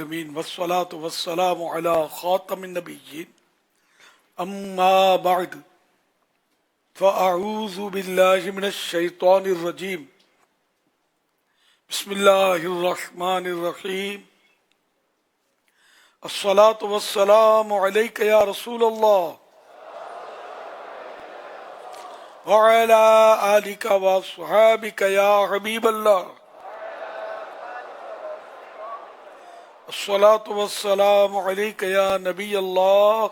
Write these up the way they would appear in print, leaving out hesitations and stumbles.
العالمين والصلاة والسلام على خاتم النبيين أما بعد فأعوذ بالله من الشيطان الرجيم بسم الله الرحمن الرحيم الصلاة والسلام عليك يا رسول الله وعلى آلك وصحابك يا حبيب الله الصلاة والسلام عليك يا نبي الله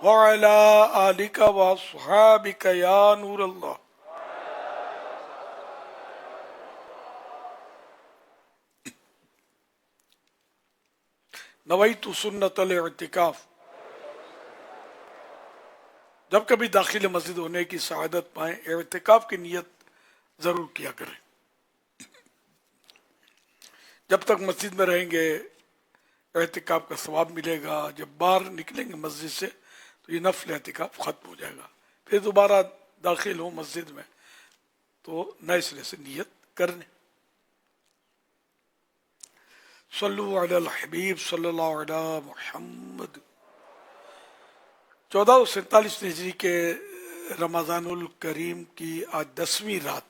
وعلى آلك وصحابك يا نور الله. نویت سنت الاعتکاف. جب کبھی داخل مسجد ہونے کی سعادت پائیں اعتکاف کی نیت ضرور کیا کریں. جب تک مسجد میں رہیں گے اعتکاف کا ثواب ملے گا. جب باہر نکلیں گے مسجد سے تو یہ نفل اعتکاف ختم ہو جائے گا. پھر دوبارہ داخل ہوں مسجد میں تو نئے سرے سے نیت کرنے. صلو علی الحبیب صلی اللہ علی محمد. 1447 ہجری کے رمضان الکریم کی آج 10ویں رات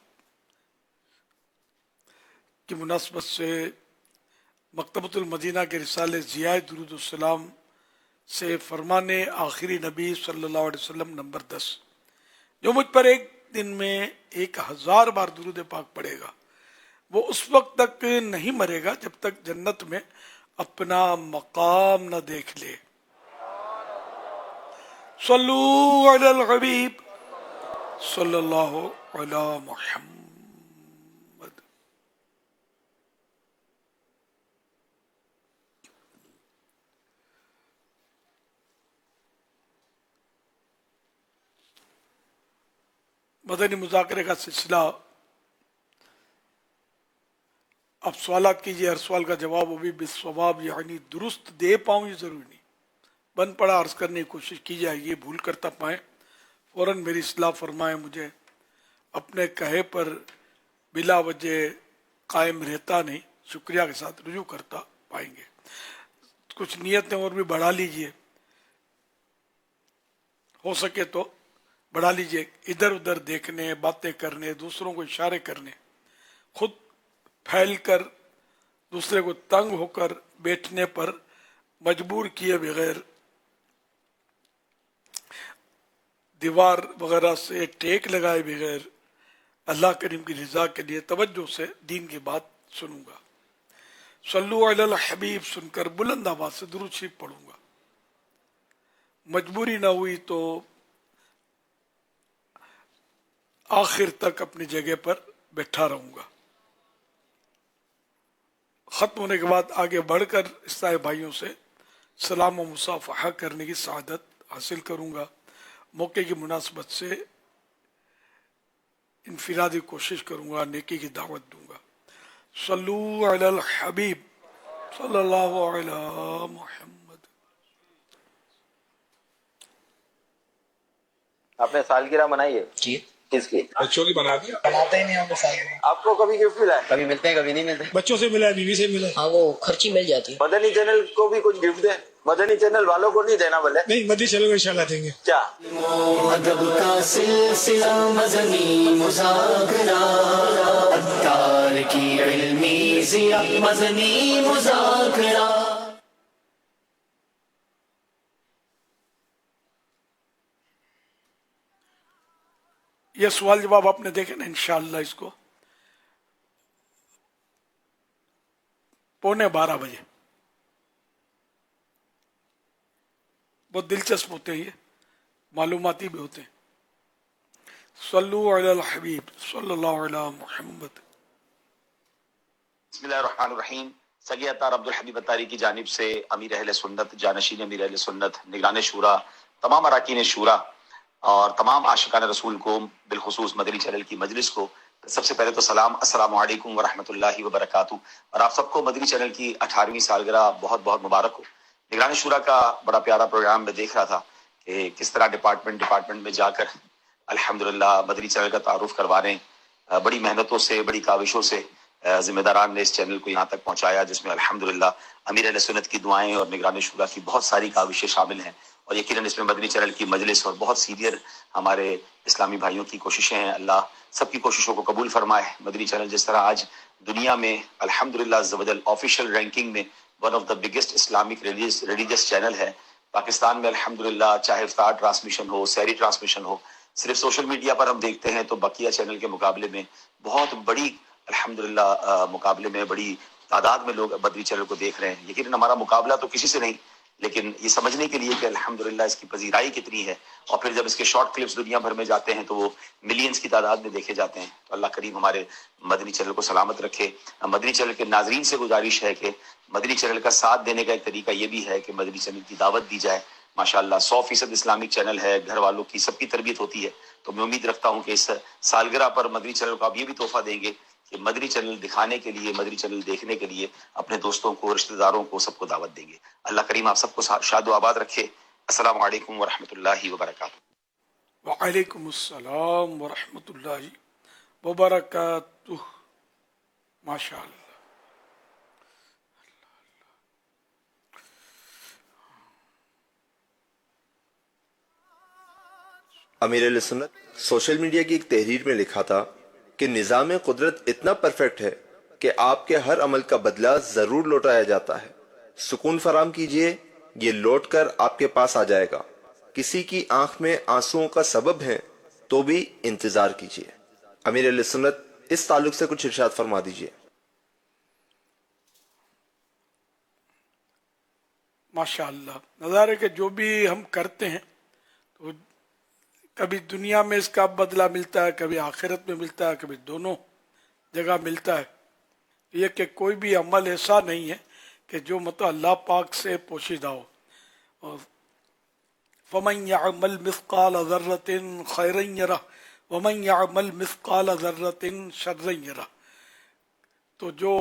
کی مناسبت سے مکتبۃ المدینہ کے رسالے ضیاء درود السلام سے فرمان آخری نبی صلی اللہ علیہ وسلم نمبر 10، جو مجھ پر ایک دن میں 1000 بار درود پاک پڑھے گا وہ اس وقت تک نہیں مرے گا جب تک جنت میں اپنا مقام نہ دیکھ لے. صلو علی الحبیب صلی اللہ علی محمد. مدنی مذاکرے کا سلسلہ. اب سوالات کیجیے، ہر سوال کا جواب وہ بھی بالصواب یعنی درست دے پاؤں یہ ضروری نہیں. بند پڑا عرض کرنے کی کوشش کی جائے، یہ بھول کرتا پائیں فوراً میری اصلاح فرمائیں. مجھے اپنے کہے پر بلا وجہ قائم رہتا نہیں، شکریہ کے ساتھ رجوع کرتا پائیں گے. کچھ نیتیں اور بھی بڑھا لیجئے، ہو سکے تو بڑھا لیجئے. ادھر ادھر دیکھنے، باتیں کرنے، دوسروں کو اشارے کرنے، خود پھیل کر دوسرے کو تنگ ہو کر بیٹھنے پر مجبور کیے بغیر، دیوار وغیرہ سے ٹیک لگائے بغیر اللہ کریم کی رضا کے لیے توجہ سے دین کی بات سنوں گا. صلو علی الحبیب سن کر بلند آواز سے درود شریف پڑھوں گا. مجبوری نہ ہوئی تو آخر تک اپنی جگہ پر بیٹھا رہوں گا. ختم ہونے کے بعد آگے بڑھ کر عیسائی بھائیوں سے سلام و مصافحہ کرنے کی سعادت حاصل کروں گا. موقع کی مناسبت سے انفرادی کوشش کروں گا، نیکی کی دعوت دوں گا. صلو علی الحبیب صلی اللہ علی محمد. آپ نے سالگرہ منائی ہے؟ جی کس کی؟ بچوں کی بنا دی. بناتے ہی نہیں ہم سال میں. آپ کو کبھی گفٹ ملا ہے؟ کبھی ملتے ہیں کبھی نہیں ملتے. بچوں سے ملا ہے، بیوی سے ملا ہے. ہاں وہ خرچی مل جاتی ہے. مدنی چینل کو بھی کچھ گفٹ دیں. مدنی چینل والوں کو نہیں دینا بولے. نہیں، مدی چلو گے انشاءاللہ دیں گے. کیا ادب کا سلسلہ مدنی مذاکرہ، عطار کی علمی ضیاء مدنی مذاکرہ. یہ سوال جواب آپ نے دیکھے نا، انشاءاللہ اس کو 11:45 بجے. بہت دلچسپ ہوتے ہیں، یہ معلوماتی بھی ہوتے ہیں. صلو علی الحبیب صلی اللہ علی محمد. بسم اللہ الرحمن الرحیم. سگی عطار عبدالحبیب عطاری کی جانب سے امیر اہل سنت، جانشین امیر اہل سنت، نگران شورا، تمام اراکین شورا اور تمام عاشقان رسول کو، بالخصوص مدنی چینل کی مجلس کو سب سے پہلے تو سلام، السلام علیکم ورحمۃ اللہ وبرکاتہ. اور آپ سب کو مدنی چینل کی 18ویں سالگرہ بہت بہت مبارک ہو. نگران شورا کا بڑا پیارا پروگرام میں دیکھ رہا تھا کہ کس طرح ڈپارٹمنٹ میں جا کر الحمدللہ مدنی چینل کا تعارف کروا رہے ہیں. بڑی محنتوں سے، بڑی کاوشوں سے ذمہ داران نے اس چینل کو یہاں تک پہنچایا، جس میں الحمدللہ امیر اہل سنت کی دعائیں اور نگران شورا کی بہت ساری کاوشیں شامل ہیں، اور یقیناً اس میں مدنی چینل کی مجلس اور بہت سینئر ہمارے اسلامی بھائیوں کی کوششیں ہیں۔ اللہ سب کی کوششوں کو قبول فرمائے۔ مدنی چینل جس طرح آج دنیا میں الحمدللہ عز و جل آفیشیل رینکنگ میں one of the biggest Islamic religious channel ہے، پاکستان میں الحمدللہ چاہے افطار ٹرانسمیشن ہو، سحری ٹرانسمیشن ہو، صرف سوشل میڈیا پر ہم دیکھتے ہیں تو بقیہ چینل کے مقابلے میں بہت بڑی الحمدللہ مقابلے میں بڑی تعداد میں لوگ مدنی چینل کو دیکھ رہے ہیں۔ یقیناً ہمارا مقابلہ تو کسی سے نہیں، لیکن یہ سمجھنے کے لیے کہ الحمدللہ اس کی پذیرائی کتنی ہے، اور پھر جب اس کے شارٹ کلپس دنیا بھر میں جاتے ہیں تو وہ ملینز کی تعداد میں دیکھے جاتے ہیں۔ تو اللہ کریم ہمارے مدنی چینل کو سلامت رکھے۔ مدنی چینل کے ناظرین سے گزارش ہے کہ مدنی چینل کا ساتھ دینے کا ایک طریقہ یہ بھی ہے کہ مدنی چینل کی دعوت دی جائے۔ ماشاءاللہ 100% اسلامک چینل ہے، گھر والوں کی سب کی تربیت ہوتی ہے، تو میں امید رکھتا ہوں کہ اس سالگرہ پر مدنی چینل کو آپ یہ بھی تحفہ دیں گے کہ مدنی چینل دکھانے کے لیے، مدنی چینل دیکھنے کے لیے اپنے دوستوں کو، رشتہ داروں کو، سب کو دعوت دیں گے۔ اللہ کریم آپ سب کو شاد و آباد رکھے۔ السلام علیکم ورحمۃ اللہ وبرکاتہ۔ وعلیکم السلام ورحمۃ اللہ وبرکاتہ۔ ماشاء اللہ۔ امیر علیہ سنت سوشل میڈیا کی ایک تحریر میں لکھا تھا کہ نظام قدرت اتنا پرفیکٹ ہے کہ آپ کے ہر عمل کا بدلہ ضرور لوٹایا جاتا ہے۔ سکون فراہم کیجئے، یہ لوٹ کر آپ کے پاس آ جائے گا۔ کسی کی آنکھ میں آنسوؤں کا سبب ہے تو بھی انتظار کیجئے۔ امیر علیہ سنت اس تعلق سے کچھ ارشاد فرما دیجئے۔ ماشاءاللہ، نظارے کہ جو بھی ہم کرتے ہیں تو کبھی دنیا میں اس کا بدلہ ملتا ہے، کبھی آخرت میں ملتا ہے، کبھی دونوں جگہ ملتا ہے۔ یہ کہ کوئی بھی عمل ایسا نہیں ہے کہ جو مطلب اللہ پاک سے پوشیدہ ہو۔ اور فَمَن يَعْمَلْ مِثْقَالَ ذَرَّةٍ خَيْرًا يَرَهُ وَمَن يَعْمَلْ مِثْقَالَ ذَرَّةٍ شَرًّا يَرَهُ۔ تو جو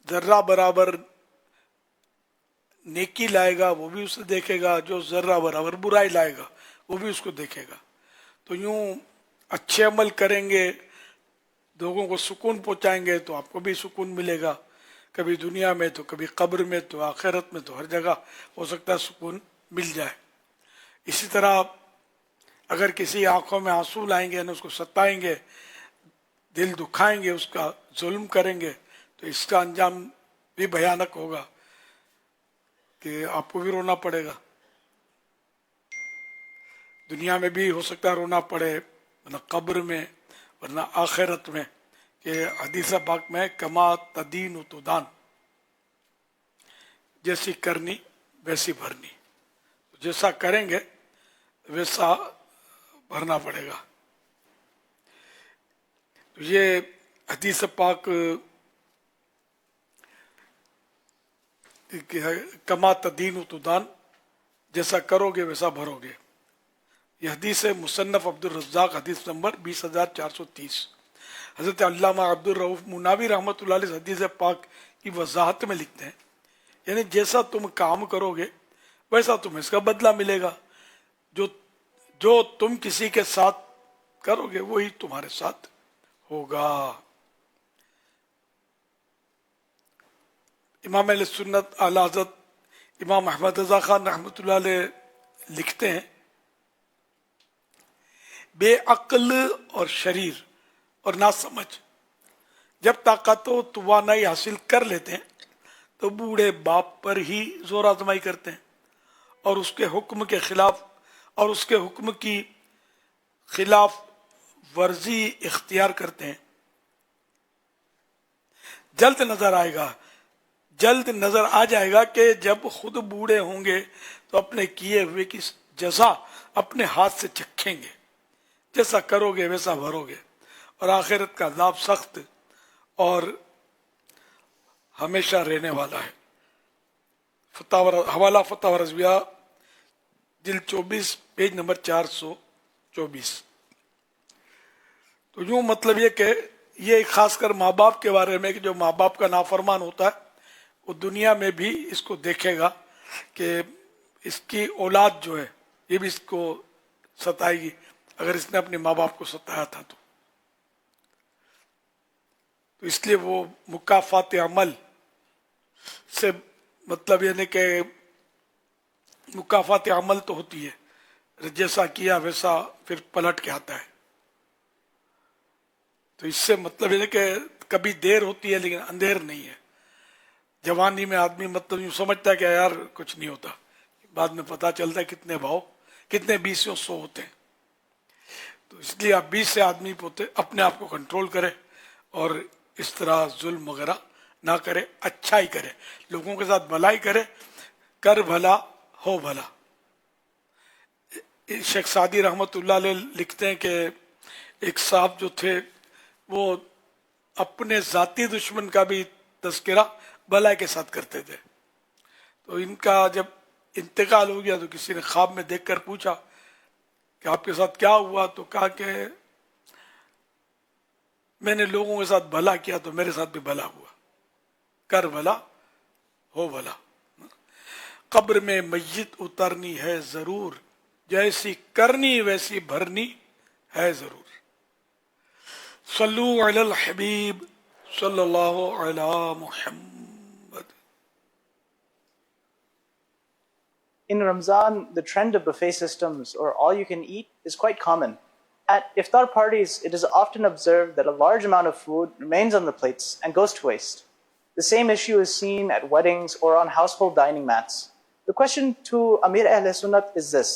ذرہ برابر نیکی لائے گا وہ بھی اسے دیکھے گا، جو ذرہ برابر برائی لائے گا وہ بھی اس کو دیکھے گا۔ تو یوں اچھے عمل کریں گے، لوگوں کو سکون پہنچائیں گے تو آپ کو بھی سکون ملے گا، کبھی دنیا میں تو کبھی قبر میں تو آخرت میں تو ہر جگہ ہو سکتا ہے سکون مل جائے۔ اسی طرح اگر کسی آنکھوں میں آنسو لائیں گے، اس کو ستائیں گے، دل دکھائیں گے، اس کا ظلم کریں گے، تو اس کا انجام بھی بھیانک ہوگا کہ آپ کو بھی رونا پڑے گا۔ دنیا میں بھی ہو سکتا ہے رونا پڑے، ورنہ قبر میں، ورنہ آخرت میں، کہ حدیث پاک میں کما تدین تدان، جیسی کرنی ویسی بھرنی، جیسا کریں گے ویسا بھرنا پڑے گا۔ تو یہ حدیث پاک کما تدین تدان، جیسا کرو گے ویسا بھرو گے۔ یہ حدیث مصنف عبد الرزاق، حدیث نمبر 20430۔ حضرت علامہ عبد الرؤف مناوی رحمۃ اللہ علیہ حدیث پاک کی وضاحت میں لکھتے ہیں، یعنی جیسا تم کام کرو گے ویسا تمہیں اس کا بدلہ ملے گا۔ جو تم کسی کے ساتھ کرو گے وہی تمہارے ساتھ ہوگا۔ امام علیہ سنت اعلی حضرت امام احمد رضا خان رحمۃ اللہ علیہ لکھتے ہیں، بے عقل اور شریر اور ناسمجھ جب طاقت و توانائی حاصل کر لیتے ہیں تو بوڑھے باپ پر ہی زور آزمائی کرتے ہیں اور اس کے حکم کے خلاف اور اس کے حکم کی خلاف ورزی اختیار کرتے ہیں۔ جلد نظر آ جائے گا کہ جب خود بوڑھے ہوں گے تو اپنے کیے ہوئے کی جزا اپنے ہاتھ سے چکھیں گے، جیسا کرو گے ویسا بھرو گے، اور آخرت کا عذاب سخت اور ہمیشہ رہنے والا ہے۔ حوالہ فتح رضویہ جلد 24 پیج نمبر 424۔ تو یوں مطلب یہ کہ یہ خاص کر ماں باپ کے بارے میں کہ جو ماں باپ کا نافرمان ہوتا ہے وہ دنیا میں بھی اس کو دیکھے گا کہ اس کی اولاد جو ہے یہ بھی اس کو ستائے گی اگر اس نے اپنے ماں باپ کو ستایا تھا تو تو اس لیے وہ مکافات عمل سے مطلب یعنی کہ مکافات عمل تو ہوتی ہے، جیسا کیا ویسا پھر پلٹ کے آتا ہے. تو اس سے مطلب یہ کہ کبھی دیر ہوتی ہے لیکن اندھیر نہیں ہے. جوانی میں آدمی مطلب یوں سمجھتا ہے کہ یار کچھ نہیں ہوتا، بعد میں پتا چلتا ہے کتنے بھاؤ، کتنے 20 یا 100 ہوتے ہیں. تو اس لیے آپ 20 سے آدمی پوتے اپنے آپ کو کنٹرول کرے اور اس طرح ظلم وغیرہ نہ کرے، اچھا ہی کرے، لوگوں کے ساتھ بھلائی کرے. کر بھلا ہو بھلا. شیخ سعدی رحمۃ اللہ علیہ لکھتے ہیں کہ ایک صاحب جو تھے وہ اپنے ذاتی دشمن کا بھی تذکرہ بھلائی کے ساتھ کرتے تھے. تو ان کا جب انتقال ہو گیا تو کسی نے خواب میں دیکھ کر پوچھا کہ آپ کے ساتھ کیا ہوا؟ تو کہا کہ میں نے لوگوں کے ساتھ بھلا کیا تو میرے ساتھ بھی بھلا ہوا. کر بھلا ہو بھلا. قبر میں میت اترنی ہے ضرور، جیسی کرنی ویسی بھرنی ہے ضرور. صلو علی الحبیب صلی اللہ علی محمد. In Ramzan, the trend of buffet systems or all you can eat is quite common. At iftar parties, it is often observed that a large amount of food remains on the plates and goes to waste. The same issue is seen at weddings or on household dining mats. The question to Amir Ahl Sunnat is this: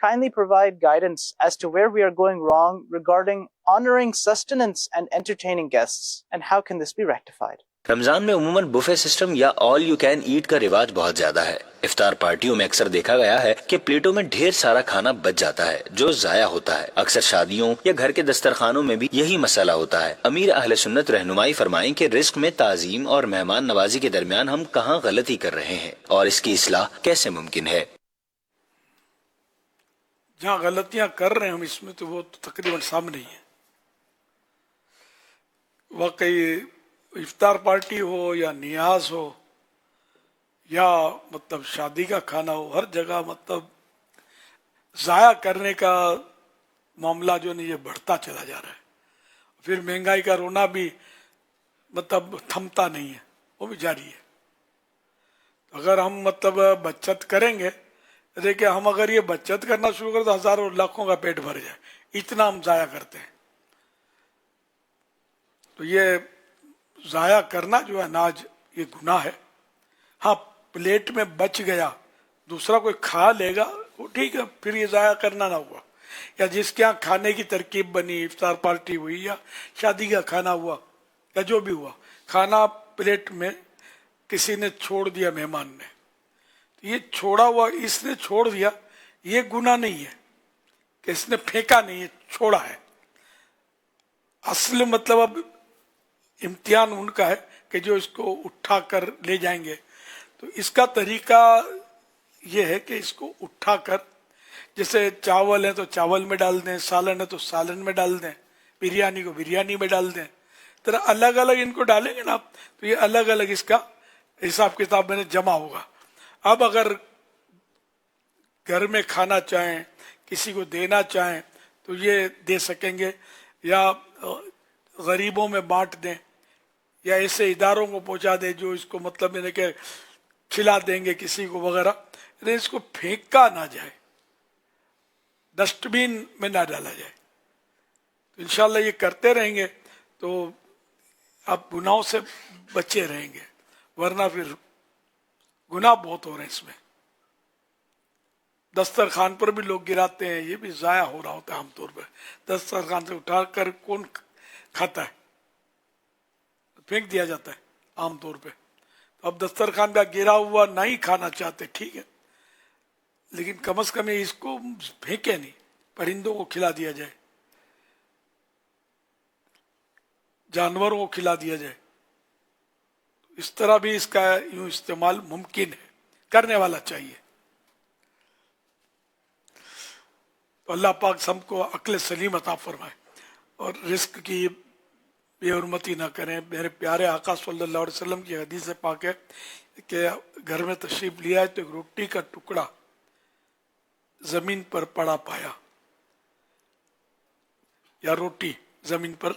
kindly provide guidance as to where we are going wrong regarding honoring sustenance and entertaining guests, and how can this be rectified? رمضان میں عموماً buffet system یا all you can at کا رواج بہت زیادہ ہے. افطار پارٹیوں میں اکثر دیکھا گیا ہے کہ پلیٹوں میں ڈھیر سارا کھانا بچ جاتا ہے جو ضائع ہوتا ہے. اکثر شادیوں یا گھر کے دسترخوانوں میں بھی یہی مسئلہ ہوتا ہے. امیر اہل سنت رہنمائی فرمائیں کہ رزق میں تعظیم اور مہمان نوازی کے درمیان ہم کہاں غلطی کر رہے ہیں اور اس کی اصلاح کیسے ممکن ہے. جہاں غلطیاں کر رہے ہیں ہم اس میں تو وہ تقریباً سامنے ہی ہے. واقعی افطار پارٹی ہو یا نیاز ہو یا مطلب شادی کا کھانا ہو، ہر جگہ مطلب ضائع کرنے کا معاملہ جو نہیں یہ بڑھتا چلا جا رہا ہے. پھر مہنگائی کا رونا بھی مطلب تھمتا نہیں ہے، وہ بھی جاری ہے. اگر ہم مطلب بچت کریں گے، دیکھیں ہم اگر یہ بچت کرنا شروع کریں تو ہزاروں لاکھوں کا پیٹ بھر جائے، اتنا ہم ضائع کرتے ہیں. تو یہ ضائع کرنا جو ہے اناج یہ گناہ ہے. ہاں پلیٹ میں بچ گیا دوسرا کوئی کھا لے گا وہ ٹھیک ہے، پھر یہ ضائع کرنا نہ ہوا. یا جس کے یہاں کھانے کی ترکیب بنی، افطار پارٹی ہوئی یا شادی کا کھانا ہوا یا جو بھی ہوا، کھانا پلیٹ میں کسی نے چھوڑ دیا مہمان نے، یہ چھوڑا ہوا اس نے چھوڑ دیا، یہ گناہ نہیں ہے کہ اس نے پھینکا نہیں ہے، چھوڑا ہے. اصل مطلب اب امتحان ان کا ہے کہ جو اس کو اٹھا کر لے جائیں گے. تو اس کا طریقہ یہ ہے کہ اس کو اٹھا کر، جیسے چاول ہے تو چاول میں ڈال دیں، سالن ہے تو سالن میں ڈال دیں، بریانی کو بریانی میں ڈال دیں. طرح الگ الگ ان کو ڈالیں گے نا تو یہ الگ الگ اس کا حساب کتاب میں جمع ہوگا. اب اگر گھر میں کھانا چاہیں، کسی کو دینا چاہیں تو یہ دے سکیں گے، یا غریبوں میں بانٹ دیں، یا ایسے اداروں کو پہنچا دیں جو اس کو مطلب یعنی کہ کھلا دیں گے کسی کو وغیرہ. یعنی اس کو پھینکا نہ جائے، ڈسٹ بین میں نہ ڈالا جائے. تو انشاءاللہ یہ کرتے رہیں گے تو آپ گناہوں سے بچے رہیں گے، ورنہ پھر گناہ بہت ہو رہے ہیں اس میں. دسترخوان پر بھی لوگ گراتے ہیں، یہ بھی ضائع ہو رہا ہوتا ہے عام طور پہ. دسترخوان سے اٹھا کر کون کھاتا ہے؟ پھینک دیا جاتا ہے عام طور پہ. تو اب دسترخوان کا گرا ہوا نہیں کھانا چاہتے، ٹھیک ہے، لیکن کم از کم اس کو پھینکے نہیں، پرندوں کو کھلا دیا جائے، جانوروں کو کھلا دیا جائے. اس طرح بھی اس کا یوں استعمال ممکن ہے، کرنے والا چاہیے. تو اللہ پاک سب کو عقل سلیم عطا فرمائے اور رزق کی بے حرمتی نہ کریں. میرے پیارے آقا صلی اللہ علیہ وسلم کی حدیث پاک ہے کہ گھر میں تشریف لیا ہے تو ایک روٹی کا ٹکڑا زمین پر پڑا پایا یا روٹی زمین پر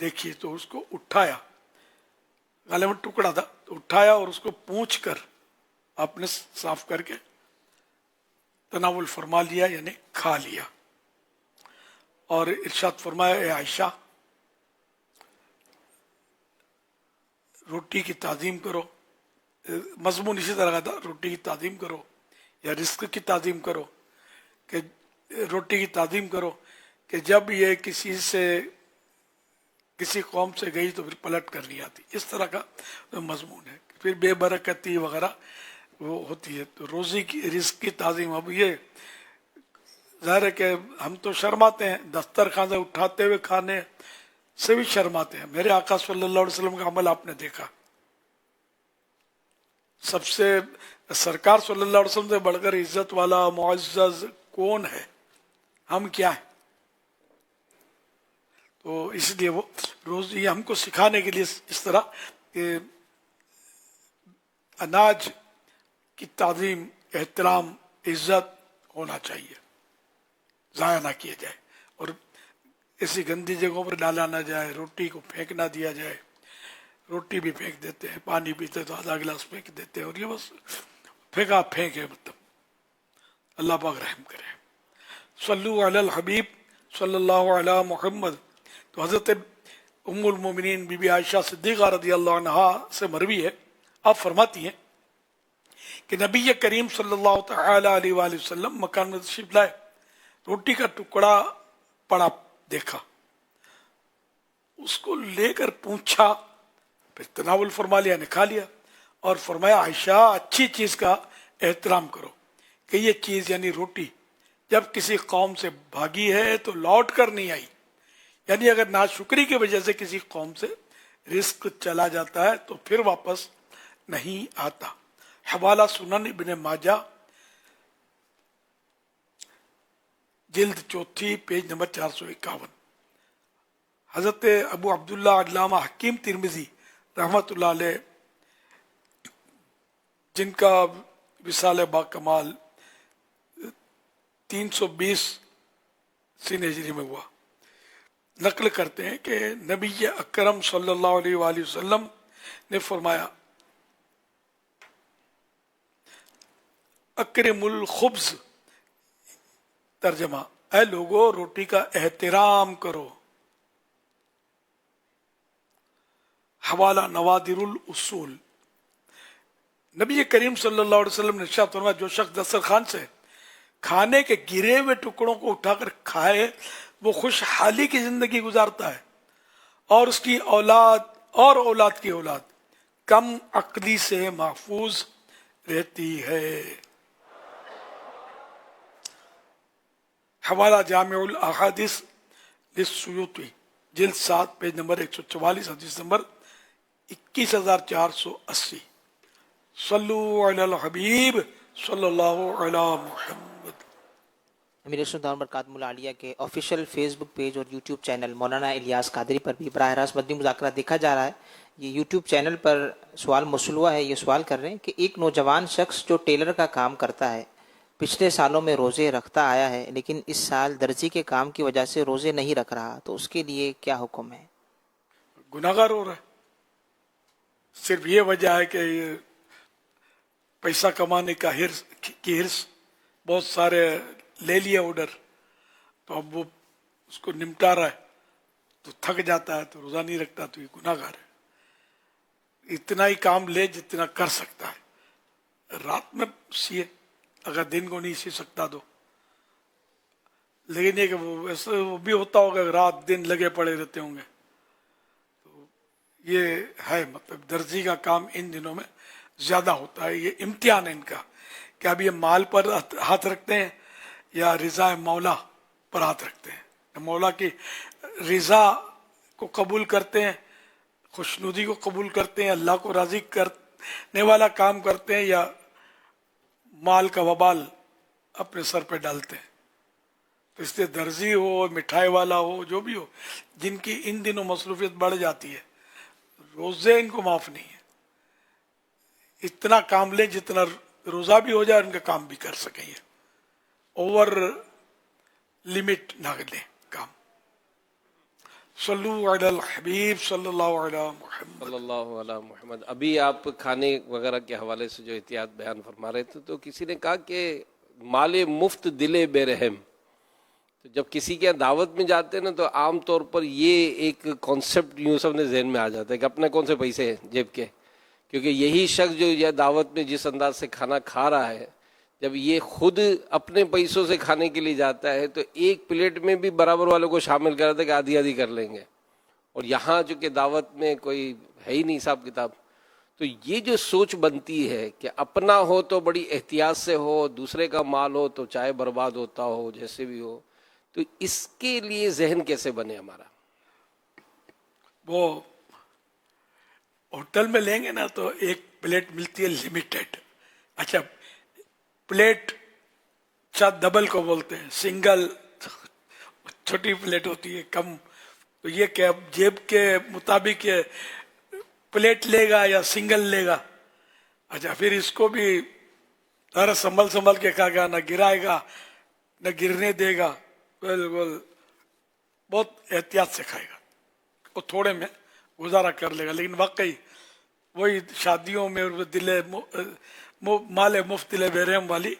देखिए तो उसको उठाया, गले में टुकड़ा था तो उठाया और उसको पूंछ कर आपने साफ करके तनावुल फरमा लिया, यानी खा लिया। और इरशाद फरमाया, ए आयशा, रोटी की ताज़ीम करो। मजमून इसी तरह का था, रोटी की ताज़ीम करो या रिस्क की ताज़ीम करो, कि रोटी की ताज़ीम करो कि जब ये किसी कौम से गई तो फिर पलट कर नहीं आती। इस तरह का मजमून है। फिर बेबरकती वगैरह वो होती है। तो रोज़ी की रिस्क की ताज़ीम, अब ये ज़ाहिर है कि हम तो शर्माते हैं, दस्तरखान से उठाते हुए खाने से भी शर्माते हैं। मेरे आका सल्लल्लाहु अलैहि वसल्लम का अमल आपने देखा, सबसे सरकार सल्लल्लाहु अलैहि वसल्लम से बढ़कर इज्जत वाला मुअज़्ज़ज़ कौन है? हम क्या है? तो इसलिए वो रोज ये हमको सिखाने के लिए इस तरह कि अनाज की ताज़ीम, एहतराम, इज्जत होना चाहिए, ज़ाया ना किया जाए और ऐसी गंदी जगहों पर डाला ना जाए। रोटी को फेंक ना दिया जाए। रोटी भी फेंक देते हैं, पानी पीते तो आधा गिलास फेंक देते हैं, और ये बस फेंका फेंक है। मतलब अल्लाह पाक रहम करे। सल्लु अलल हबीब सल्लल्लाहु अला मुहम्मद। तो हज़रत उम्मुल मोमिनीन बीबी आयशा सिद्दीक़ा रज़ियल्लाहु अन्हा से मरवी है, आप फरमाती हैं कि नबी करीम सल्लल्लाहु तआला अलैहि वसल्लम मकान में तशरीफ लाए, रोटी का टुकड़ा पड़ा देखा, उसको लेकर पूछा, फिर तनावुल फरमा लिया, निकाल लिया और फरमाया, आयशा अच्छी चीज का एहतराम करो कि ये चीज यानी रोटी जब किसी कौम से भागी है तो लौट कर नहीं आई, यानी अगर नाशुक्री की वजह से किसी कौम से रिस्क चला जाता है तो फिर वापस नहीं आता। हवाला सुनन इब्ने माजा जिल्द 4 पेज नंबर 451। हजरत अबू अब्दुल्ला अल्लामा हकीम तिरमिजी रहमतुल्लाह अलैह, जिनका विसाल बाकमाल 320 सीन हिजरी में हुआ, नकल करते हैं कि नबी अकरम सल्लल्लाहु अलैहि वसल्लम ने फरमाया, अकरमुल खुब्ज़, तर्जमा, ऐ लोगो रोटी का एहतराम करो। हवाला नवादिरुल उसूल। नबी करीम सल्लल्लाहु अलैहि वसल्लम ने इरशाद फरमाया, जो शख्स दस्तरखान से खाने के गिरे हुए टुकड़ों को उठाकर खाए वो खुशहाली की जिंदगी गुजारता है और उसकी औलाद और औलाद की औलाद कम अक्ली से महफूज रहती है। हवाला जामिउल अहादिस लिस्सुयूती जिल्द 7 पेज नंबर 144, हदीस नंबर 21480। सल्लु अलल हबीब सल्लल्लाहु अला मुहम्मद। अमीर सुल्तान बरकातुहुल आलिया के ऑफिशियल फेसबुक पेज और यूट्यूब चैनल मौलाना इलियास कादरी पर भी बराह रास्त मदनी मुज़ाकरा देखा जा रहा है। ये यूट्यूब चैनल पर सवाल मौसूल हुआ है। ये सवाल कर रहे हैं कि एक नौजवान शख्स जो टेलर का काम करता है, पिछले सालों में रोज़े रखता आया है, लेकिन इस साल दर्जी के काम की वजह से रोज़े नहीं रख रहा, तो उसके लिए क्या हुक्म है? गुनाहगार हो रहा है। सिर्फ ये वजह है कि पैसा कमाने का हिर्स बहुत सारे ले लिया ऑर्डर, तो अब वो उसको निपटा रहा है तो थक जाता है तो रोज़ा नहीं रखता, तो ये गुनाहगार है। इतना ही काम ले जितना कर सकता है। रात में सिए, अगर दिन को नहीं सी सकता तो, लेकिन ये कि वो वैसे वो भी होता होगा, रात दिन लगे पड़े रहते होंगे। तो ये है, मतलब दर्जी का काम इन दिनों में ज्यादा होता है। ये इम्तिहान है इनका कि अब ये माल पर हाथ रखते हैं या रिजा मौला पर हाथ रखते हैं। मौला की रिजा को कबूल करते हैं, खुशनुदी को कबूल करते हैं, अल्लाह को राजी करने वाला काम करते हैं, या माल का वबाल अपने सर पे डालते हैं। तो इसलिए दर्जी हो, मिठाई वाला हो, जो भी हो, जिनकी इन दिनों मसरूफियत बढ़ जाती है, रोजे इनको माफ नहीं है। इतना काम ले जितना रोजा भी हो जाए, उनका काम भी कर सकें। ओवर लिमिट ना लें काम। सल्लु अलल हबीब सल्लल्लाहु अलैहि मुहम्मद। सल्लल्लाहु अलैहि मुहम्मद। अभी आप खाने वगैरह के हवाले से जो एहतियात बयान फरमा रहे थे, तो किसी ने कहा कि माले मुफ्त दिले बेरहम। तो जब किसी के यहाँ दावत में जाते हैं ना, तो आम तौर पर ये एक कॉन्सेप्ट यूँ सबने जहन में आ जाता है कि अपने कौन से पैसे हैं जेब के, क्योंकि यही शख्स जो यह दावत में जिस अंदाज से खाना खा रहा है, जब ये खुद अपने पैसों से खाने के लिए जाता है तो एक प्लेट में भी बराबर वालों को शामिल कर देता है कि आधी आधी कर लेंगे, और यहाँ चूँकि दावत में कोई है ही नहीं हिसाब किताब, तो ये जो सोच बनती है कि अपना हो तो बड़ी एहतियात से हो, दूसरे का माल हो तो चाहे बर्बाद होता हो जैसे भी हो, तो इसके लिए जहन कैसे बने हमारा? वो होटल में लेंगे ना तो एक प्लेट मिलती है लिमिटेड। अच्छा, प्लेट शायद डबल को बोलते हैं, सिंगल छोटी प्लेट होती है कम। तो ये क्या जेब के मुताबिक ये प्लेट लेगा या सिंगल लेगा? अच्छा, फिर इसको भी सारा संभल संभल के खाएगा, ना गिराएगा न गिरने देगा, बिल्कुल बहुत एहतियात से खाएगा। वो थोड़े में गुजारा कर लेगा, लेकिन वाकई वही शादियों में वो दिले माले मुफ्त दिले बेरहम वाली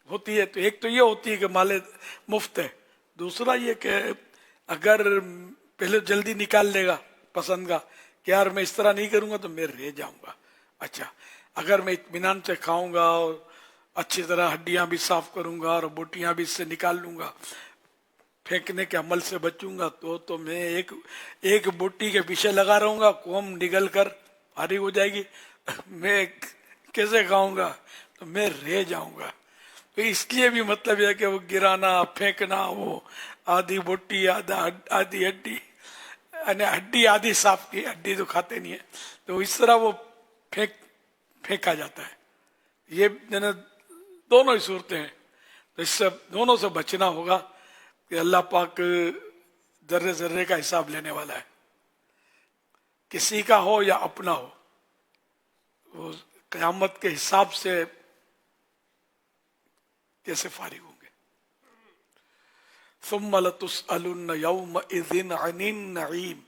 होती है। तो एक तो ये होती है कि माले मुफ्त है, दूसरा ये कि अगर पहले जल्दी निकाल लेगा पसंद का कि यार मैं इस तरह नहीं करूंगा तो मैं रह जाऊंगा। अच्छा, अगर मैं इत्मीनान से खाऊंगा और अच्छी तरह हड्डियां भी साफ करूंगा और बोटियां भी इससे निकाल लूंगा, फेंकने के अमल से बचूंगा, तो मैं एक बोटी के पीछे लगा रहूंगा, कोम निगल कर भारी हो जाएगी, मैं कैसे खाऊंगा? तो मैं रह जाऊंगा। तो इसलिए भी मतलब यह कि वो गिराना फेंकना, वो आधी बोटी आधी हड्डी, हड्डी आधी साफ की, हड्डी तो खाते नहीं है, तो इस तरह वो फेंका जाता है। ये दोनों ही सूरतें हैं, तो इससे दोनों से बचना होगा कि अल्लाह पाक जर्रे जर्रे का हिसाब लेने वाला है, किसी का हो या अपना हो, वो क़यामत के हिसाब से कैसे फारिग होंगे। सुम्मा लतुसअलुन्न यौमइज़िन अनिन नईम,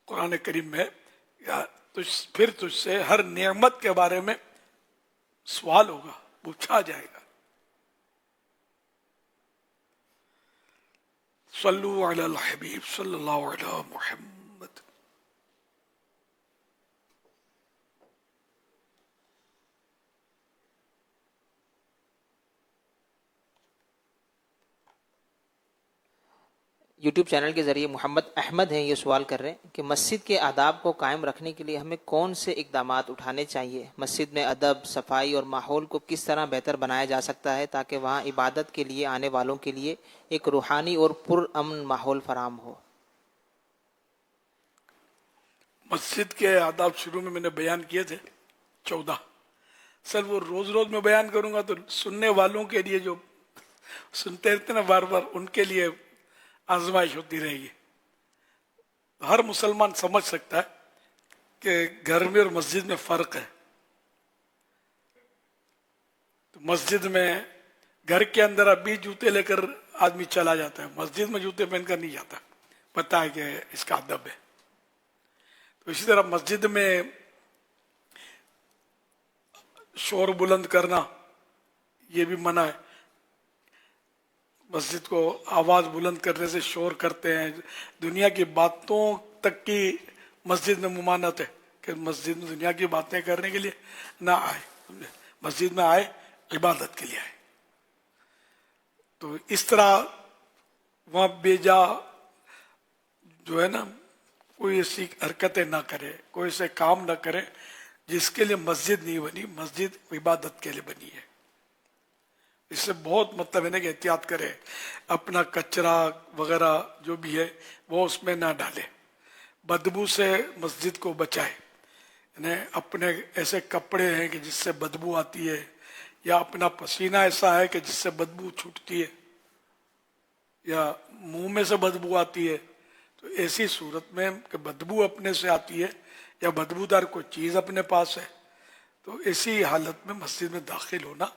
कुरान करीम में फिर तुझसे हर नेमत के बारे में सवाल होगा, पूछा जाएगा। सल्लु अलल हबीब सल्लल्लाहु अलैहि मुहम्मद। यूट्यूब चैनल के ज़रिए मोहम्मद अहमद हैं, ये सवाल कर रहे हैं कि मस्जिद के आदाब को कायम रखने के लिए हमें कौन से इक़दामात उठाने चाहिए? मस्जिद में अदब, सफाई और माहौल को किस तरह बेहतर बनाया जा सकता है ताकि वहाँ इबादत के लिए आने वालों के लिए एक रूहानी और पुरअमन माहौल फराम हो? मस्जिद के आदाब शुरू में मैंने बयान किए थे 14। सर वो रोज रोज में बयान करूंगा तो सुनने वालों के लिए, जो सुनते रहते ना बार बार, उनके लिए आजमाइश होती रहेगी। हर मुसलमान समझ सकता है कि घर में और मस्जिद में फर्क है। तो मस्जिद में, घर के अंदर अभी जूते लेकर आदमी चला जाता है, मस्जिद में जूते पहनकर नहीं जाता, पता है कि इसका अदब है। तो इसी तरह मस्जिद में शोर बुलंद करना ये भी मना है। मस्जिद को आवाज बुलंद करने से शोर करते हैं, दुनिया की बातों तक की मस्जिद में मुमानत है कि मस्जिद में दुनिया की बातें करने के लिए ना आए, मस्जिद में आए इबादत के लिए आए। तो इस तरह वहाँ बेजा जो है ना, कोई ऐसी हरकतें ना करे, कोई ऐसे काम ना करे जिसके लिए मस्जिद नहीं बनी, मस्जिद इबादत के लिए बनी है। इससे बहुत मतलब है ना कि एहतियात करे, अपना कचरा वगैरह जो भी है वो उसमें ना डाले, बदबू से मस्जिद को बचाए। यानी अपने ऐसे कपड़े हैं कि जिससे बदबू आती है, या अपना पसीना ऐसा है कि जिससे बदबू छूटती है, या मुंह में से बदबू आती है, तो ऐसी सूरत में कि बदबू अपने से आती है या बदबूदार कोई चीज़ अपने पास है, तो ऐसी हालत में मस्जिद में दाखिल होना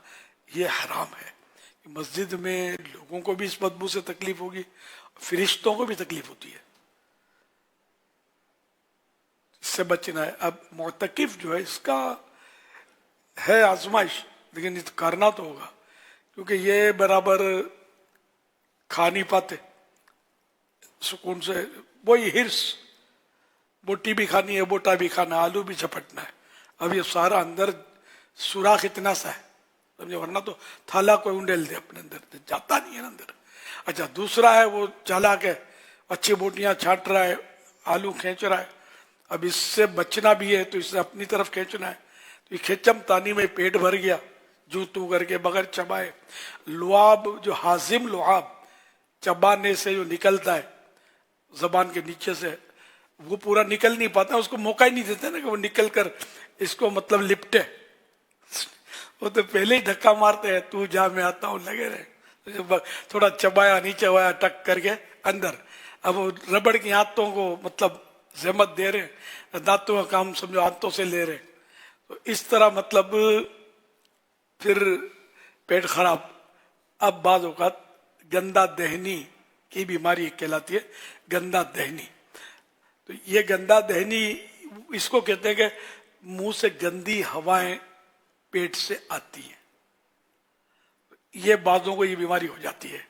ये हराम है। मस्जिद में लोगों को भी इस बदबू से तकलीफ होगी, फरिश्तों को भी तकलीफ होती है, इससे बचना है। अब मुतकिफ जो है इसका है आजमाइश, लेकिन ये करना तो होगा, क्योंकि ये बराबर खा नहीं पाते सुकून से, वही हिर्स, बोटी भी खानी है, बोटा भी खाना, आलू भी झपटना है। अब ये सारा अंदर सुराख इतना सा है समझे, वरना तो थाला कोई उंडेल दे अपने अंदर, जाता नहीं है ना अंदर। अच्छा, दूसरा है वो चालाक है, अच्छी बोटियां छाट रहा है, आलू खींच रहा है। अब इससे बचना भी है तो इससे अपनी तरफ खींचना है, तो ये खिंचम तानी में पेट भर गया जू तू करके बगैर चबाए। लुआब जो हाजिम लुआब चबाने से जो निकलता है जबान के नीचे से, वो पूरा निकल नहीं पाता, उसको मौका ही नहीं देते ना कि वो निकल कर इसको मतलब लिपटे। वो तो पहले ही धक्का मारते हैं, तू जा मैं आता हूँ, लगे रहे। थोड़ा चबाया नहीं चबाया टक करके अंदर। अब वो रबड़ की आंतों को मतलब जहमत दे रहे, दांतों का काम समझो आंतों से ले रहे, तो इस तरह मतलब फिर पेट खराब। अब बाज़ औक़ात गंदा दहनी की बीमारी कहलाती है, गंदा दहनी। तो ये गंदा दहनी इसको कहते हैं कि मुंह से गंदी हवाएं पेट से आती हैं, ये बाजों को ये बीमारी हो जाती है।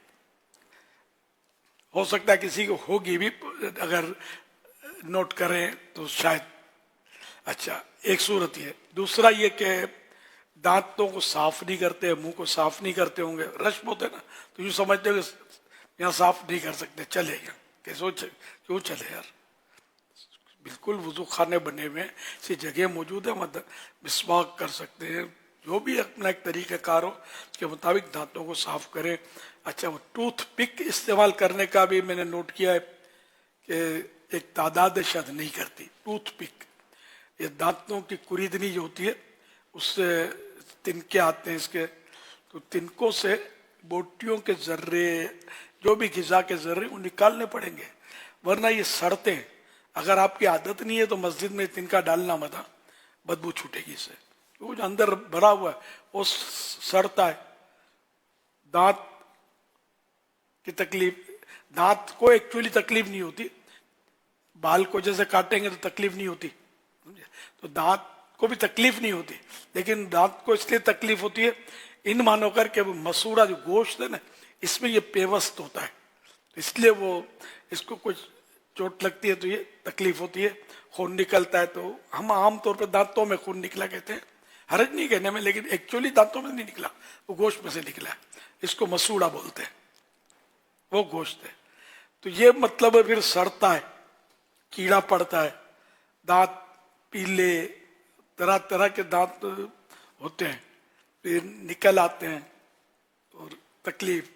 हो सकता है किसी को होगी भी, अगर नोट करें तो शायद। अच्छा, एक सूरत ये। दूसरा ये कि दांतों को साफ नहीं करते, मुंह को साफ नहीं करते होंगे, रश्म होते ना, तो यूँ समझते हो कि यहाँ साफ नहीं कर सकते, चले यहाँ कैसे क्यों चले यार, बिल्कुल वुजू खाने बने हुए ऐसी जगह मौजूद है, मतलब मिसवाक कर सकते हैं, जो भी अपना एक तरीक़ाकार हो उसके मुताबिक दांतों को साफ करें। अच्छा, वो टूथ पिक इस्तेमाल करने का भी मैंने नोट किया है कि एक तादाद शायद नहीं करती टूथ पिक। ये दांतों की कुरीदनी जो होती है उससे तिनके आते हैं इसके, तो तिनकों से बोटियों के जर्रे, जो भी ग़िज़ा के जर्रे वो निकालने पड़ेंगे, वरना ये सड़ते हैं। अगर आपकी आदत नहीं है तो मस्जिद में तिनका डालना मत, बदबू छूटेगी इससे, वो जो अंदर भरा हुआ है वो सड़ता है। दांत की तकलीफ, दांत को एक्चुअली तकलीफ नहीं होती, बाल को जैसे काटेंगे तो तकलीफ नहीं होती, तो दांत को भी तकलीफ नहीं होती, लेकिन दांत को इसलिए तकलीफ होती है इन मानो कर के वो मसूड़ा जो गोश्त है ना, इसमें ये पेवस्त होता है, इसलिए वो इसको कुछ चोट लगती है तो ये तकलीफ होती है। खून निकलता है तो हम आमतौर पर दांतों में खून निकला कहते हैं, हरज नहीं कहने में, लेकिन एक्चुअली दांतों में नहीं निकला, वो गोश्त में से निकला है, इसको मसूड़ा बोलते हैं, वो गोश्त है। तो ये मतलब फिर सड़ता है, कीड़ा पड़ता है, दांत पीले, तरह तरह के दांत होते हैं, फिर निकल आते हैं और तकलीफ,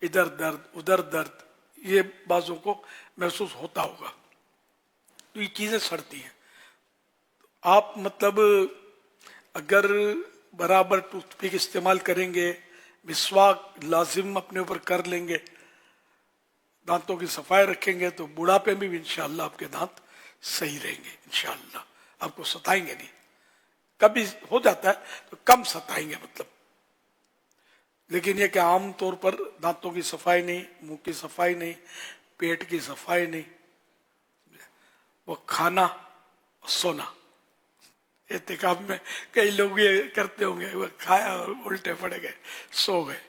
इधर दर्द उधर दर्द, ये बाजों को महसूस होता होगा। तो ये चीजें सड़ती हैं। आप मतलब अगर बराबर टूथपिक इस्तेमाल करेंगे, मिसवाक लाजिम अपने ऊपर कर लेंगे, दांतों की सफाई रखेंगे, तो बुढ़ापे में भी इंशाअल्लाह आपके दांत सही रहेंगे, इंशाअल्लाह आपको सताएंगे नहीं। कभी हो जाता है तो कम सताएंगे मतलब, लेकिन यह कि आम तौर पर दांतों की सफाई नहीं, मुंह की सफाई नहीं, पेट की सफाई नहीं, वो खाना सोना। एहतिकाफ में कई लोग ये करते होंगे, वो खाया और उल्टे पड़ गए, सो गए।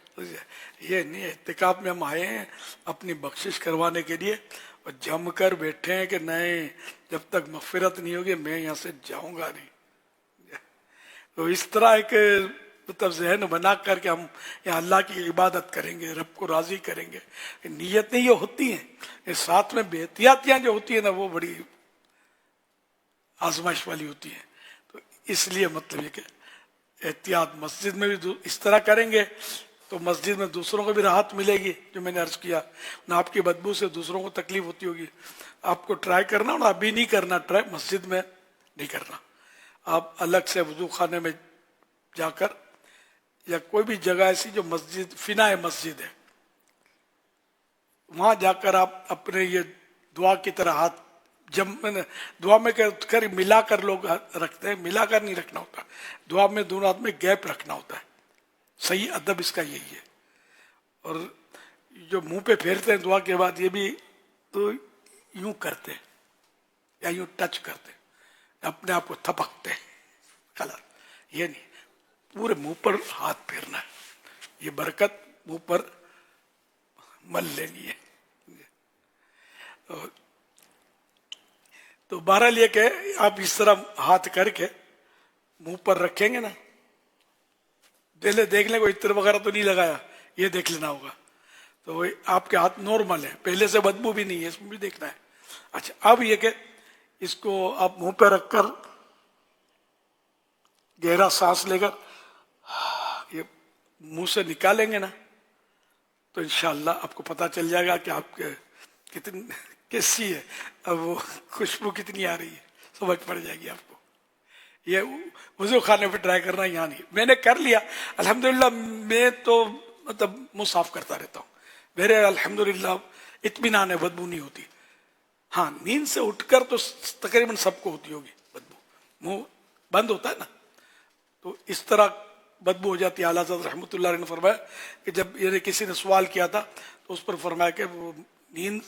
ये नहीं, एहतिकाफ में हम आए हैं अपनी बख्शिश करवाने के लिए, और जम कर बैठे हैं कि नहीं, जब तक मगफिरत नहीं होगी मैं यहाँ से जाऊंगा नहीं। तो इस तरह एक मतलब जहन बना करके हम यहाँ अल्लाह की इबादत करेंगे, रब को राजी करेंगे। नीयतें ये होती हैं, ये साथ में बेहतियातियाँ जो होती है ना, वो बड़ी आजमाइश वाली होती है। तो इसलिए मतलब ये कि एहतियात मस्जिद में भी इस तरह करेंगे तो मस्जिद में दूसरों को भी राहत मिलेगी, जो मैंने अर्ज किया ना, आपकी बदबू से दूसरों को तकलीफ होती होगी। आपको ट्राई करना और अभी नहीं करना ट्राई, मस्जिद में नहीं करना, आप अलग से वजू खाने में जाकर या कोई भी जगह ऐसी जो मस्जिद फिना मस्जिद है, वहां जाकर आप अपने ये दुआ की तरह हाथ दुआ में कर मिलाकर लोग रखते हैं, मिलाकर नहीं रखना होता, दुआ में दोनों हाथ में गैप रखना होता है। सही अदब इसका यही है। اور جو मुंह पे फेरते हैं दुआ के बाद, ये भी तो यूं करते हैं या यूं टच करते हैं, अपने आप को थपकते हैं कलर, ये नहीं, पूरे मुंह पर हाथ फेरना है, ये बरकत मुंह पर मल लेनी है। तो बहरहाल ये कि आप इस तरह हाथ करके मुंह पर रखेंगे ना, पहले देख लें कोई इत्र वगैरह तो नहीं लगाया, ये देख लेना होगा। तो वही आपके हाथ नॉर्मल है, पहले से बदबू भी नहीं है, इसमें भी देखना है। अच्छा, अब ये कि इसको आप मुंह पे रखकर गहरा सांस लेकर ये मुंह से निकालेंगे ना, तो इंशाअल्लाह आपको पता चल जाएगा कि आपके कितनी कैसी है, अब वो खुशबू कितनी आ रही है, समझ पड़ जाएगी आपको। ये वुज़ू खाने पे ट्राई करना, यहाँ नहीं। मैंने कर लिया अल्हम्दुलिल्लाह, मैं तो मतलब मुंह साफ करता रहता हूँ, मेरे अल्हम्दुलिल्लाह इत्मीनान है, बदबू नहीं होती। हाँ, नींद से उठकर तो तकरीबन सबको होती होगी बदबू, मुंह बंद होता है ना, तो इस तरह बदबू हो जाती है। आला हज़रत रहमतुल्लाह अलैह ने फरमाया कि जब ये किसी ने सवाल किया था तो उस पर फरमाया कि वो नींद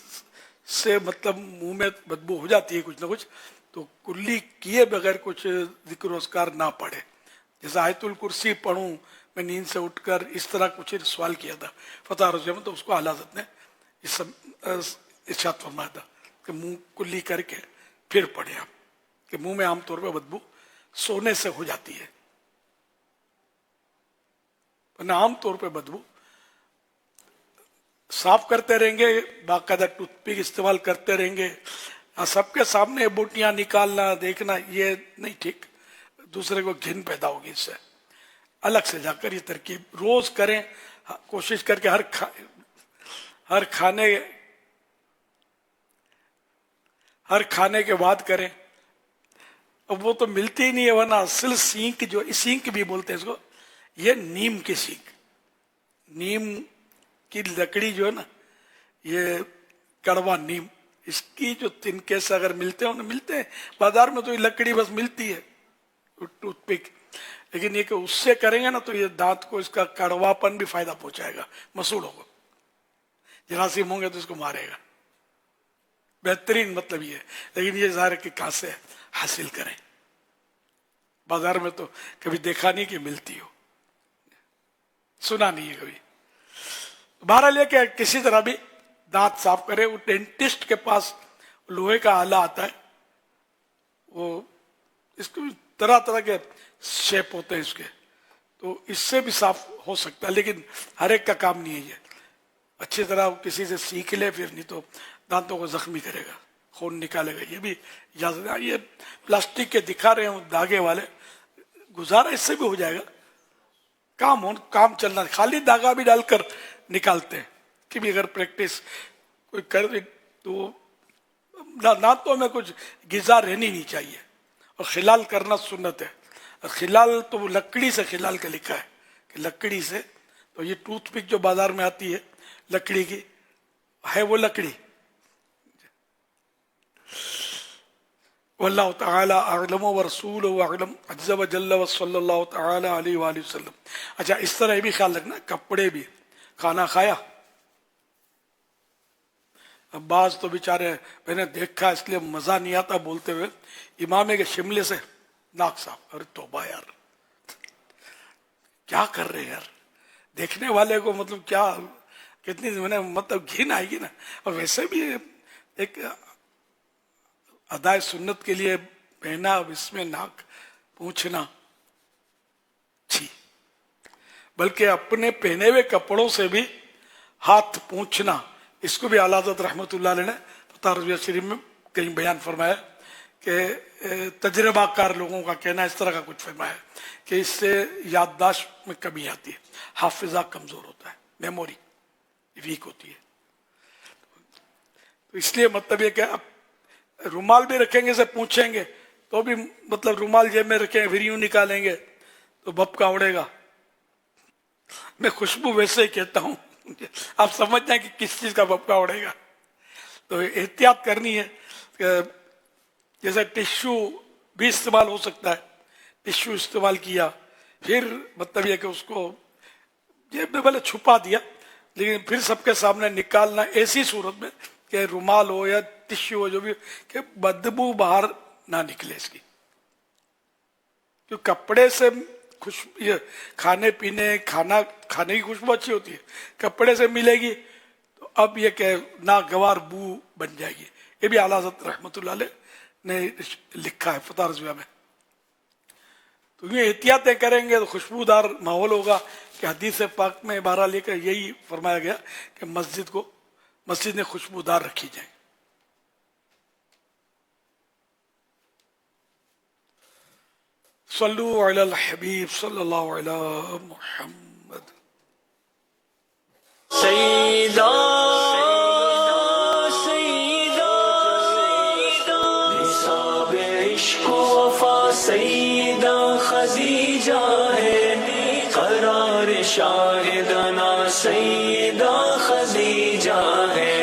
से मतलब मुंह में बदबू हो जाती है कुछ ना कुछ, तो कुल्ली किए बगैर कुछ जिक्र अस्कार ना पढ़े, जैसे आयतुल कुर्सी पढ़ूं मैं नींद से उठकर, इस तरह कुछ सवाल किया था फतह रज़िया में, तो उसको आला हज़रत ने इस सब इरशाद फरमाया था कि मुंह कुल्ली करके फिर पढ़े आप, कि मुंह में आमतौर पर बदबू सोने से हो जाती है, वरना आमतौर पर बदबू साफ करते रहेंगे, बाकायदा टूथपिक इस्तेमाल करते रहेंगे, सबके सामने बोटियां निकालना देखना ये नहीं ठीक, दूसरे को घिन पैदा होगी इससे। अलग से जाकर ये तरकीब रोज करें, कोशिश करके हर खाने के बाद करें। अब वो तो मिलती ही नहीं है, वरना असल सींक, जो सींक भी बोलते हैं इसको, ये नीम की सींक, नीम की लकड़ी जो है ना, ये कड़वा नीम, इसकी जो तिनके से अगर मिलते हो ना, मिलते हैं बाजार में, तो ये लकड़ी बस मिलती है टूथपिक, लेकिन ये कि उससे करेंगे ना तो ये दांत को, इसका कड़वापन भी फायदा पहुंचाएगा, मसूड़ों को, जरासीम होंगे तो इसको मारेगा, बेहतरीन मतलब ये। लेकिन ये ज़ाहिर कि कहाँ से हासिल करें, बाजार में तो कभी देखा नहीं कि मिलती हो, सुना नहीं है कभी। बहरहाल ये कि किसी तरह भी दांत साफ करें। वो डेंटिस्ट के पास लोहे का आला आता है, वो इसको तरह तरह के शेप होते हैं इसके, तो इससे भी साफ हो सकता है, लेकिन हर एक का काम नहीं है ये। अच्छी तरह किसी से सीख ले, फिर नहीं तो दांतों को जख्मी करेगा, खून निकालेगा, ये भी इजाजत है। ये प्लास्टिक के दिखा रहे हूँ धागे वाले, गुजारा इससे भी हो जाएगा, काम चलना, खाली धागा भी डालकर निकालते हैं कि भी अगर प्रैक्टिस कोई कर तो दांतों में कुछ गिजा रहनी नहीं चाहिए, और खिलाल करना सुन्नत है। और खिलाल तो लकड़ी से खिलाल का लिखा है कि लकड़ी से, तो ये टूथपिक जो बाजार में आती है लकड़ी की है, वो लकड़ी। वल्लाहु तआला अअलम व रसूलुहु अअलम अज़्ज़ व जल्ल व सल्लल्लाहु तआला अलैहि व आलिहि वसल्लम। अच्छा, इस तरह ये भी ख्याल रखना, कपड़े भी, खाना खाया, अब बाज तो बेचारे मैंने देखा इसलिए मजा नहीं आता बोलते हुए, इमामे के शिमले से नाक साफ, अरे तौबा यार, क्या कर रहे हैं यार, देखने वाले को मतलब क्या, कितनी मतलब घिन आएगी ना। और वैसे भी एक अदाए सुन्नत के लिए पहना, अब इसमें नाक पूछना, छी, बल्कि अपने पहने हुए कपड़ों से भी हाथ पूछना, इसको भी आला हज़रत रहमतुल्लाह अलैह ने फतह रज़िया शरीफ में कहीं बयान फरमाया कि तजर्बाकार लोगों का कहना इस तरह का कुछ फरमाया कि इससे याददाश्त में कमी आती है, हाफिजा कमजोर होता है, मेमोरी वीक होती है। तो इसलिए मतलब ये कि अब रुमाल भी रखेंगे से पूछेंगे तो भी मतलब रुमाल जेब में रखेंगे फिर यूं निकालेंगे तो बपका उड़ेगा। मैं खुशबू वैसे ही कहता हूं, आप समझ जाए कि किस चीज का बपका उड़ेगा। तो एहतियात करनी है, जैसे टिश्यू भी इस्तेमाल हो सकता है, टिश्यू इस्तेमाल किया फिर मतलब यह कि उसको जेब में भले छुपा दिया लेकिन फिर सबके सामने निकालना ऐसी सूरत में कि रुमाल हो या टिश्यू हो जो भी, कि बदबू बाहर ना निकले इसकी। क्योंकि कपड़े से ये खाने पीने खाने की खुशबू अच्छी होती है, कपड़े से मिलेगी तो अब ये कि नागवार बू बन जाएगी। ये भी आला हज़रत रहमतुल्लाह अलैह ने लिखा है फतह रज़विया में। तो ये एहतियातें करेंगे तो खुशबूदार माहौल होगा। कि हदीस पाक में इबारा लेकर यही फरमाया गया कि मस्जिद ने खुशबूदार रखी जाए। सल्लु अलल हबीब सल्लल्लाहु अलैहि मुहम्मद। सैयदा निसाब इश्क वफा सैयदा खदीजा है, करार शाहिदाना सैयदा खदीजा है।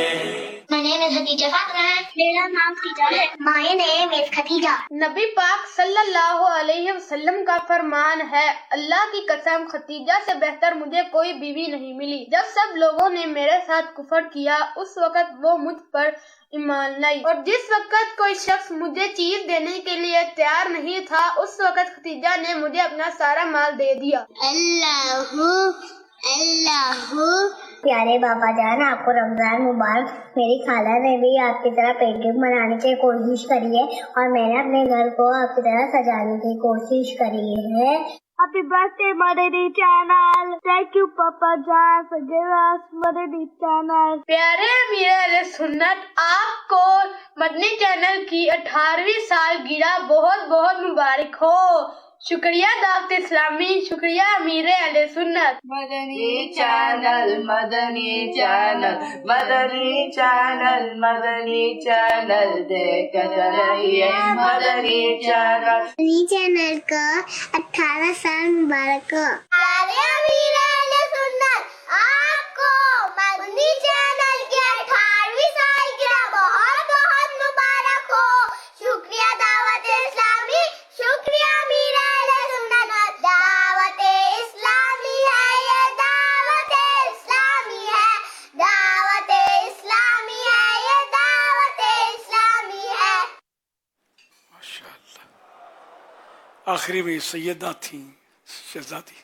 My name is Khadija Fatma. मेरा नाम खदीजा है। My name is Khadija. नबी पाक सल्लल्लाहु अलैहि वसल्लम का फरमान है, अल्लाह की कसम खदीजा से बेहतर मुझे कोई बीवी नहीं मिली। जब सब लोगों ने मेरे साथ कुफर किया उस वक़्त वो मुझ पर ईमान लाई, और जिस वक़्त कोई शख्स मुझे चीज देने के लिए तैयार नहीं था उस वक़्त खदीजा ने मुझे अपना सारा माल दे दिया। अल्लाह प्यारे बाबा जान, आपको रमजान मुबारक। मेरी खाला ने भी आपकी तरह पेंटिंग बनाने की कोशिश करी है और मैंने अपने घर को आपकी तरह सजाने की कोशिश करी है। Happy birthday Madani channel. Thank you Papa John for giving us Madani channel. प्यारे अमीर अहले सुन्नत, आपको मदनी चैनल की 18वीं सालगिरह बहुत बहुत मुबारक हो। शुक्रिया दावत इस्लामी, शुक्रिया अमीर अहले सुन्नत। Madani channel, Madani channel, Madani channel, Madani channel देखते रहिए मदनी चैनल। मदनी चैनल को 18 साल मुबारक हो। प्यारे अमीर अहले सुन्नत, आपको मदनी चैनल की 18वीं सालगिरह बहुत बहुत मुबारक हो। शुक्रिया दावत इस्लामी, शुक्रिया अमीर अहले सुन्नत। दावत इस्लामी है ये, दावत इस्लामी है, दावत इस्लामी है ये, दावत इस्लामी है। माशाअल्लाह। आखिरी में सैयदा थी, शहजादी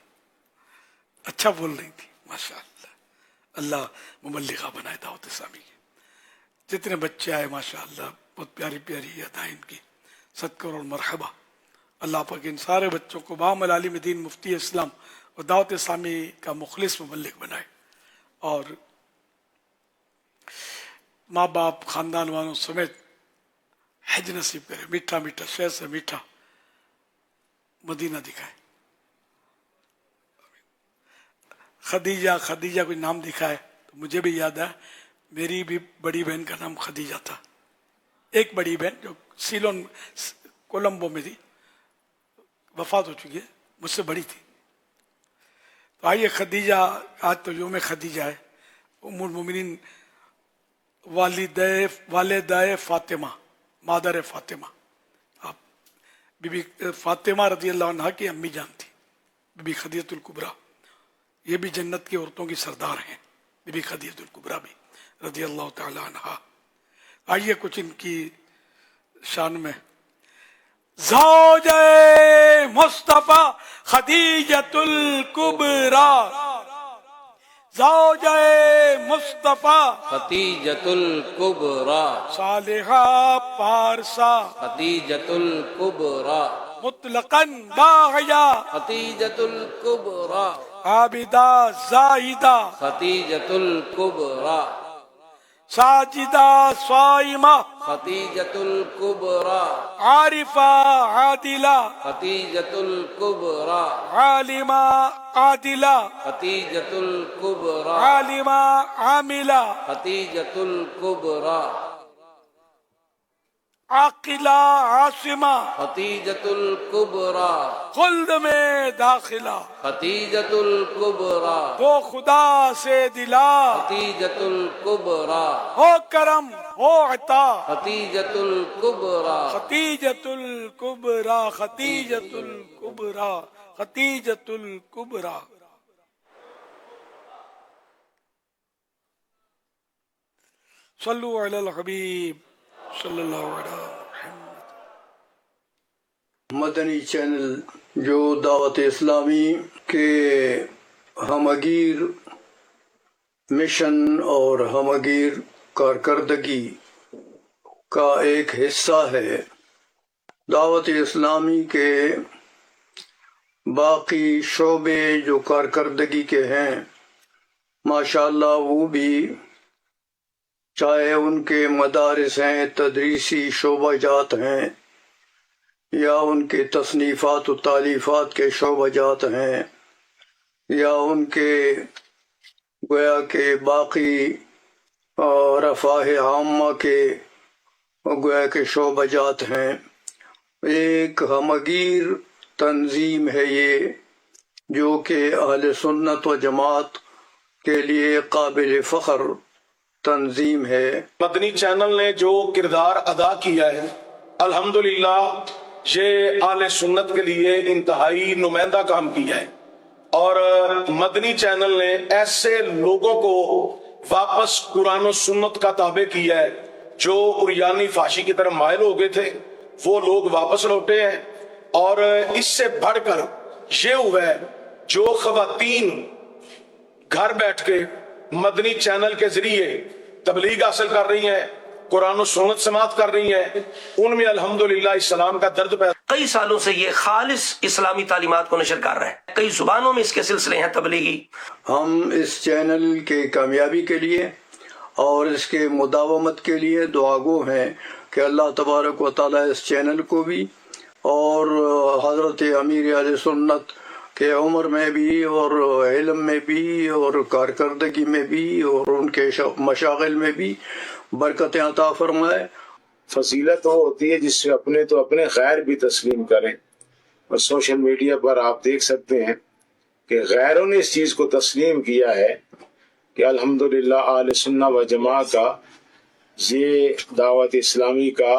अच्छा बोल रही थी, माशाअल्लाह। अल्लाह मुबल्लिगा बनाए दावत इस्लामी के। जितने बच्चे आए माशाअल्लाह, बहुत प्यारी प्यारी अदाएं इनकी, सदकर और मरहबा। अल्लाह पाक इन सारे बच्चों को बामल आलिम दीन, मुफ्ती इस्लाम और दावत इस्लामी का मुखलिस मुबल्लिग बनाए, और माँ बाप खानदान वालों समेत हज नसीब करे। मीठा मीठा शहर से मीठा मदीना दिखाए। खदीजा, खदीजा कोई नाम दिखा है तो मुझे भी याद है, मेरी भी बड़ी बहन का नाम खदीजा था। एक बड़ी बहन जो सीलोन कोलंबो में थी, वफात हो चुकी है, मुझसे बड़ी थी। तो आइए खदीजा, आज तो योम खदीजा है। उम्मुल मोमिनीन वालिदाए फातिमा, मादर फातिमा, आप बीबी फातिमा रज़ी अल्लाह अन्हा की अम्मी जान थी, बीबी खदीजतुल कुबरा। ये भी जन्नत की औरतों की सरदार हैं, बीबी खदीजतुल कुबरा भी रज़ी अल्लाह तआला अन्हा। आइए कुछ इनकी शान में। ज़ौजे मुस्तफा खदीजतुल कुबरा, ज़ौजे मुस्तफा खदीजतुल कुबरा, सालिहा पारसा खदीजतुल कुबरा, मुतलकन बाहिया खदीजतुल कुबरा, आबिदा जाहिदा खदीजतुल कुबरा, साजिदा स्वाइमा खदीजतुल कुबरा, आरिफा आदिला खदीजतुल कुबरा, आलिमा आदिला खदीजतुल कुबरा, आलिमा आमिला खदीजतुल कुबरा, आकिला आसिमा खदीजतुल कुबरा, खुल्द में दाखिला खदीजतुल कुबरा, वो खुदा से दिला खदीजतुल कुबरा, हो करम हो अता खदीजतुल कुबरा, खतीजतुल कुबरा, खतीजतुल कुबरा, खतीजतुल कुबरा। सल्लु अलल हबीब सल्लल्लाहु अलैहि वसल्लम। मदनी चैनल जो दावत इस्लामी के हमगीर मिशन और हमगीर कारकर्दगी का एक हिस्सा है, दावत इस्लामी के बाकी शोबे जो कारकर्दगी के हैं माशाअल्लाह वो भी, चाहे उनके मदारिस हैं, तदरीसी शोबाजात हैं, या उनके तसनीफ़ात व तालीफ़ात के शोबाजात हैं, या उनके गोया के बाकी रफ़ाह आम्मा के गोया के शोबाजात हैं। एक हमगीर तंजीम है ये, जो कि अहले सुन्नत व जमात के लिए काबिल फ़ख्र तंजीम है। मदनी चैनल ने जो किरदार अदा किया है अल्हम्दुलिल्लाह, ये आले सुन्नत के लिए इंतहाई नुमाइंदा काम किया है। और मदनी चैनल ने ऐसे लोगों को वापस कुरान और सुन्नत का ताबे किया है जो उरियानी फाशी की तरफ मायल हो गए थे, वो लोग वापस लौटे हैं। और इससे बढ़कर ये हुआ है, जो खवातीन घर बैठ के मदनी चैनल के जरिए तबलीग हासिल कर रही हैं, कुरान और सुन्नत समात कर रही हैं, उनमें अल्हम्दुलिल्लाह इस्लाम का दर्द पैदा। कई सालों से ये खालिस इस्लामी तालीमात को नशर कर रहा है, कई जुबानों में इसके सिलसिले हैं तबलीगी। हम इस चैनल के कामयाबी के लिए और इसके मुदावमत के लिए दुआगो हैं कि अल्लाह तबारक व तआला इस चैनल को भी और हज़रत अमीर अहले सुन्नत के उम्र में भी और इल्म में भी और कारकर्दगी में भी और उनके मशागिल में भी बरकतें अता फरमाए। फजीलत वो होती है जिससे अपने तो अपने गैर भी तस्लीम करें। और सोशल मीडिया पर आप देख सकते हैं कि गैरों ने इस चीज़ को तस्लीम किया है कि अल्हम्दुलिल्लाह आले सुन्ना व जमा का ये दावत इस्लामी का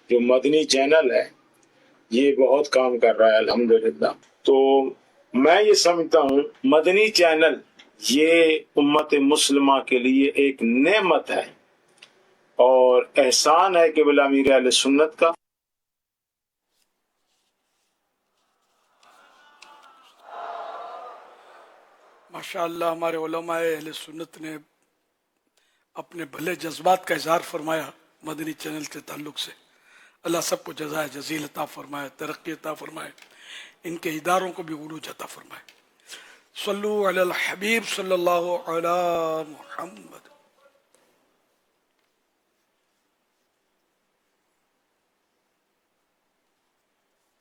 जो मदनी चैनल है ये बहुत काम कर रहा है अल्हम्दुलिल्लाह। तो मैं ये समझता हूँ मदनी चैनल ये उम्मत मुस्लिमा के लिए एक नेमत है और एहसान है केवल अमीर अहले सुन्नत का। माशाअल्लाह हमारे उलमाए अहले सुन्नत ने अपने भले जज्बात का इजहार फरमाया मदनी चैनल के ताल्लुक से। अल्लाह सबको जज़ाए जज़ील अता फरमाए, तरक्की अता फरमाए, इनके इदारों को भी उरूज अता फरमाए। सल्लु अलल हबीब सल्लल्लाहु अला मुहम्मद।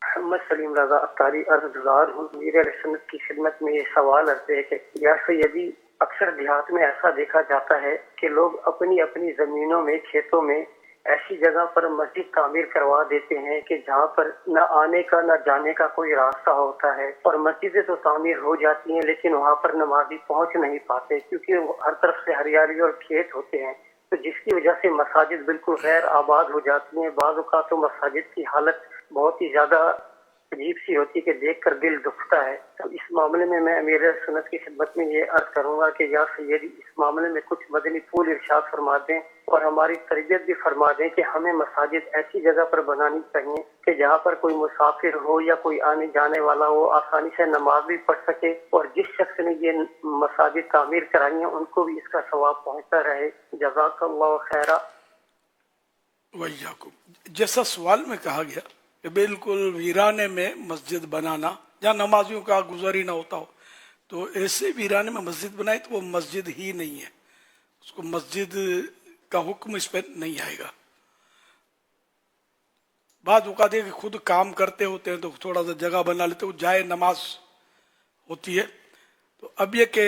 मोहम्मद सलीम रज़ा अत्तारी अर्ज़गुज़ार हूँ। मीर अहले सुन्नत की खिदमत में ये सवाल अर्ज़ है कि या सैयदी अक्सर देहात में ऐसा देखा जाता है कि लोग अपनी अपनी ज़मीनों में, खेतों में ऐसी जगह पर मस्जिद तामीर करवा देते हैं कि जहाँ पर न आने का न जाने का कोई रास्ता होता है, और मस्जिदें तो तामीर हो जाती हैं लेकिन वहाँ पर नमाजी पहुँच नहीं पाते क्योंकि हर तरफ से हरियाली और खेत होते हैं, तो जिसकी वजह से मसाजिद बिल्कुल गैर आबाद हो जाती हैं। बाज़ औक़ात तो मसाजिद की हालत बहुत ही ज़्यादा अजीब सी होती है कि देख कर दिल दुखता है। तो इस मामले में मैं अमीर सुन्नत की खिदमत में ये अर्ज करूँगा कि या सैयदी इस मामले में कुछ मदनी फूल इरशाद फरमा दें और हमारी तरबियत भी फरमा दें कि हमें मसाजिद ऐसी जगह पर बनानी चाहिए कि जहाँ पर कोई मुसाफिर हो या कोई आने जाने वाला हो आसानी से नमाज भी पढ़ सके, और जिस शख्स ने ये मसाजिद तामीर कराई हैं उनको भी इसका सवाब पहुँचता रहे। जज़ाकल्लाहु खैरा। वय्याकुम। जैसा सवाल में कहा गया कि बिल्कुल वीराने में मस्जिद बनाना जहाँ नमाजियों का गुज़र ही ना होता हो, तो ऐसे वीराने में मस्जिद बनाए तो वो मस्जिद ही नहीं है, उसको मस्जिद का हुक्म इस पर नहीं आएगा। बाद औक़ात कि खुद काम करते होते हैं तो थोड़ा सा जगह बना लेते, वो जाए नमाज होती है। तो अब ये कि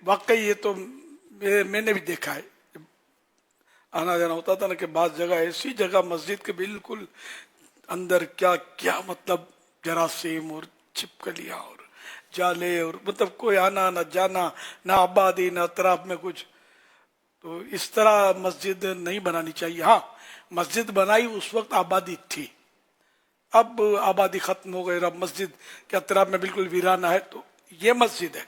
वाकई ये तो मैंने भी देखा है, आना जाना होता था ना कि बाद जगह ऐसी जगह मस्जिद के बिल्कुल अंदर क्या क्या मतलब जरासीम और छिपकलियाँ और जाले और मतलब कोई आना ना जाना, ना आबादी ना अतराफ में कुछ, तो इस तरह मस्जिद नहीं बनानी चाहिए। हाँ, मस्जिद बनाई उस वक्त आबादी थी, अब आबादी खत्म हो गई, अब मस्जिद के अतराफ में बिल्कुल वीराना है, तो ये मस्जिद है,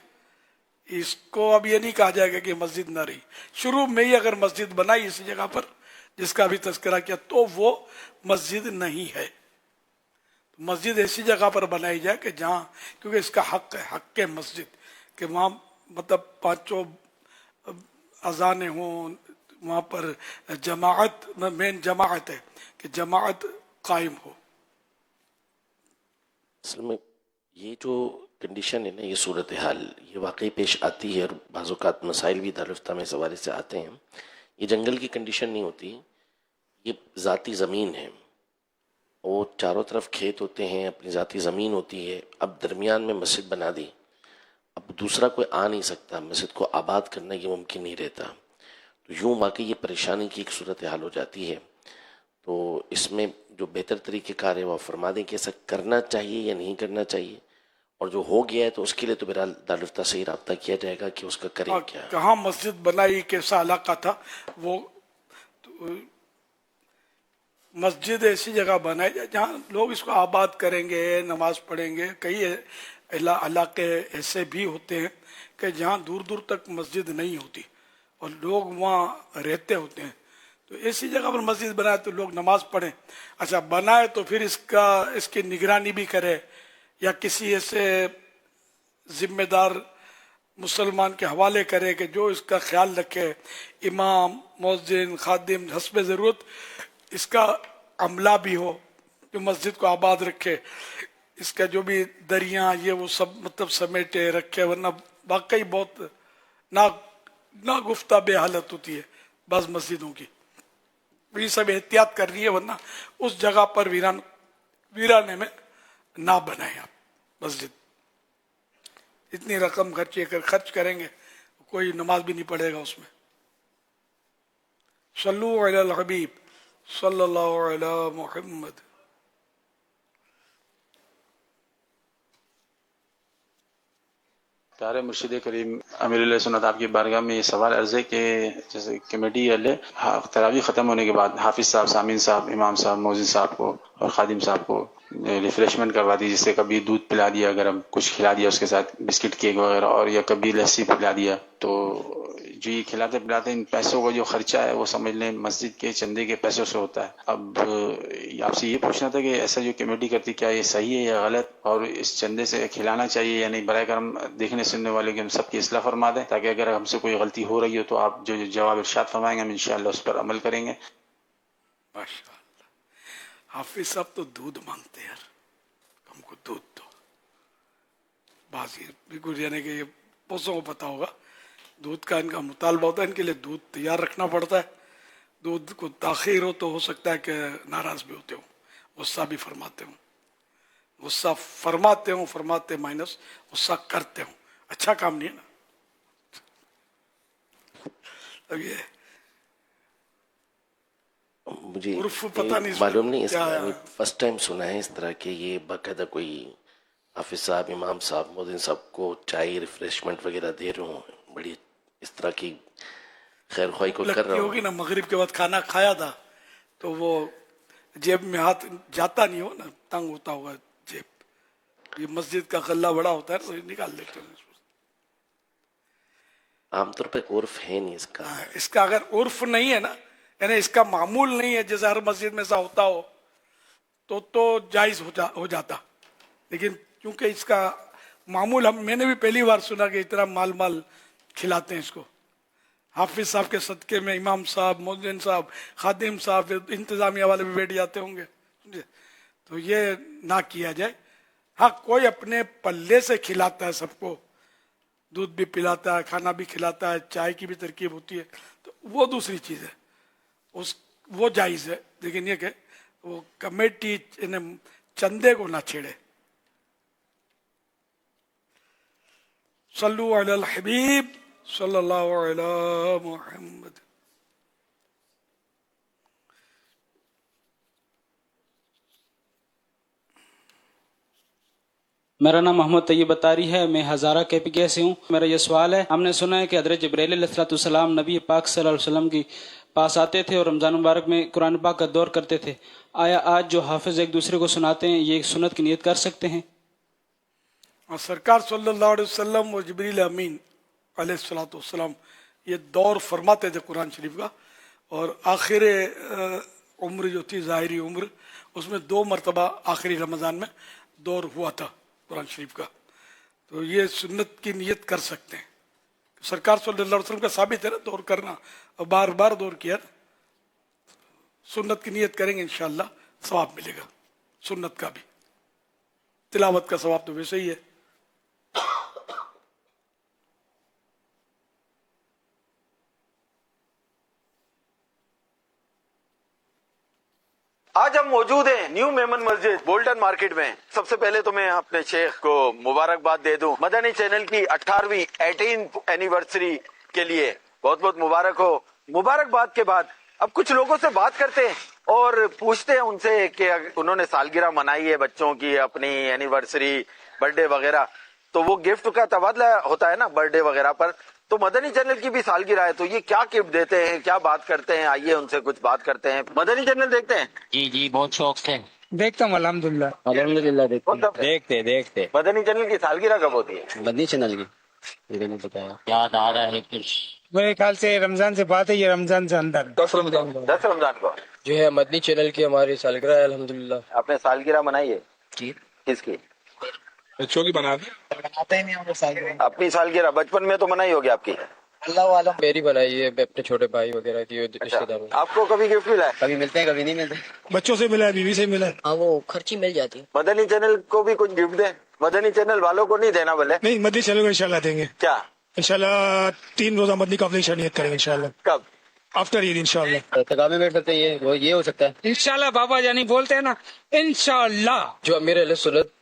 इसको अब ये नहीं कहा जाएगा कि मस्जिद ना रही, शुरू में ही अगर मस्जिद बनाई इसी जगह पर जिसका भी तस्करा किया तो वो मस्जिद नहीं है। तो मस्जिद ऐसी जगह पर बनाई जाए कि जहाँ, क्योंकि इसका हक है, हक के मस्जिद, कि वहाँ मतलब पांचों अजानें हों, वहाँ पर जमाअत, मेन जमाअत है कि जमाअत कायम हो। असल में ये जो कंडीशन है ना, ये सूरत हाल ये वाकई पेश आती है और बाज़-औक़ात मसाइल भी दारुफ्ता में इस हवाले से आते हैं। ये जंगल की कंडीशन नहीं होती, ये ज़ाती ज़मीन है, वो चारों तरफ खेत होते हैं, अपनी ज़ाती ज़मीन होती है। अब दरमियान में मस्जिद बना दी, अब दूसरा कोई आ नहीं सकता, मस्जिद को आबाद करना ये मुमकिन नहीं रहता। तो यूँ वाकई ये परेशानी की एक सूरत हाल हो जाती है। तो इसमें जो बेहतर तरीके कार है वो फरमा दें कि ऐसा करना चाहिए या नहीं करना चाहिए, और जो हो गया है तो उसके लिए तो बहरहाल दारुफ्ता से ही रब्ता किया जाएगा कि उसका करें क्या। कहाँ मस्जिद बनाई, कैसा इलाका था वो, तो मस्जिद ऐसी जगह बनाई जाए जहाँ लोग इसको आबाद करेंगे, नमाज पढ़ेंगे। कई इलाके ऐसे भी होते हैं कि जहाँ दूर दूर तक मस्जिद नहीं होती और लोग वहाँ रहते होते हैं, तो ऐसी जगह पर मस्जिद बनाए तो लोग नमाज पढ़ें। अच्छा बनाए तो फिर इसकी निगरानी भी करे या किसी ऐसे जिम्मेदार मुसलमान के हवाले करे कि जो इसका ख्याल रखे, इमाम, मुअज्जिन, खादिम, हस्बे ज़रूरत इसका अमला भी हो जो मस्जिद को आबाद रखे, इसका जो भी दरिया ये वो सब मतलब समेटे रखे, वरना वाकई बहुत ना गुफ्ता बेहालत होती है बस मस्जिदों की। ये सब एहतियात कर रही है, वरना उस जगह पर वीराने में ना बनाए आप मस्जिद। इतनी रकम खर्च करेंगे कोई नमाज भी नहीं पढ़ेगा उसमें। सल्लु अलल हबीब सल्लल्लाहु अलैहि मुहम्मद। प्यारे मुर्शिद करीम अमीरुल सुन्नत आपकी बारगाह में ये सवाल अर्ज़ है कि जैसे कमेटी वाले तरावी ख़त्म होने के बाद हाफिज़ साहब, सामीन साहब, इमाम साहब, मौज़िन साहब को और खादिम साहब को रिफ्रेशमेंट करवा दी, जिससे कभी दूध पिला दिया, गरम कुछ खिला दिया उसके साथ बिस्किट, केक वगैरह, और या कभी लस्सी पिला दिया। तो जो ये खिलाते पिलाते इन पैसों का जो खर्चा है वो समझ लें मस्जिद के चंदे के पैसों से होता है। अब आपसे ये पूछना था कि ऐसा जो कमेटी करती क्या ये सही है या गलत, और इस चंदे से खिलाना चाहिए या नहीं। बराए करम देखने सुनने वाले के हम सबकी इस्लाह फरमा दें, ताकि अगर हमसे कोई गलती हो रही हो तो आप जो जवाब इरशाद फरमाएंगे हम इंशाअल्लाह उस पर अमल करेंगे। माशाअल्लाह, हाफिज साहब तो दूध मांगते हैं यार, हमको दूध दो। बाजी बिल्कुल, यानी कि ये पोसों को पता होगा दूध का इनका मुतालबा होता है, इनके लिए दूध तैयार रखना पड़ता है। दूध को ताखीर हो तो हो सकता है कि नाराज भी होते हो, गुस्सा भी फरमाते हो, गुस्सा फरमाते माइनस गुस्सा करते हो, अच्छा काम नहीं है ना। अब ये मुझे उर्फ पता नहीं मालूम नहीं, फर्स्ट टाइम सुना है इस तरह के ये बाकायदा कोई हाफिज साहब, इमाम साहब, मौज़िन साहब को चाय रिफ्रेशमेंट वगैरह दे रहे हो। बड़ी इस तरह की खैर ख्वाही को कर रहा होगी ना। मगरिब के बाद खाना खाया था तो वो जेब में हाथ जाता नहीं हो ना, तंग होता होगा जेब। ये मस्जिद का गल्ला बड़ा होता है तो निकाल लेते हैं। आमतौर पे उर्फ है नहीं इसका। इसका अगर उर्फ नहीं है ना, यानी इसका मामूल नहीं है, जैसे हर मस्जिद में ऐसा होता हो तो जायज हो जाता। लेकिन क्योंकि इसका मामूल मैंने भी पहली बार सुना कि इतना माल खिलाते हैं इसको। हाफिज साहब के सदके में इमाम साहब, मुअज्जिन साहब, खादिम साहब, इंतजामिया वाले भी बैठ जाते होंगे, तो ये ना किया जाए। हाँ, कोई अपने पल्ले से खिलाता है सबको, दूध भी पिलाता है, खाना भी खिलाता है, चाय की भी तरकीब होती है, तो वो दूसरी चीज़ है, वो जायज़ है। लेकिन ये कि वो कमेटी चंदे को ना छेड़े। सल्लु अलल हबीब सल्लल्लाहु अलैहि मुहम्मद। मेरा नाम मोहम्मद तैयब अतारी है, मैं हज़ारा KPK से हूँ। मेरा ये सवाल है, हमने सुना है कि हज़रत जिब्राइल अलैहिस्सलाम नबी पाक सल्लल्लाहु अलैहि वसल्लम की पास आते थे और रमज़ान मुबारक में कुरान पाक का दौर करते थे। आया आज जो हाफिज एक दूसरे को सुनाते हैं ये सुन्नत की नियत कर सकते हैं? और सरकार सल्लल्लाहु अलैहि वसल्लम और जिब्रील अमीन अलैहिस्सलातु वस्सलाम ये दौर फरमाते थे कुरान शरीफ का, और आखिर उम्र जो थी ज़ाहिरी उम्र, उसमें 2 मरतबा आखिरी रमज़ान में दौर हुआ था कुरान शरीफ का। तो ये सुन्नत की नियत कर सकते हैं, सरकार सल्लल्लाहु अलैहि वसल्लम का साबित है ना दौर करना, और बार बार दौर किया। सुन्नत की नियत करेंगे इंशाअल्लाह सवाब मिलेगा, सुन्नत का भी, तिलावत का सवाब तो वैसे ही है। आज हम मौजूद हैं न्यू मेमन मस्जिद बोल्टन मार्केट में। सबसे पहले तो मैं अपने शेख को मुबारकबाद दे दूं, मदनी चैनल की 18वीं एनिवर्सरी के लिए बहुत बहुत मुबारक हो। मुबारकबाद के बाद अब कुछ लोगों से बात करते हैं और पूछते हैं उनसे कि उन्होंने सालगिरह मनाई है बच्चों की, अपनी एनिवर्सरी, बर्थडे वगैरह, तो वो गिफ्ट का तबादला होता है ना बर्थडे वगैरह पर, तो मदनी चैनल की भी सालगिरह है, तो ये क्या गिफ्ट देते हैं, क्या बात करते हैं, आइए उनसे कुछ बात करते हैं। मदनी चैनल देखते हैं? जी जी, बहुत शौक से देखता हूँ, अल्हम्दुलिल्लाह देखते। मदनी चैनल की सालगिरह कब होती है? मदनी चैनल की नहीं पता है, याद आ रहा है कुछ, मेरे ख्याल से रमजान से बात है, ये रमजान से अंदर 10 रमजान को जो है मदनी चैनल की हमारी सालगिरह है अल्हम्दुलिल्लाह। आपने सालगिरह मनाई है? जी। किसकी? बच्चों की बनाते ही नहीं हम सालगिरह। अपनी सालगिरह बचपन में तो मनाई होगी आपकी? अल्लाह वाला मेरी बनाई है, अपने छोटे भाई वगैरह की रिश्तेदारों। आपको कभी गिफ्ट मिला है? कभी मिलते हैं कभी नहीं मिलते। बच्चों से मिला है, बीवी से मिला है। हाँ वो खर्ची मिल जाती है। मदनी चैनल को भी कुछ गिफ्ट दे, मदनी चैनल वालों को नहीं देना बोले? नहीं, मदनी चैनल को इंशाल्लाह देंगे। क्या इंशाल्लाह 3 रोजा मदनी काफिले की नियत करेंगे इंशाल्लाह। कब? आफ्टर ईद इंशाल्लाह। तकाबे में करते हैं ये हो सकता है इंशाल्लाह। बाबा जानी बोलते हैं ना इंशाल्लाह। जो अमीर अहले सुन्नत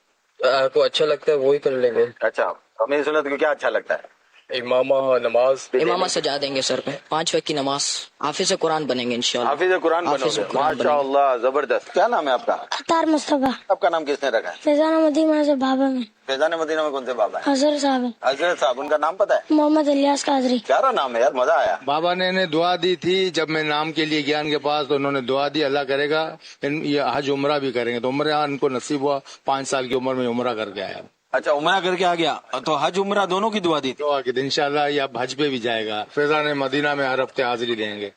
को अच्छा लगता है वही कर लेंगे। अच्छा, अमीर सुन्नत को क्या अच्छा लगता है? इमामा नमाज, इमामा सजा देंगे सर पे, 5 वक्त की नमाज, हाफिज कुरान बनेंगे इंशाल्लाह। हाफिज कुरान बनोगे, माशाअल्लाह, जबरदस्त। क्या नाम है आपका? अतार मुस्तफा। आपका नाम किसने रखा है? फैजान मदीना से बाबा में। फैजान मदीना में कौन से बाबा है? हजरत साहब है। हजरत साहब, उनका नाम पता है? मोहम्मद इलियास कादरी। प्यारा नाम है यार, मजा आया। बाबा ने दुआ दी थी जब मैं नाम के लिए ज्ञान के पास, तो उन्होंने दुआ दी अल्लाह करेगा ये हज उम्रा भी करेंगे, तो उम्रा इनको नसीब हुआ। 5 साल की उम्र में उम्रा करके आया। अच्छा, उम्रा करके आ गया, तो हज उम्रा दोनों की दुआ दी? दुआ की इंशाल्लाह ये अब हज पे भी जाएगा। फैजान मदीना में हर हफ्ते हाजिरी देंगे।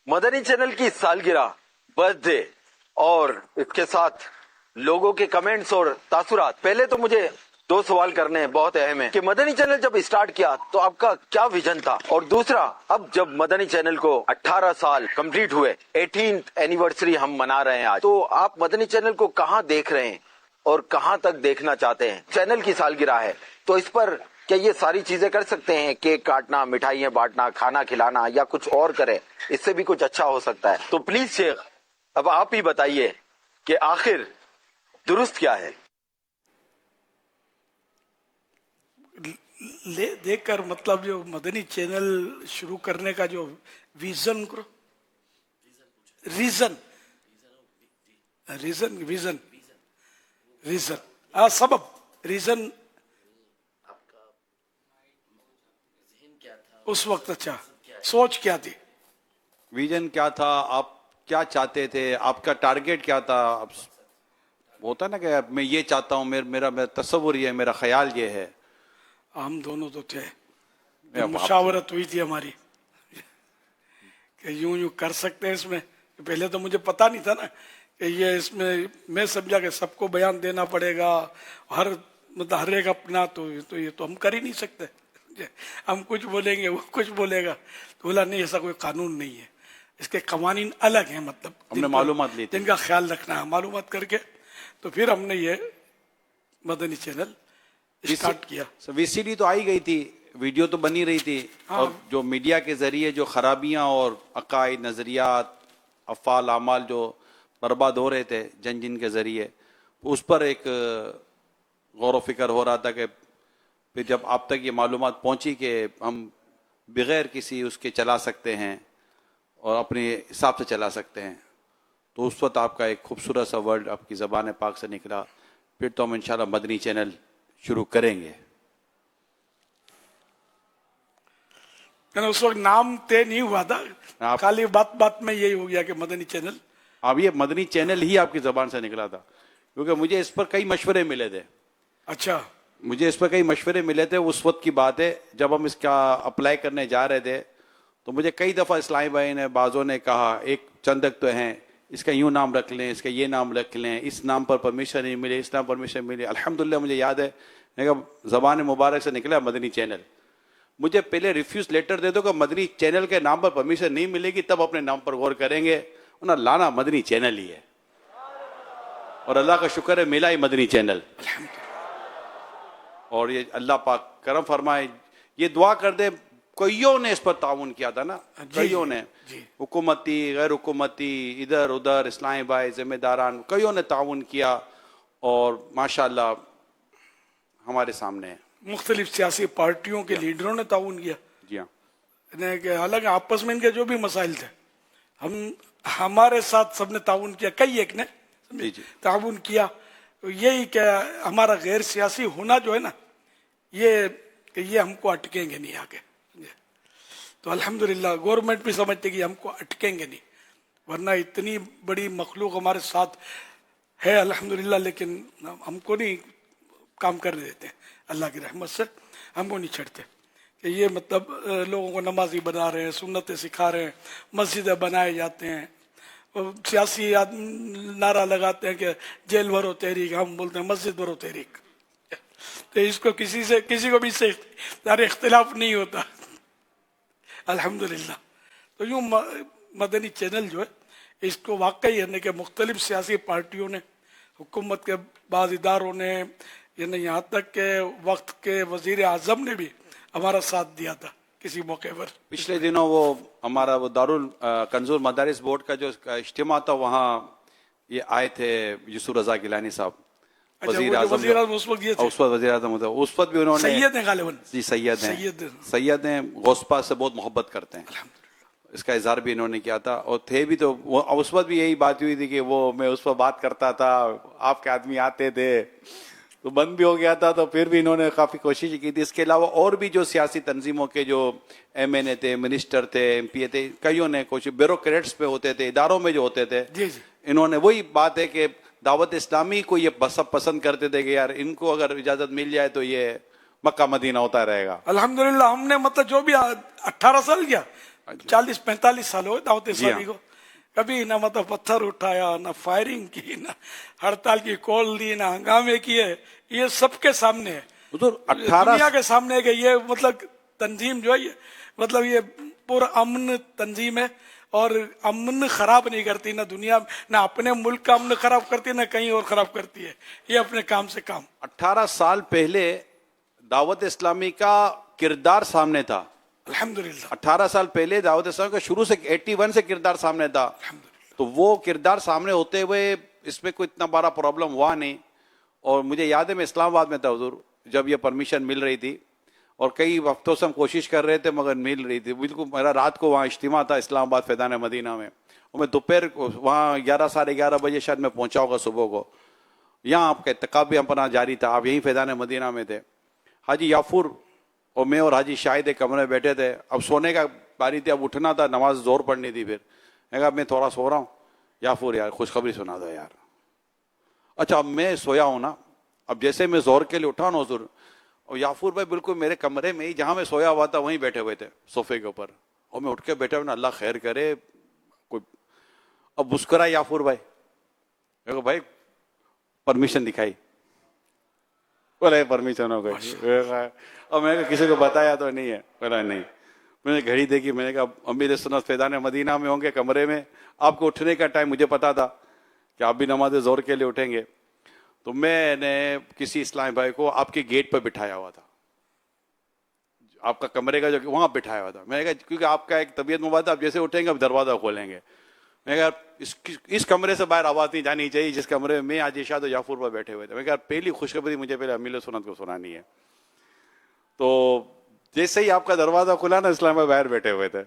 मदनी चैनल की सालगिरह, बर्थडे और इसके साथ लोगों के कमेंट्स और तासुरात। पहले तो मुझे 2 सवाल करने हैं, बहुत अहम है कि मदनी चैनल जब स्टार्ट किया तो आपका क्या विजन था, और दूसरा अब जब मदनी चैनल को 18 साल कंप्लीट हुए, 18th एनिवर्सरी हम मना रहे हैं आज, तो आप मदनी चैनल को कहाँ देख रहे हैं और कहाँ तक देखना चाहते हैं? चैनल की सालगिरह है तो इस पर क्या ये सारी चीजें कर सकते हैं, केक काटना, मिठाइयाँ बांटना, खाना खिलाना, या कुछ और करें, इससे भी कुछ अच्छा हो सकता है? तो प्लीज शेख अब आप ही बताइए कि आखिर दुरुस्त क्या है? देखकर मतलब जो मदनी चैनल शुरू करने का जो विजन सबब रीजन उस वक्त, अच्छा सोच क्या थी, विजन क्या था, आप क्या चाहते थे, आपका टारगेट क्या था? होता ना कि मैं ये चाहता हूँ, मेरा तस्वुर ये है, मेरा ख्याल ये है। हम दोनों तो थे, मुशावरत हुई थी हमारी कि यूं कर सकते हैं इसमें। पहले तो मुझे पता नहीं था ना कि ये इसमें, मैं समझा कि सबको बयान देना पड़ेगा, हर एक अपना, तो ये तो हम कर ही नहीं सकते। हम कुछ बोलेंगे वो कुछ बोलेगा, तो बोला नहीं, ऐसा कोई कानून नहीं है, इसके कवानीन अलग हैं, मतलब हमने मालूमात ली थी, जिनका ख्याल रखना है, मालूमात करके तो फिर हमने ये मदनी चैनल स्टार्ट किया। वीसीडी तो आई गई थी, वीडियो तो बनी रही थी, हाँ। और जो मीडिया के जरिए जो खराबियां और अकायद, नजरियात, अफ़ाल, अमाल जो बर्बाद हो रहे थे जन के जरिए, उस पर एक गौर व फिक्र हो रहा था कि फिर जब आप तक ये मालूमात पहुंची कि हम बगैर किसी उसके चला सकते हैं और अपने हिसाब से चला सकते हैं, तो उस वक्त आपका एक खूबसूरत सा वर्ड आपकी ज़बान पाक से निकला। फिर तो हम इंशाल्लाह मदनी चैनल शुरू करेंगे। उस वक्त नाम तय नहीं हुआ था, खाली बात में यही हो गया कि मदनी चैनल। अब ये मदनी चैनल ही आपकी ज़बान से निकला था, क्योंकि मुझे इस पर कई मशवरे मिले थे। अच्छा। مجھے اس پہ کئی مشورے ملے تھے. اس وقت کی بات ہے جب ہم اس کا اپلائی کرنے جا رہے تھے, تو مجھے کئی دفعہ اسلامی بھائی نے بعضوں نے کہا ایک چند تو ہیں اس کا یوں نام رکھ لیں, اس کا یہ نام رکھ لیں, اس نام پر پرمیشن نہیں ملے, اس نام پرمیشن ملے. الحمدللہ مجھے یاد ہے میں کہا زبان مبارک سے نکلا مدنی چینل. مجھے پہلے ریفیوز لیٹر دے دو کہ مدنی چینل کے نام پر پرمیشن نہیں ملے گی تب اپنے نام پر غور کریں گے, انہیں لانا مدنی چینل ہی ہے. اور اللہ کا شکر ہے ملا ہی مدنی چینل. اور یہ اللہ پاک کرم فرمائے, یہ دعا کر دے. کئیوں نے اس پر تعاون کیا تھا نا, کئیوں نے, حکومتی غیر حکومتی ادھر ادھر اسلامی بھائی ذمہ داران کئیوں نے تعاون کیا, اور ماشاءاللہ ہمارے سامنے ہے. مختلف سیاسی پارٹیوں کے لیڈروں نے تعاون کیا. جی ہاں, کہ حالانکہ آپس میں ان کے جو بھی مسائل تھے ہمارے ساتھ سب نے تعاون کیا, کئی ایک نے تعاون کیا. یہی کہ ہمارا غیر سیاسی ہونا جو ہے نا, یہ ہم کو اٹکیں گے نہیں آگے. تو الحمدللہ گورنمنٹ بھی سمجھتے کہ ہم کو اٹکیں گے نہیں, ورنہ اتنی بڑی مخلوق ہمارے ساتھ ہے الحمدللہ, لیکن ہم کو نہیں کام کرنے دیتے. اللہ کی رحمت سے ہم کو نہیں چھڑتے کہ یہ مطلب لوگوں کو نمازی بنا رہے ہیں, سنتیں سکھا رہے ہیں, مسجدیں بنائے جاتے ہیں, سیاسی نعرہ لگاتے ہیں کہ جیل بھرو تحریک, ہم بولتے ہیں مسجد بھرو تحریک. تو اس کو کسی کو بھی اس سے اختلاف نہیں ہوتا الحمدللہ. تو یوں مدنی چینل جو ہے اس کو واقعی ہے کہ مختلف سیاسی پارٹیوں نے, حکومت کے بعض اداروں نے, یعنی یہاں تک کہ وقت کے وزیر اعظم نے بھی ہمارا ساتھ دیا تھا کسی موقع پر. پچھلے دنوں وہ ہمارا وہ دارالکنزول مدارس بورڈ کا جو اجتماع تھا, وہاں یہ آئے تھے یوسف رضا گیلانی صاحب, وزیر اعظم اس وقت وزیر اعظم تھے. اس وقت بھی انہوں نے سید ہیں غالباً, جی سید ہیں, غوث پاک سے بہت محبت کرتے ہیں, اس کا اظہار بھی انہوں نے کیا تھا. اور تھے بھی تو اس وقت بھی یہی بات ہوئی تھی کہ وہ میں اس پر بات کرتا تھا, آپ کے آدمی آتے تھے تو بند بھی ہو گیا تھا, تو پھر بھی انہوں نے کافی کوشش کی تھی. اس کے علاوہ اور بھی جو سیاسی تنظیموں کے جو ایم این اے تھے, منسٹر تھے, ایم پی اے تھے, کئیوں نے کوشش, بیوروکریٹس پہ ہوتے تھے, اداروں میں جو ہوتے تھے, انہوں نے وہی بات ہے کہ دعوت اسلامی کو یہ سب پسند کرتے تھے کہ یار ان کو اگر اجازت مل جائے تو یہ مکہ مدینہ ہوتا رہے گا. الحمدللہ ہم نے مطلب جو بھی 18 سال کیا, 40-45 سال ہوئے دعوت اسلامی کو, کبھی نہ مطلب پتھر اٹھایا, نہ فائرنگ کی, نہ ہڑتال کی کال دی, نہ ہنگامے کیے. یہ سب کے سامنے ہے, دنیا کے سامنے ہے کہ یہ مطلب تنظیم جو ہے یہ مطلب یہ پورا امن تنظیم ہے, اور امن خراب نہیں کرتی, نہ دنیا نہ اپنے ملک کا امن خراب کرتی ہے, نہ کہیں اور خراب کرتی ہے. یہ اپنے کام سے کام. 18 سال پہلے دعوت اسلامی کا کردار سامنے تھا الحمدللہ. 18 سال پہلے دعوت اسلامی کا شروع سے 81 سے کردار سامنے تھا. تو وہ کردار سامنے ہوتے ہوئے اس میں کوئی اتنا بڑا پرابلم ہوا نہیں. اور مجھے یاد ہے میں اسلام آباد میں تھا حضور جب یہ پرمیشن مل رہی تھی, اور کئی وقتوں سے ہم کوشش کر رہے تھے مگر مل رہی تھی. بالکل میرا رات کو وہاں اجتماع تھا اسلام آباد فیضان مدینہ میں, اور میں دوپہر کو وہاں 11-11:30 بجے شاید میں پہنچا ہوگا صبح کو. یہاں آپ کا اعتکاف بھی ہم پر جاری تھا, آپ یہیں فیضان مدینہ میں تھے. حاجی یافور اور میں اور حاجی شاہد ایک کمرے میں بیٹھے تھے. اب سونے کا باری تھی, اب اٹھنا تھا, نماز زور پڑنی تھی. پھر میں کہا میں تھوڑا سو رہا ہوں, یافور یار خوشخبری سنا دو یار. اچھا اب میں سویا ہوں نا, اب جیسے میں زور کے لیے اٹھا نا حضور, اور یافور بھائی بالکل میرے کمرے میں ہی جہاں میں سویا ہوا تھا وہیں بیٹھے ہوئے تھے صوفے کے اوپر, اور میں اٹھ کے بیٹھا ہوں نا, اللہ خیر کرے کوئی. اب مسکرا یافور بھائی, دیکھو بھائی پرمیشن دکھائی, بولے پرمیشن ہو گئی. اور میں نے کسی کو بتایا تو نہیں ہے, بولا نہیں. میں نے گھڑی دیکھی, میں نے کہا امیر سنت فیضان مدینہ میں ہوں گے کمرے میں, آپ کو اٹھنے کا ٹائم مجھے پتا تھا کہ آپ بھی نماز زور کے لیے اٹھیں گے. تو میں نے کسی اسلامی بھائی کو آپ کے گیٹ پر بٹھایا ہوا تھا, آپ کا کمرے کا جو وہاں بٹھایا ہوا تھا. میں نے کہا کیونکہ آپ کا ایک طبیعت مبارک, آپ جیسے اٹھیں گے اب دروازہ کھولیں گے. میں نے کہا اس کمرے سے باہر آواز نہیں جانی چاہیے جس کمرے میں آج شاید و یافور پر بیٹھے ہوئے تھے. میں نے کہا پہلی خوشخبری مجھے پہلے امیر سنت کو سنانی ہے. تو جیسے ہی آپ کا دروازہ کھلا نا, اسلام میں باہر بیٹھے ہوئے تھے.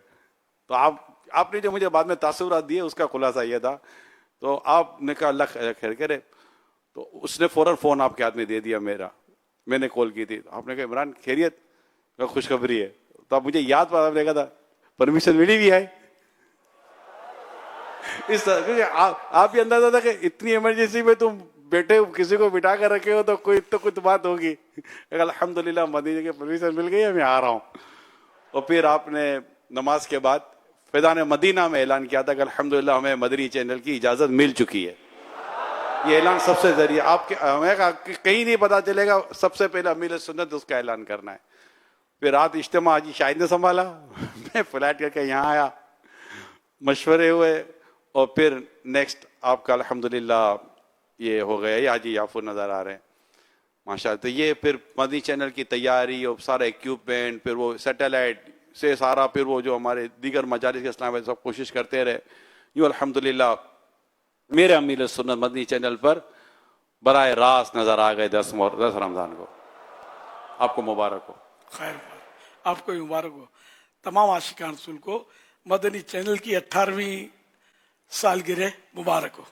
تو آپ نے جو مجھے بعد میں تاثرات دیے اس کا خلاصہ یہ تھا. تو آپ نے کہا اللہ خیر کرے. تو اس نے فوراً فون آپ کے ہاتھ میں دے دیا میرا, میں نے کال کی تھی. آپ نے کہا عمران خیریت, خوشخبری ہے. تو اب مجھے یاد پڑا, آپ نے کہا تھا پرمیشن ملی بھی ہے. اس طرح آپ بھی اندازہ تھا کہ اتنی ایمرجنسی میں تم बेटे किसी को बिठा कर रखे हो तो कोई तो कुछ बात होगी। अल्हम्दुलिल्लाह मदीने की परमिशन मिल गई है, मैं आ रहा हूँ। और फिर आपने नमाज के बाद फैज़ान मदीना में ऐलान किया था कि अल्हम्दुलिल्लाह हमें मदनी चैनल की इजाज़त मिल चुकी है। ये ऐलान सबसे जरिए आपके हमें कहीं नहीं पता चलेगा, सबसे पहले अमीर सुन्नत उसका ऐलान करना है। फिर रात इज्तिमा हाजी शाहिद ने संभाला, मैं फ्लैट करके यहाँ आया, मशवरे हुए और फिर नेक्स्ट आपका अल्हम्दुलिल्लाह ये हो गया। ये हाजी याफुर नज़र आ रहे हैं माशाअल्लाह। तो ये फिर मदनी चैनल की तैयारी और सारा इक्विपमेंट, फिर वो सैटेलाइट से सारा, फिर वो जो हमारे दीगर मजालिस के इस्लाम सब कोशिश करते रहे। यूँ अल्हम्दुलिल्लाह मेरे अमीर सुन्नत मदनी चैनल पर बराह रास्त नज़र आ गए 10 रमज़ान को। आपको मुबारक हो। खैर, आपको भी मुबारक हो। तमाम आशिकान रसूल को मदनी चैनल की 18वीं सालगिरह मुबारक हो।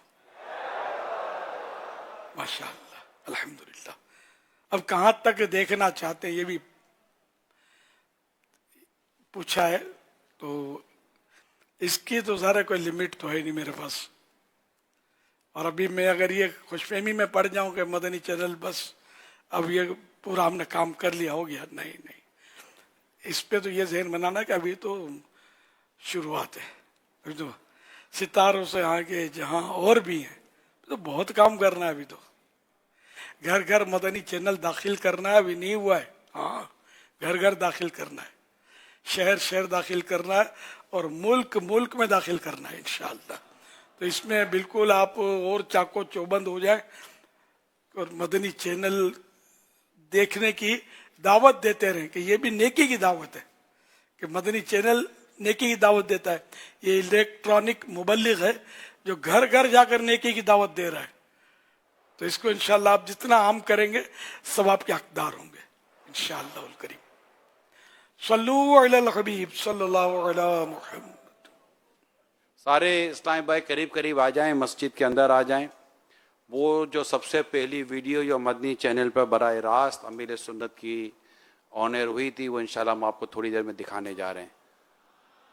माशाअल्लाह, अल्हम्दुलिल्लाह। अब कहाँ तक देखना चाहते हैं ये भी पूछा है, तो इसकी तो ज़रा कोई लिमिट तो है नहीं मेरे पास। और अभी मैं अगर ये खुशफहमी में पड़ जाऊं कि मदनी चैनल बस अब ये पूरा हमने काम कर लिया, हो गया, नहीं नहीं, इस पे तो ये जहन बनाना कि अभी तो शुरुआत है। अभी तो सितारों से आगे जहां और भी हैं, तो बहुत काम करना है। अभी तो घर घर मदनी चैनल दाखिल करना है, अभी नहीं हुआ है। हाँ, घर घर दाखिल करना है, शहर शहर दाखिल करना है और मुल्क मुल्क में दाखिल करना है इंशाअल्लाह। तो इसमें बिल्कुल आप और चाको चौबंद हो जाए और मदनी चैनल देखने की दावत देते रहें कि ये भी नेकी की दावत है, कि मदनी चैनल नेकी की दावत देता है। ये इलेक्ट्रॉनिक मुबल्लिग है जो घर घर जाकर नेकी की दावत दे रहा है। तो इसको इंशाअल्लाह आप जितना आम करेंगे सब आपके हकदार होंगे इंशाअल्लाह उल करीम। सल्लू अलल हबीब सल्लल्लाहु अलैहि मुहम्मद। सारे इस्लामी भाई करीब करीब आ जाएं, मस्जिद के अंदर आ जाएं। वो जो सबसे पहली वीडियो जो मदनी चैनल पर बराह रास्त अमीर सुन्नत की ऑन एयर हुई थी, वो इंशाल्लाह हम आपको थोड़ी देर में दिखाने जा रहे हैं।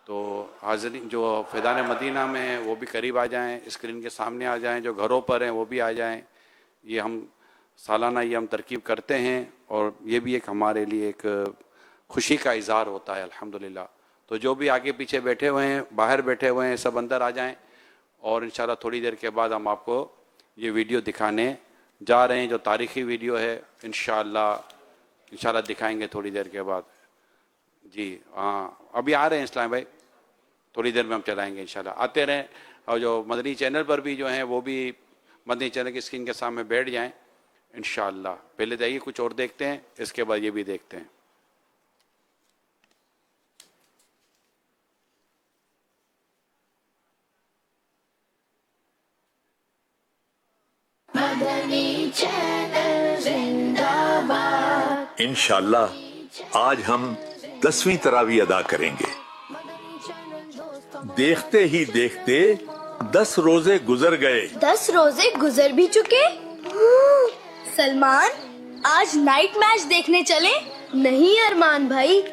तो हाज़रीन जो फैज़ान मदीना में हैं वो भी करीब आ जाएं, स्क्रीन के सामने आ जाएं, जो घरों पर हैं वो भी आ जाएं। ये हम सालाना ये हम तरकीब करते हैं और ये भी एक हमारे लिए एक खुशी का इज़हार होता है अल्हम्दुलिल्लाह। तो जो भी आगे पीछे बैठे हुए हैं, बाहर बैठे हुए हैं, सब अंदर आ जाएं और इंशाल्लाह थोड़ी देर के बाद हम आपको ये वीडियो दिखाने जा रहे हैं, जो तारीख़ी वीडियो है। इंशाल्लाह दिखाएंगे थोड़ी देर के बाद। जी हाँ, अभी आ रहे हैं इस्लाम भाई, थोड़ी देर में हम चलाएंगे इंशाल्लाह। आते रहें और जो मदनी चैनल पर भी जो हैं वो भी मदनी चैनल की स्क्रीन के सामने बैठ जाएं इंशाल्लाह। पहले जाइए कुछ और देखते हैं, इसके बाद ये भी देखते हैं। मदनी चैनल जिंदाबाद। इंशाअल्लाह आज हम 10वीं तरावी अदा करेंगे। देखते ही देखते 10 रोजे गुजर गए। 10 रोजे गुजर भी चुके। सलमान, आज नाइट मैच देखने चले? नहीं अरमान भाई,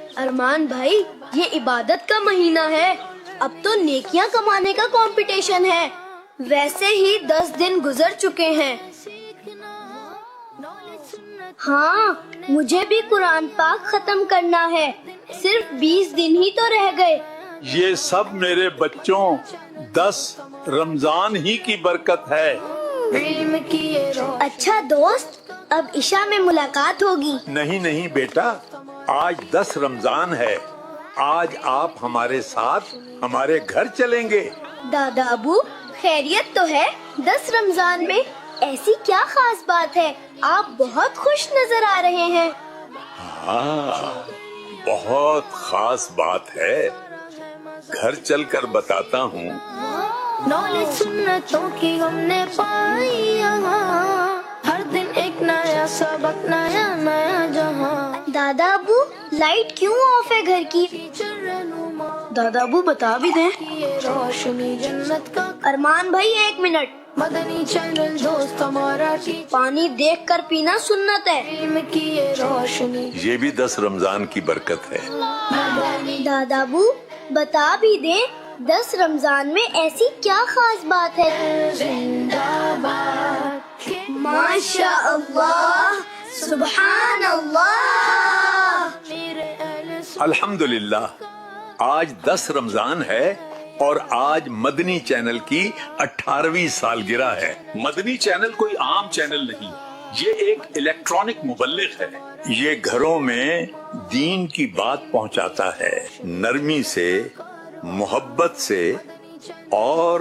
ये इबादत का महीना है, अब तो नेकियां कमाने का कंपटीशन है। वैसे ही 10 दिन गुजर चुके हैं। हाँ, मुझे भी कुरान पाक खत्म करना है, सिर्फ 20 दिन ही तो रह गए। ये सब मेरे बच्चों 10 रमजान ही की बरकत है। अच्छा दोस्त, अब इशा में मुलाकात होगी। नहीं बेटा, आज 10 रमजान है। आज आप हमारे साथ हमारे घर चलेंगे। दादा अबू, खैरियत तो है? 10 रमजान में ऐसी क्या खास बात है? आप बहुत खुश नजर आ रहे हैं। हाँ, बहुत खास बात है, घर चलकर बताता हूँ। नौले सुन्नतों की हमने पाई यहाँ, हर दिन एक नया सबक, नया नया जहाँ। दादा अबू, लाइट क्यों ऑफ है घर की? दादा अबू बता भी दें। रोशनी जन्नत का। अरमान भाई 1 मिनट। मदनी चैनल दोस्त हमारा, पानी देख कर पीना सुन्नत है। इल्म की ये रोशनी, ये भी 10 रमजान की बरकत है। दादा अबू बता भी दें, 10 رمضان میں ایسی کیا خاص بات ہے؟ ماشاء اللہ، سبحان اللہ۔ الحمدللہ، آج 10 رمضان ہے اور آج مدنی چینل کی 18ویں سالگرہ ہے۔ مدنی چینل کوئی عام چینل نہیں، یہ ایک الیکٹرانک مبلغ ہے۔ یہ گھروں میں دین کی بات پہنچاتا ہے، نرمی سے، محبت سے اور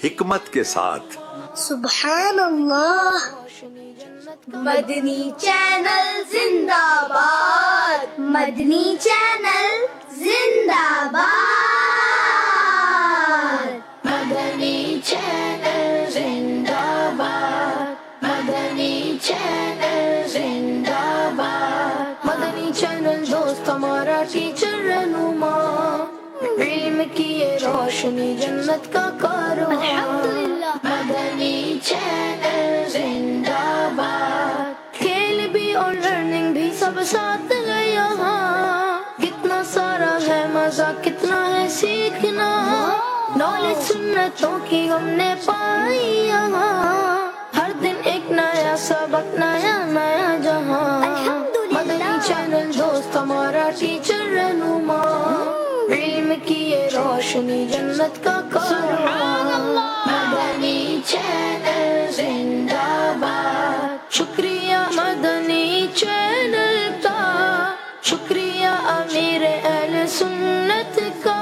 حکمت کے ساتھ۔ سبحان اللہ۔ مدنی چینل زندہ باد، مدنی چینل زندہ باد، مدنی چینل زندہ باد، مدنی چینل زندہ باد، مدنی چینل دوست ہمارا ٹیچر رہنما، علم کی یہ روشنی جنت کا کارواں، مدنی چینل زندہ باد، کھیل بھی اور لرننگ بھی سب ساتھ ہے یہاں، کتنا سارا ہے مزہ، کتنا ہے سیکھنا، نالج سنتوں کی ہم نے پائی یہاں، ہر دن ایک نیا سبق، نیا نیا جہاں، مدنی چینل دوست ہمارا ٹیچر رہنما، علم کی یہ روشنی جنت کا کارواں، مدنی چینل زندہ باد۔ شکریہ مدنی چینل کا، شکریہ امیر اہل سنت کا،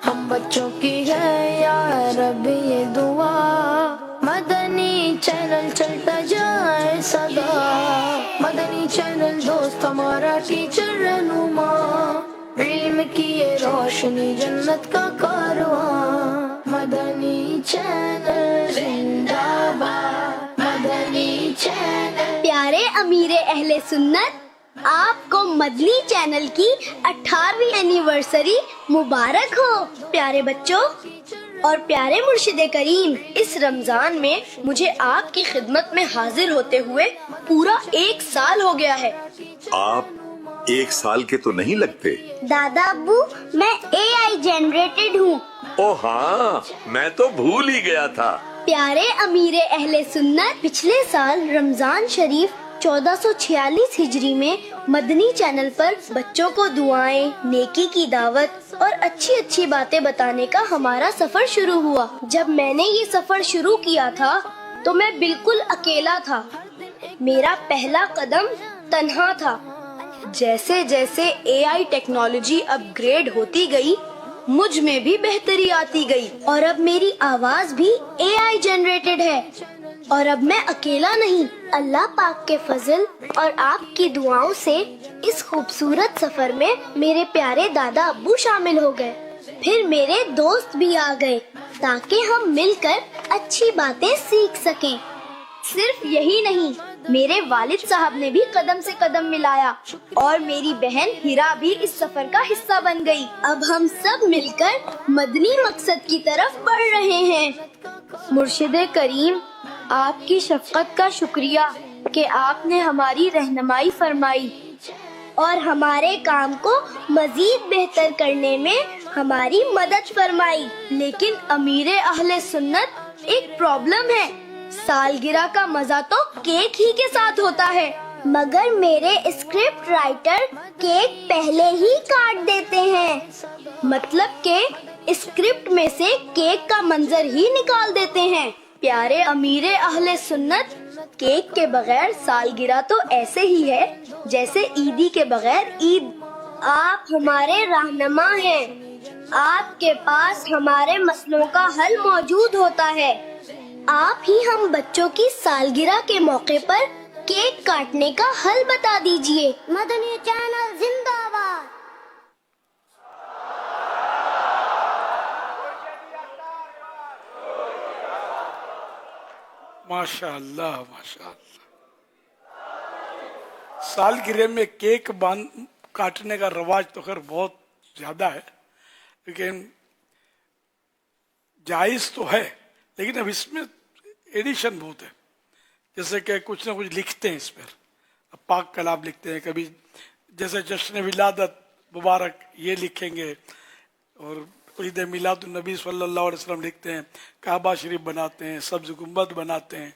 ہم بچوں کی ہے یا رب یہ دعا، مدنی چینل چلتا جائے سدا، مدنی چینل دوست ہمارا ٹیچر رہنما، علم کی یہ روشنی جنت کا کارواں، مدنی چینل زندہ باد، مدنی چینل۔ پیارے امیر اہل سنت، آپ کو مدنی چینل کی 18ویں اینیورسری مبارک ہو۔ پیارے بچوں اور پیارے مرشد کریم، اس رمضان میں مجھے آپ کی خدمت میں حاضر ہوتے ہوئے پورا 1 سال ہو گیا ہے۔ آپ 1 سال کے تو نہیں لگتے۔ دادا ابو، میں AI جنریٹڈ ہوں۔ او ہاں، میں تو بھول ہی گیا تھا۔ پیارے امیر اہل سنت، پچھلے سال رمضان شریف 1446 ہجری میں مدنی چینل پر بچوں کو دعائیں، نیکی کی دعوت اور اچھی اچھی باتیں بتانے کا ہمارا سفر شروع ہوا۔ جب میں نے یہ سفر شروع کیا تھا تو میں بالکل اکیلا تھا، میرا پہلا قدم تنہا تھا۔ جیسے جیسے AI ٹیکنالوجی اپ گریڈ ہوتی گئی، مجھ میں بھی بہتری آتی گئی، اور اب میری آواز بھی AI جنریٹڈ ہے، اور اب میں اکیلا نہیں۔ اللہ پاک کے فضل اور آپ کی دعاؤں سے اس خوبصورت سفر میں میرے پیارے دادا ابو شامل ہو گئے، پھر میرے دوست بھی آ گئے تاکہ ہم مل کر اچھی باتیں سیکھ سکیں۔ صرف یہی نہیں، میرے والد صاحب نے بھی قدم سے قدم ملایا، اور میری بہن ہیرا بھی اس سفر کا حصہ بن گئی۔ اب ہم سب مل کر مدنی مقصد کی طرف بڑھ رہے ہیں۔ مرشد کریم، آپ کی شفقت کا شکریہ کہ آپ نے ہماری رہنمائی فرمائی اور ہمارے کام کو مزید بہتر کرنے میں ہماری مدد فرمائی۔ لیکن امیر اہل سنت، ایک پرابلم ہے، سالگرہ کا مزہ تو کیک ہی کے ساتھ ہوتا ہے، مگر میرے اسکرپٹ رائٹر کیک پہلے ہی کاٹ دیتے ہیں، مطلب کہ اسکرپٹ میں سے کیک کا منظر ہی نکال دیتے ہیں۔ پیارے امیر اہل سنت، کیک کے بغیر سالگرہ تو ایسے ہی ہے جیسے عیدی کے بغیر عید۔ آپ ہمارے رہنما ہیں، آپ کے پاس ہمارے مسئلوں کا حل موجود ہوتا ہے۔ آپ ہی ہم بچوں کی سالگرہ کے موقع پر کیک کاٹنے کا حل بتا دیجئے۔ مدنی چینل زندہ باد۔ ماشاء اللہ، ماشاء اللہ۔ سالگرہ میں کیک کاٹنے کا رواج تو خیر بہت زیادہ ہے، لیکن جائز تو ہے، لیکن اب اس میں ایڈیشن بہت ہے، جیسے کہ کچھ نہ کچھ لکھتے ہیں اس پر، اب پاک کلام لکھتے ہیں، کبھی جیسے جشن ولادت مبارک یہ لکھیں گے، اور ईद मिलादुन्नबी सल्लल्लाहु अलैहि वसल्लम लिखते हैं, काबा शरीफ बनाते हैं, सब्ज गुम्बद बनाते हैं,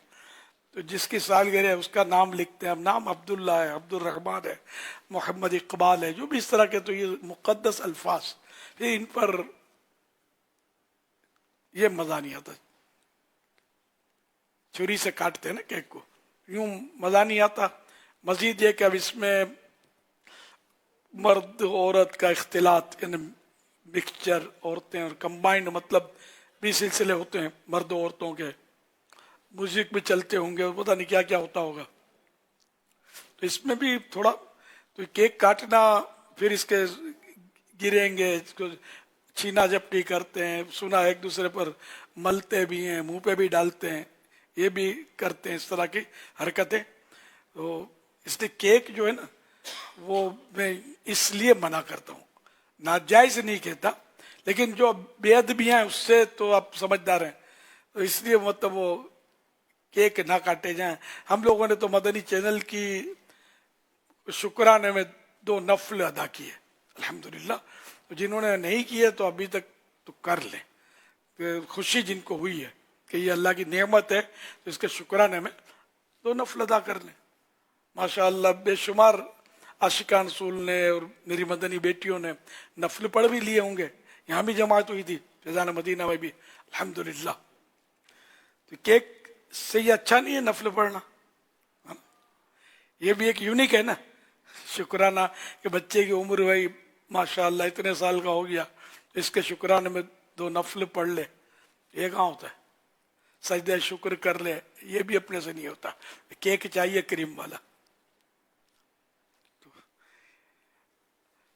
तो जिसकी सालगिरह है उसका नाम लिखते हैं। अब नाम अब्दुल्ला है, अब्दुल रहमान है, मोहम्मद इकबाल है, जो भी इस तरह के, तो ये मुक़द्दस अल्फाज, फिर इन पर ये मज़ा नहीं आता। छुरी से काटते हैं ना केक को, यूं मज़ा नहीं आता। मजीद ये कि अब इसमें मर्द औरत का इख्तिलात, यानी मिक्सचर, औरतें और कंबाइंड, मतलब भी सिलसिले होते हैं मर्द औरतों के, म्यूजिक भी चलते होंगे, पता नहीं क्या क्या होता होगा। तो इसमें भी थोड़ा, तो केक काटना, फिर इसके गिरेंगे, इसको छीना झपटी करते हैं, सुना एक दूसरे पर मलते भी हैं, मुंह पे भी डालते हैं, ये भी करते हैं इस तरह की हरकतें। तो इसलिए केक जो है ना, वो मैं इसलिए मना करता हूँ, नाजायज नहीं कहता, लेकिन जो बेअदबियां हैं उससे तो आप समझदार हैं, तो इसलिए मतलब वो केक ना काटे जाएं। हम लोगों ने तो मदनी चैनल की शुक्राने में 2 नफल अदा किए अल्हम्दुलिल्लाह। तो जिन्होंने नहीं किए तो अभी तक तो कर लें, तो खुशी जिनको हुई है कि ये अल्लाह की नेमत है, तो इसके शुक्राने में 2 नफल अदा कर लें। माशाअल्लाह बेशुमार आशिकान रसूल ने और मेरी मदनी बेटियों ने नफल पढ़ भी लिए होंगे, यहाँ भी जमात हुई थी फैजान मदीना में भी अल्हम्दुलिल्लाह। तो केक से ये अच्छा नहीं है नफल पढ़ना, ये भी एक यूनिक है ना शुक्राना, कि बच्चे की उम्र भाई माशाअल्लाह इतने साल का हो गया, इसके शुक्राने में 2 नफल पढ़ ले, ये कहाँ होता है। सजदे शुक्र कर ले, ये भी अपने से नहीं होता, केक चाहिए क्रीम वाला।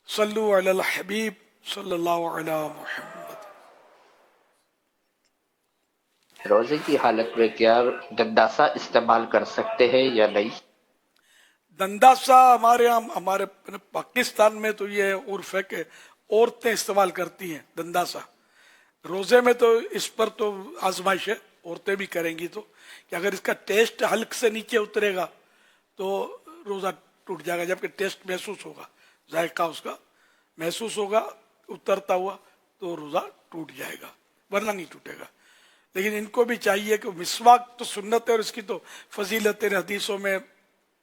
सल्लु अलल हबीब सल्लल्लाहु अला मुहम्मद। रोजे की हालत में क्या गंदासा इस्तेमाल कर सकते हैं या नहीं? दंदासा हमारे यहाँ, हमारे पाकिस्तान में तो ये उर्फ है कि औरतें इस्तेमाल करती हैं दंदासा। रोजे में तो इस पर तो आजमाइश है, औरतें भी करेंगी तो, कि अगर इसका टेस्ट हल्क से नीचे उतरेगा तो रोजा टूट जाएगा, जबकि टेस्ट महसूस होगा, जायका उसका महसूस होगा उतरता हुआ, तो रोजा टूट जाएगा, वरना नहीं टूटेगा। लेकिन इनको भी चाहिए कि मिसवाक तो सुन्नत है और इसकी तो फजीलतें हदीसों में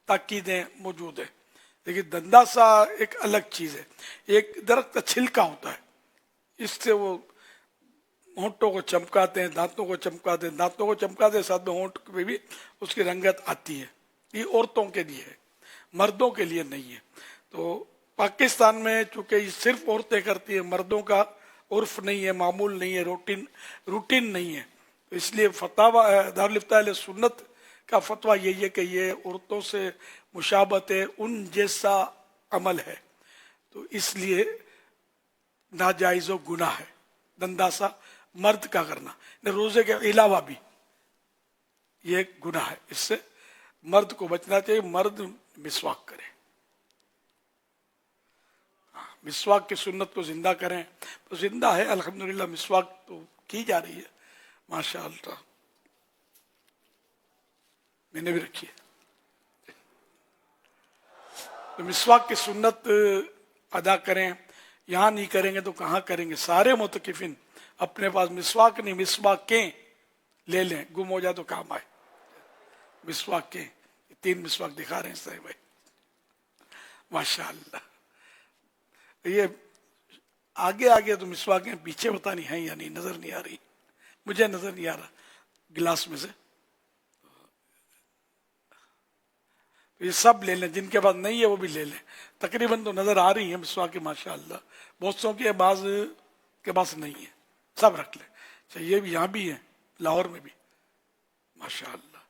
ताकीदें मौजूद है, लेकिन दंदासा एक अलग चीज़ है। एक दरख्त का छिलका होता है, इससे वो होंठों को चमकाते हैं, दांतों को चमकाते हैं, दांतों को चमकाते हैं, साथ में होंठ में भी उसकी रंगत आती है। ये औरतों के लिए है, मर्दों के लिए नहीं है। तो पाकिस्तान में चूंकि सिर्फ औरतें करती है, मर्दों का उर्फ नहीं है, मामूल नहीं है, रूटीन नहीं है, तो इसलिए फतावा दारुल इफ्ता अहले सुन्नत का फतवा यही है कि ये औरतों से मुशाबत है, उन जैसा अमल है, तो इसलिए नाजायज व गुनाह है दंदासा मर्द का करना। रोजे के अलावा भी ये गुनाह है, इससे मर्द को बचना चाहिए। मर्द मिसवाक करे, मिसवाक की सुन्नत को जिंदा करें, तो जिंदा है अल्हम्दुलिल्लाह, मिसवाक तो की जा रही है माशाअल्लाह, मैंने भी रखी है। तो मिसवाक की सुन्नत अदा करें, यहाँ नहीं करेंगे तो कहाँ करेंगे। सारे मुतकिफिन अपने पास मिसवाक नहीं, मिसवाकें ले लें, गुम हो जाए तो काम आए। मिसवाकें 3 मिसवाक दिखा रहे हैं सही भाई माशाअल्लाह। ये आगे आगे तो मिसवाकें, पीछे पता नहीं है या नहीं, नजर नहीं आ रही, मुझे नजर नहीं आ रहा गिलास में से। तो ये सब ले लें, जिनके पास नहीं है वो भी ले लें। तकरीबन तो नजर आ रही है मिसवाकें माशाअल्लाह, बहुत सौ के बाज के पास नहीं है, सब रख लें। ये भी यहाँ भी है, लाहौर में भी माशाअल्लाह,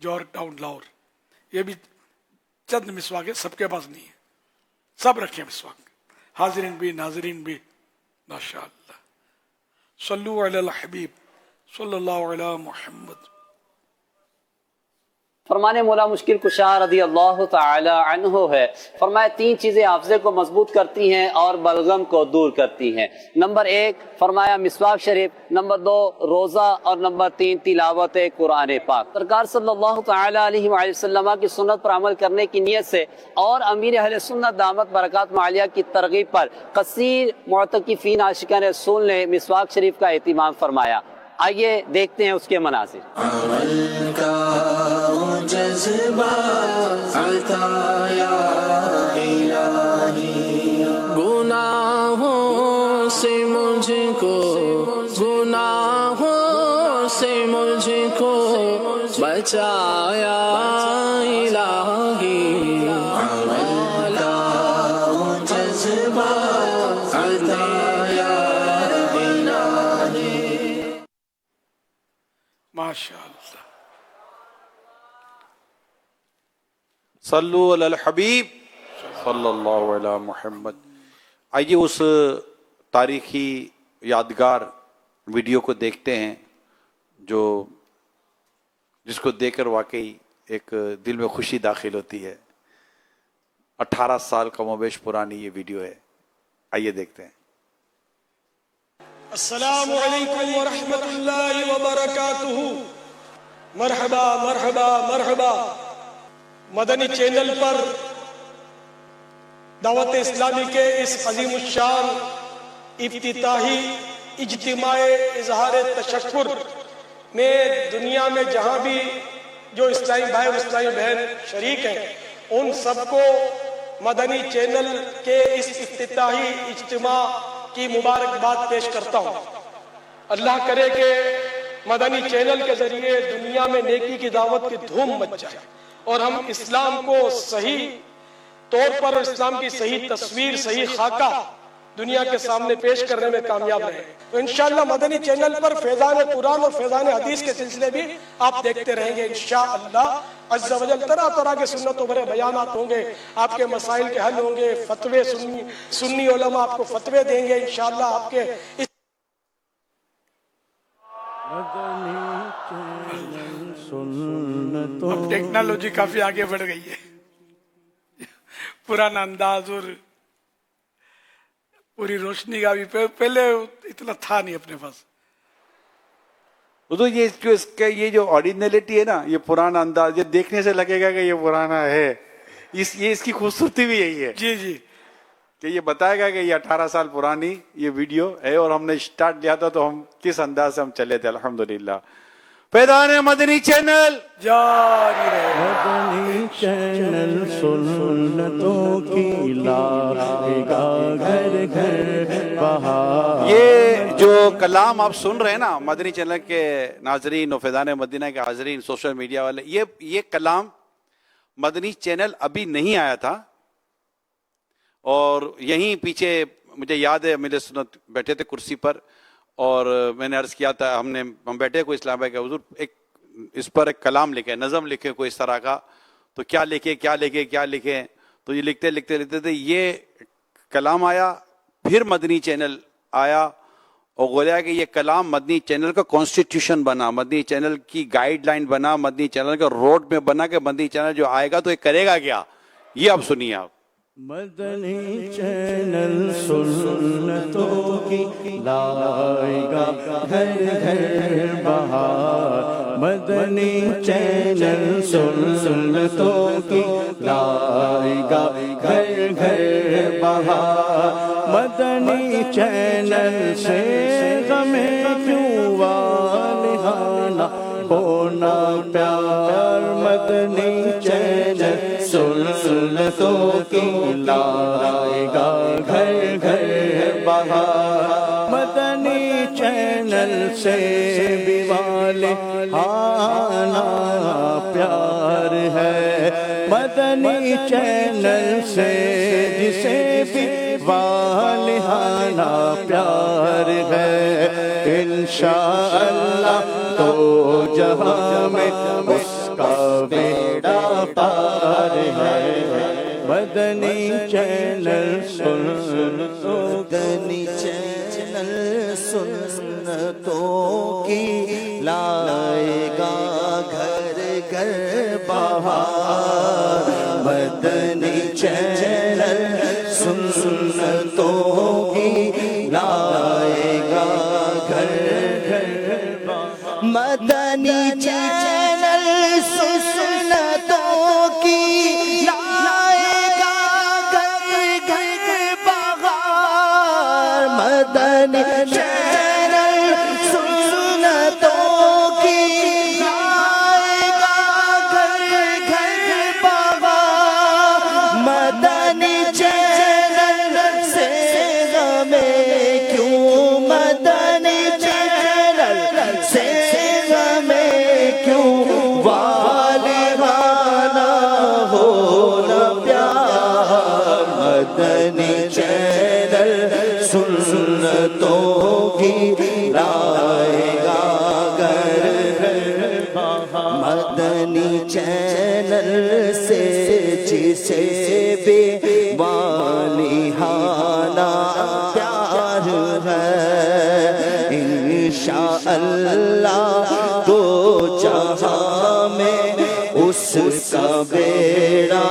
जौहर टाउन लाहौर, ये भी चंद मिसवाकें सबके पास नहीं है, सब रखे मिसवाक, हाजिरीन भी नाजरीन भी माशाअल्लाह। सल्लु अलल हबीब सल्लल्लाहु अलैहि मुहम्मद। فرمانے مولا مشکل کشا رضی اللہ تعالی عنہ ہے، فرمایا 3 چیزیں حافظے کو مضبوط کرتی ہیں اور بلغم کو دور کرتی ہیں۔ نمبر 1 فرمایا مسواک شریف، نمبر 2 روزہ، اور نمبر 3 تلاوت قرآن پاک۔ سرکار صلی اللہ تعالی علیہ وآلہ وسلم کی سنت پر عمل کرنے کی نیت سے اور امیر اہل سنت دامت برکات عالیہ کی ترغیب پر کثیر معتکفین عاشقان رسول نے مسواک شریف کا اہتمام فرمایا۔ آئیے دیکھتے ہیں اس کے مناظر۔ عمل کا جذبہ عطا یا الہی، گناہوں سے مجھ کو، گناہوں سے مجھ کو بچایا الہی، عمل کا جذبہ عطا یا ماشاء اللہ۔ صلو علی الحبیب صلی اللہ علیہ محمد۔ آئیے اس تاریخی یادگار ویڈیو کو دیکھتے ہیں جس کو دیکھ کر واقعی ایک دل میں خوشی داخل ہوتی ہے۔ 18 سال کم و بیش پرانی یہ ویڈیو ہے، آئیے دیکھتے ہیں۔ السلام علیکم ورحمۃ اللہ وبرکاتہ۔ مرحبا مرحبا مرحبا۔ مدنی چینل پر دعوت اسلامی کے اس عظیم الشان افتتاحی اجتماع اظہار تشکر میں دنیا میں جہاں بھی جو اسلامی بھائی اور اسلامی بہن شریک ہیں، ان سب کو مدنی چینل کے اس افتتاحی اجتماع کی مبارکباد پیش کرتا ہوں۔ اللہ کرے کہ مدنی چینل کے ذریعے دنیا میں نیکی کی دعوت کی دھوم مچ جائے اور ہم اسلام کو صحیح طور پر اور اسلام کی صحیح تصویر، صحیح خاکہ دنیا کے سامنے پیش کرنے میں کامیاب رہے۔ تو انشاءاللہ مدنی چینل پر فیضان قرآن اور فیضان حدیث کے سلسلے بھی آپ دیکھتے رہیں گے انشاءاللہ عز و جل۔ طرح طرح کے سنتوں بھرے بیانات ہوں گے، آپ کے مسائل کے حل ہوں گے، فتوے سنی علماء آپ کو فتوے دیں گے انشاءاللہ آپ کے اس اب ٹیکنالوجی کافی آگے بڑھ گئی ہے، پرانا انداز اور پوری روشنی کا بھی پہلے اتنا تھا نہیں اپنے پاس۔ تو یہ جو اوریجنلٹی ہے نا، یہ پرانا انداز، یہ دیکھنے سے لگے گا کہ یہ پرانا ہے، یہ اس کی خوبصورتی بھی یہی ہے جی جی، کہ یہ بتائے گا کہ یہ 18 سال پرانی یہ ویڈیو ہے اور ہم نے سٹارٹ لیا تھا تو ہم کس انداز سے ہم چلے تھے۔ الحمدللہ فیضان مدنی چینل جاری رہے، مدنی چینل سنتوں کی لائے گا گھر گھر بہار۔ یہ جو کلام آپ سن رہے ہیں نا مدنی چینل کے ناظرین و فیضان مدینہ کے حاضرین، سوشل میڈیا والے، یہ کلام مدنی چینل ابھی نہیں آیا تھا، اور یہیں پیچھے مجھے یاد ہے میرے سنت بیٹھے تھے کرسی پر، اور میں نے عرض کیا تھا ہم بیٹھے کوئی اسلام بھائی کہ حضور اس پر ایک کلام لکھے، نظم لکھے کوئی اس طرح کا، تو کیا لکھے تو یہ لکھتے تھے یہ کلام آیا، پھر مدنی چینل آیا، اور گویا کہ یہ کلام مدنی چینل کا کانسٹیٹیوشن بنا، مدنی چینل کی گائیڈ لائن بنا، مدنی چینل کا روڈ میں بنا کہ مدنی چینل جو آئے گا تو یہ کرے گا کیا، یہ اب سنیے آپ۔ مدنی چینل سنتوں کی لائے گا گھر گھر بہار، مدنی چینل سنتوں کی لائے گا گھر گھر بہار، مدنی چینل سے ہمیں کیوں والہانہ ہونا پیار، مدنی چینل سنتوں کی لائے گا گھر گھر بہار، مدنی چینل سے بھی والہانہ پیار ہے، مدنی چینل سے جسے بھی والہانہ پیار ہے، انشاءاللہ تو جہاں میں اس کا بیڑا پار ہے، مدنی چینل مدنی چینل سنتوں کی لائے گا گھر گھر بہار۔ बहार मदनी चैनल सुन्नतों की लाएगा घर घर मदनी चैनल सुन्नतों की लाएगा घर घर बहार मदनी चैनल सुन्नतों की लाएगा घर घर बहार मदनी चैनल से हमें क्यों मदनी चैनल से हमें क्यों वालिहाना हो न प्यार मदनी चैनल सुन्नतों की लाएगा घर घर मदनी चैनल से जिसे भी वालिहाना प्यार है इंशाअल्लाह दो जहां में उसका बेड़ा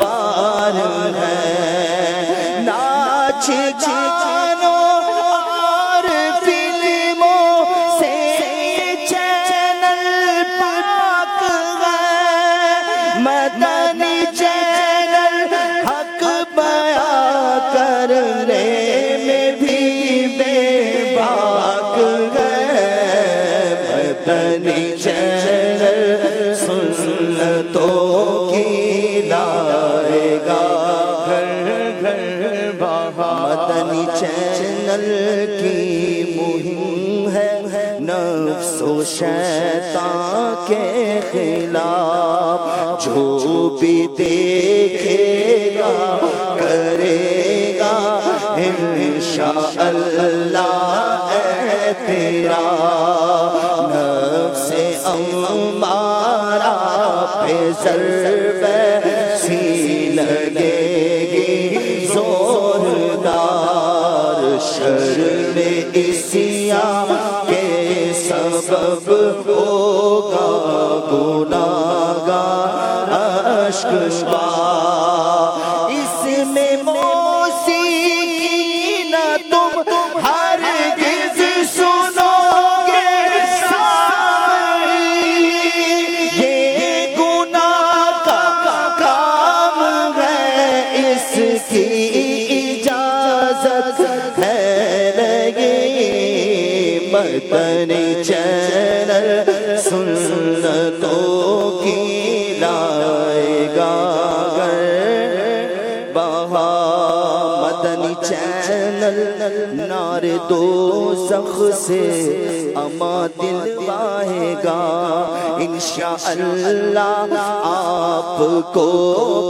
पार है नाच गानों और फिल्मों से चैनल पाक है मदनी चैनल हक बयां करने में भी बेबाक है मदनी चैनल सुन्नतों की लाएगा घर घर मदनी चैनल की मुहिम है नफ्स व शैतान के खिलाफ जो भी देखेगा करेगा इंशाअल्लाह तेरा नफ्स अम्मारा पे ज़रबे सी लगेगी जोरदार शर्म इसियां के सबब होगा गुनाहगार अश्क इसमें मौसीकी न तुम हरगिज़ सुनोगे सारी ये गुनाह का काम है इसकी इजाजत है नहीं मदनी चैनल सुन्नतों की लाएगा घर बहार मदनी चैनल नारे दोज़ख से अमा दिलवाएगा इंशाअल्लाह आपको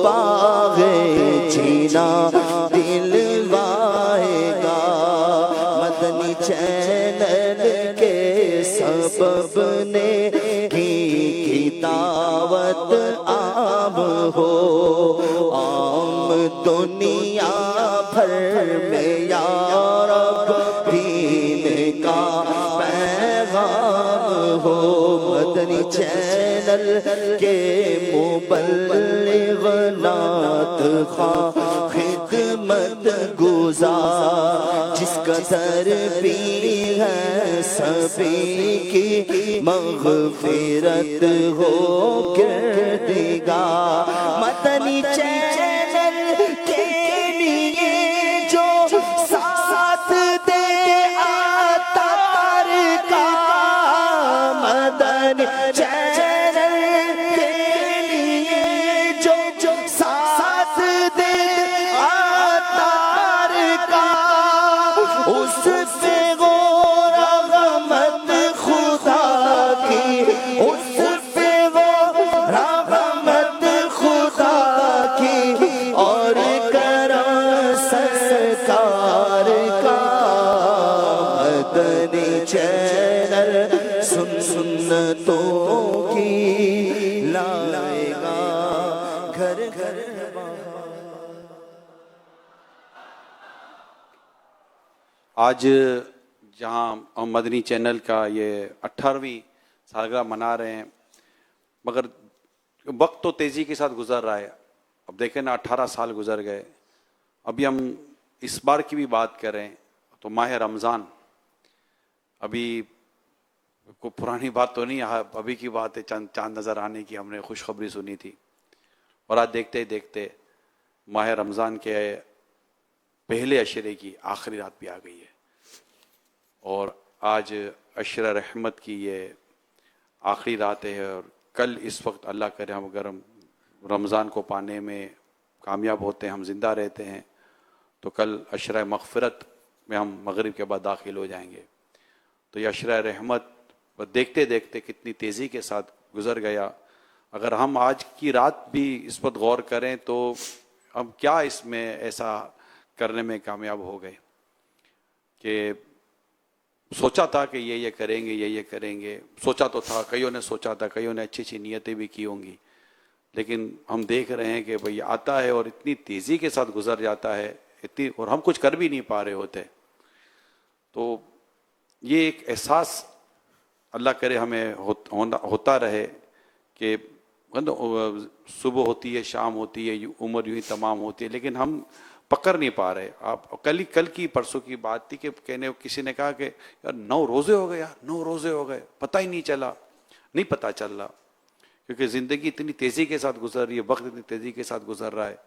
बाग़े जीना दिलवाएगा मदनी चैनल के सबब ने की दावत आम हो आम दुनिया भर में या रब दीन का पैगाम हो मदनी चैनल के मुबल्लिग़ नात ख़्वाह खिदमत गुज़ार जिसका दर भी है सभी की मग़फ़िरत हो किरदिगार मदनी चैनल के लिए जो साथ दे आतार का मदनी चैनल के लिए जो साथ दे आतार का उस पे गो रहमत खुदा की उस पे गो रहमत खुदा की और करम सरकार का मदनी चैनल सुन्नतों की लाएगा घर घर आज जहां हम मदनी चैनल का ये 18वीं सालगिरह मना रहे हैं, मगर वक्त तो तेजी के साथ गुजर रहा है। अब देखें ना, 18 साल गुजर गए। अभी हम इस बार की भी बात करें तो माह रमज़ान, अभी कोई पुरानी बात तो नहीं, अभी की बात है, चांद नज़र आने की हमने खुशखबरी सुनी थी। और आज देखते देखते माह रमज़ान के पहले अशरे की आखिरी रात भी आ गई है और आज अशरा रहमत की ये आखिरी रात है। और कल इस वक्त अल्लाह करे हम अगर हम रमज़ान को पाने में कामयाब होते हैं, हम ज़िंदा रहते हैं, तो कल अशरा मग़फ़िरत में हम मग़रिब के बाद दाखिल हो जाएंगे। तो ये अशरा रहमत देखते देखते कितनी तेज़ी के साथ गुज़र गया। अगर हम आज की रात भी इस पर गौर करें तो हम क्या इसमें ऐसा करने में कामयाब हो गए कि सोचा था कि ये करेंगे, ये करेंगे, सोचा तो था, कईयों ने सोचा था, कईयों ने अच्छी अच्छी नीयतें भी की होंगी, लेकिन हम देख रहे हैं कि भाई आता है और इतनी तेज़ी के साथ गुजर जाता है, इतनी, और हम कुछ कर भी नहीं पा रहे होते। तो ये एक एहसास अल्लाह करे हमें होता रहे कि सुबह होती है, शाम होती है, उम्र यूं ही तमाम होती है, लेकिन हम पकड़ नहीं पा रहे। आप कल की परसों की बात थी कि कहने किसी ने कहा कि यार 9 रोज़े हो गए, यार 9 रोज़े हो गए, पता ही नहीं चला, नहीं पता चल रहा, क्योंकि ज़िंदगी इतनी तेज़ी के साथ गुजर रही है, वक्त इतनी तेज़ी के साथ गुजर रहा है।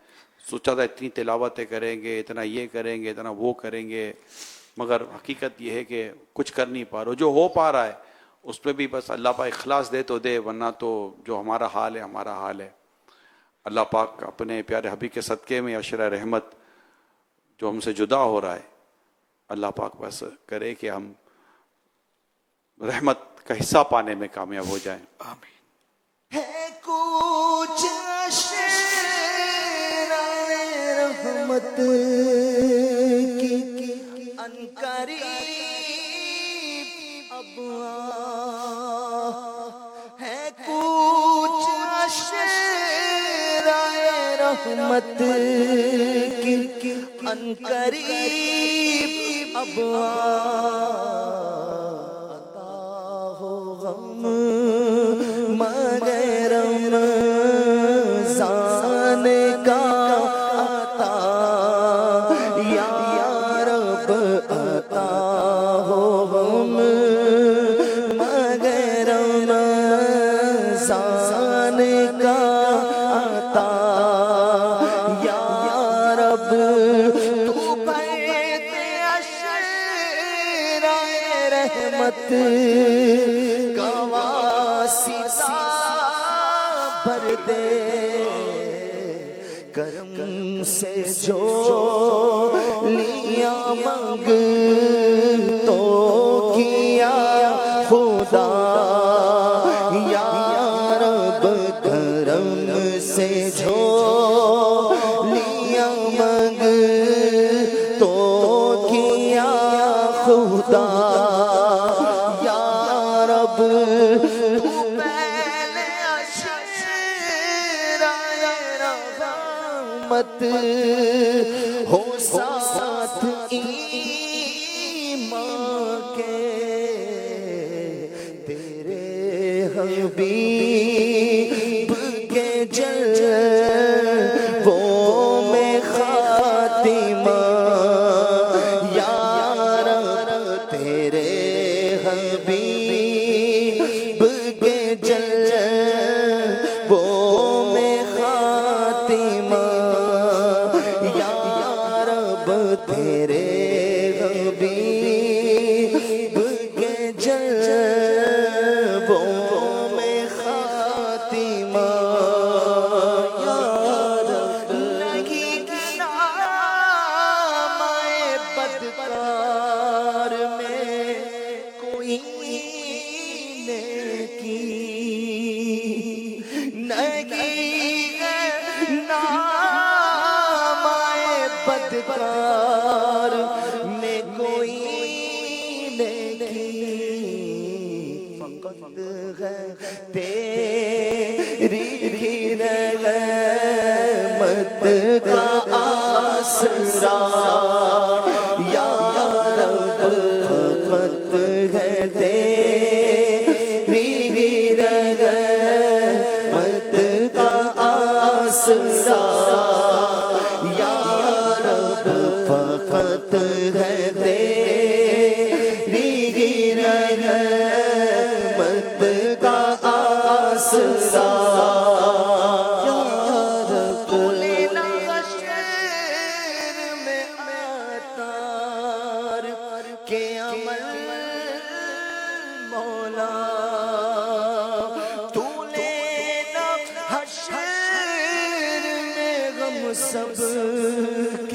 सोचा था इतनी तिलावतें करेंगे, इतना ये करेंगे, इतना वो करेंगे, मगर हकीकत ये है कि कुछ कर नहीं पा रहे। जो हो पा रहा है उस पर भी बस अल्लाह पाक इखलास दे तो दे, वरना तो जो हमारा हाल है हमारा हाल है। अल्लाह पाक अपने प्यारे हबीब के सदक़े में अशरा रहमत जो हमसे जुदा हो रहा है, अल्लाह पाक बस करे कि हम रहमत का हिस्सा पाने में कामयाब हो जाएं। आमीन। है कुछ रहमत की अनकरीब अब है कुछ रहमत की अनकरीब अब आता हो गम मगर रमज़ान का आता या रब आता हो गम मगर रमज़ान का आता या रब तू भर दे अशरा रहमत का वासिता भर दे करम से जो लिया मंग तो किया खुदा या रब करम से जो लिया मंग तो किया खुदा या रब तू पहले अशरा रहमत हो साथ ईमान के तेरे हबीब के जल वो में खातिमा या रब तेरे हबीब के जल वो में खातिमा या रब तेरे हबीब के जल्बों में खातिमा या रब लगी नामाए बदकार में कोई नेकी नहीं नामाए बदकार में कोई नेकी फकत है तेरी रहमत का आसरा या रब फकत है तेरी रहमत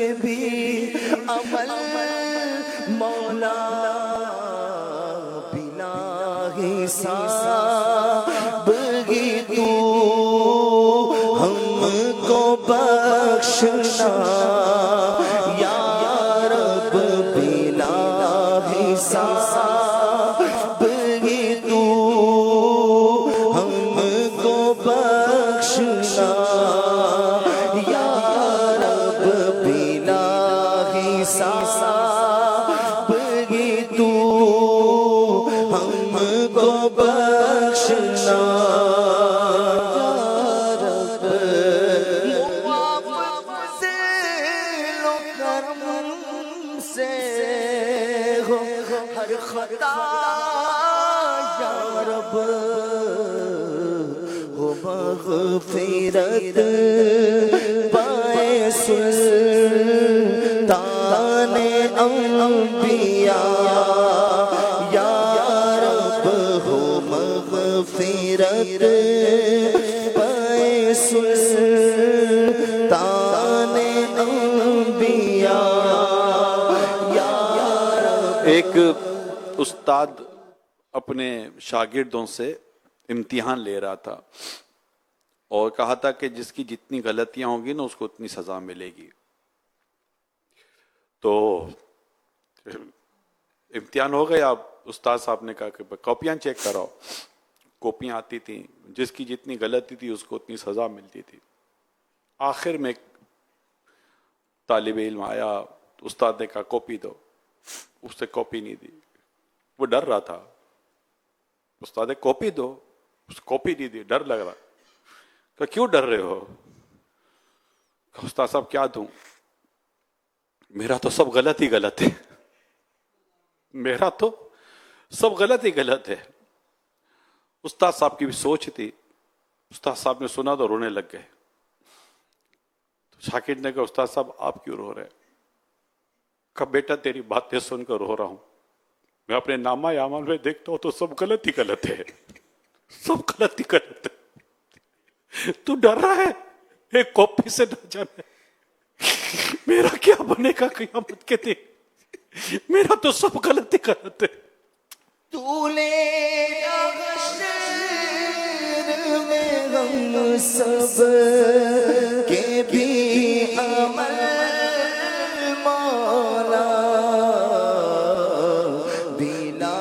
کے بھی عمل مولا بلا حساب ہی تو ہم کو بخشنا یا رب بلا حساب ہی تو ہم کو بخشنا یا رب بلا حساب ہی تو ہم کو بخشنا ہر خطا یا رب ہو مغفرت پائے سلطان انبیاء یا رب ہو مغفرت پائے سلطان انبیاء. ایک استاد اپنے شاگردوں سے امتحان لے رہا تھا اور کہا تھا کہ جس کی جتنی غلطیاں ہوں گی نا اس کو اتنی سزا ملے گی. تو امتحان ہو گیا. استاد صاحب نے کہا کہ کاپیاں چیک کراؤ. کاپیاں آتی تھیں, جس کی جتنی غلطی تھی اس کو اتنی سزا ملتی تھی. آخر میں ایک طالب علم آیا, استاد نے کہا کاپی دو. اس سے کاپی نہیں دی. وہ ڈر رہا تھا. استاد نے کاپی دو, اس کاپی نہیں دی, ڈر لگ رہا. کہ کیوں ڈر رہے ہو؟ کہ استاد صاحب کیا دوں, میرا تو سب غلط ہی غلط ہے, میرا تو سب غلط ہی غلط ہے. استاد صاحب کی بھی سوچ تھی. استاد صاحب نے سنا تو رونے لگ گئے. تو شاگرد نے کہا استاد صاحب آپ کیوں رو رہے ہیں؟ کہ بیٹا تیری باتیں سن کر رو رہا ہوں. میں اپنے نامہ اعمال میں دیکھتا ہوں تو سب غلط ہی غلط ہے, سب غلط ہی غلط ہے. تو ڈر رہا ہے ایک کاپی سے نہ جانے میرا کیا بنے گا قیامت کے دن. میرا تو سب غلط ہی غلط ہے. تو لے حشر میں ہم سب کے بھی عمل مولا بلا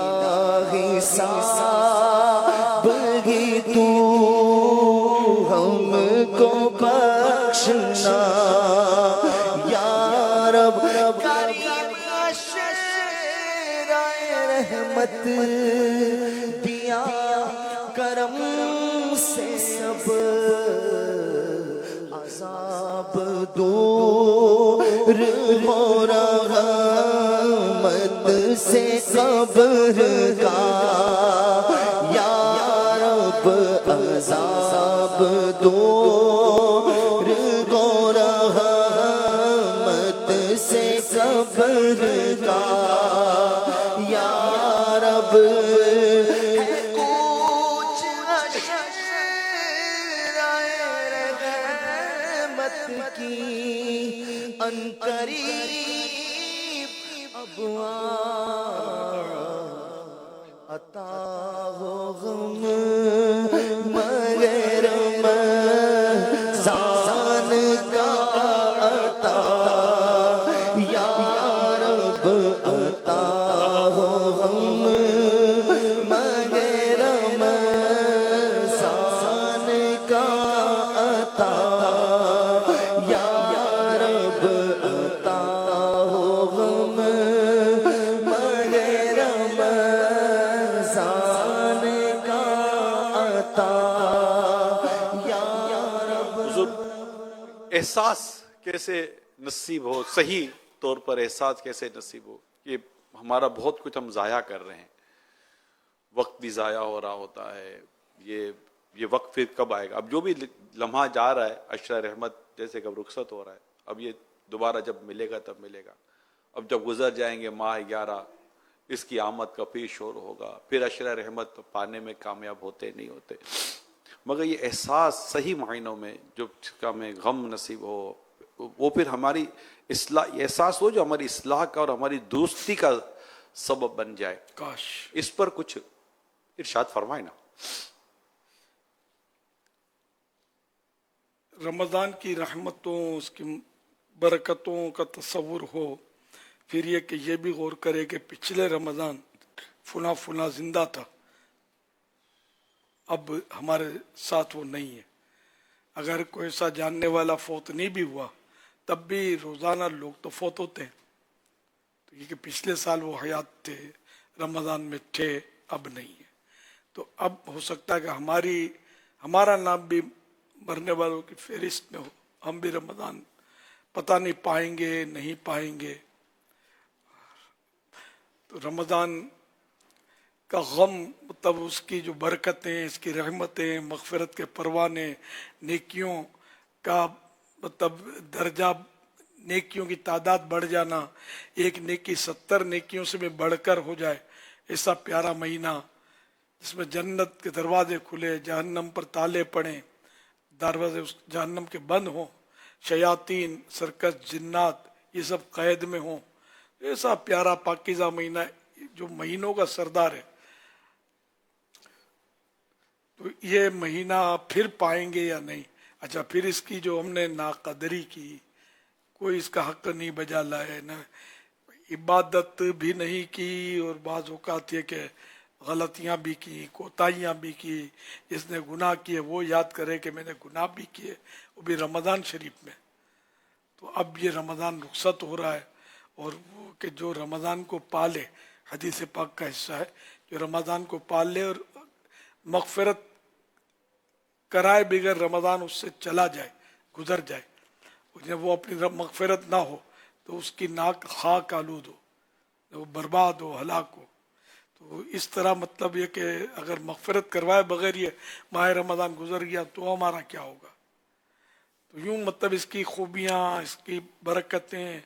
حساب ہی تو ہم کو بخشنا یا رب. رحمت دیا کرم سے سب عذاب دور ہو رحمت سے قبر کا یا رب عذاب دور ہو رحمت سے قبر کا یا رب. کچھ رحمت کی عنقریب اب عطا ہو غم مگر رمضان کا عطا یا رب عطا ہو غم مگر رمضان کا عطا یا رب عطا ہو غم مگر رمضان کا عطا یا رب. احساس کیسے نصیب ہو, صحیح طور پر احساس کیسے نصیب ہو. یہ ہمارا بہت کچھ ہم ضائع کر رہے ہیں. وقت بھی ضائع ہو رہا ہوتا ہے. یہ وقت پھر کب آئے گا؟ اب جو بھی لمحہ جا رہا ہے عشرہ رحمت جیسے کب رخصت ہو رہا ہے, اب یہ دوبارہ جب ملے گا تب ملے گا. اب جب گزر جائیں گے ماہ 11, اس کی آمد کا پھر شور ہوگا. پھر عشرہ رحمت پانے میں کامیاب ہوتے نہیں ہوتے. مگر یہ احساس صحیح معنوں میں جو کا میں غم نصیب ہو, وہ پھر ہماری اصلاح احساس ہو جو ہماری اصلاح کا اور ہماری درستی کا سبب بن جائے. کاش اس پر کچھ ارشاد فرمائے نا. رمضان کی رحمتوں اس کی برکتوں کا تصور ہو، پھر یہ کہ یہ بھی غور کرے کہ پچھلے رمضان فلاں فلاں زندہ تھا، اب ہمارے ساتھ وہ نہیں ہے. اگر کوئی ایسا جاننے والا فوت نہیں بھی ہوا تب بھی روزانہ لوگ تو فوت ہوتے ہیں، تو یہ کہ پچھلے سال وہ حیات تھے، رمضان میں تھے، اب نہیں ہے. تو اب ہو سکتا ہے کہ ہمارا نام بھی مرنے والوں کی فہرست میں ہو، ہم بھی رمضان پتہ نہیں پائیں گے نہیں پائیں گے. تو رمضان کا غم مطلب اس کی جو برکتیں، اس کی رحمتیں، مغفرت کے پروانے، نیکیوں کا مطلب درجہ، نیکیوں کی تعداد بڑھ جانا، ایک نیکی 70 نیکیوں سے بھی بڑھ کر ہو جائے، ایسا پیارا مہینہ جس میں جنت کے دروازے کھلے، جہنم پر تالے پڑیں، دروازے اس جہنم کے بند ہوں، شیاطین، سرکش، جنات یہ سب قید میں ہوں. ایسا پیارا پاکیزہ مہینہ جو مہینوں کا سردار ہے. تو یہ مہینہ پھر پائیں گے یا نہیں؟ اچھا، پھر اس کی جو ہم نے ناقدری کی، کوئی اس کا حق نہیں بجا لائے، نہ عبادت بھی نہیں کی، اور بعض اوقات یہ کہ غلطیاں بھی کی، کوتاہیاں بھی کی. جس نے گناہ کیے وہ یاد کرے کہ میں نے گناہ بھی کیے، وہ بھی رمضان شریف میں. تو اب یہ رمضان رخصت ہو رہا ہے، اور وہ کہ جو رمضان کو پالے، حدیث پاک کا حصہ ہے، جو رمضان کو پال لے اور مغفرت کرائے بغیر رمضان اس سے چلا جائے، گزر جائے، جب وہ اپنی مغفرت نہ ہو تو اس کی ناک خاک آلود ہو، وہ برباد ہو، ہلاک ہو. تو اس طرح مطلب یہ کہ اگر مغفرت کروائے بغیر یہ ماہ رمضان گزر گیا تو ہمارا کیا ہوگا. تو یوں مطلب اس کی خوبیاں، اس کی برکتیں،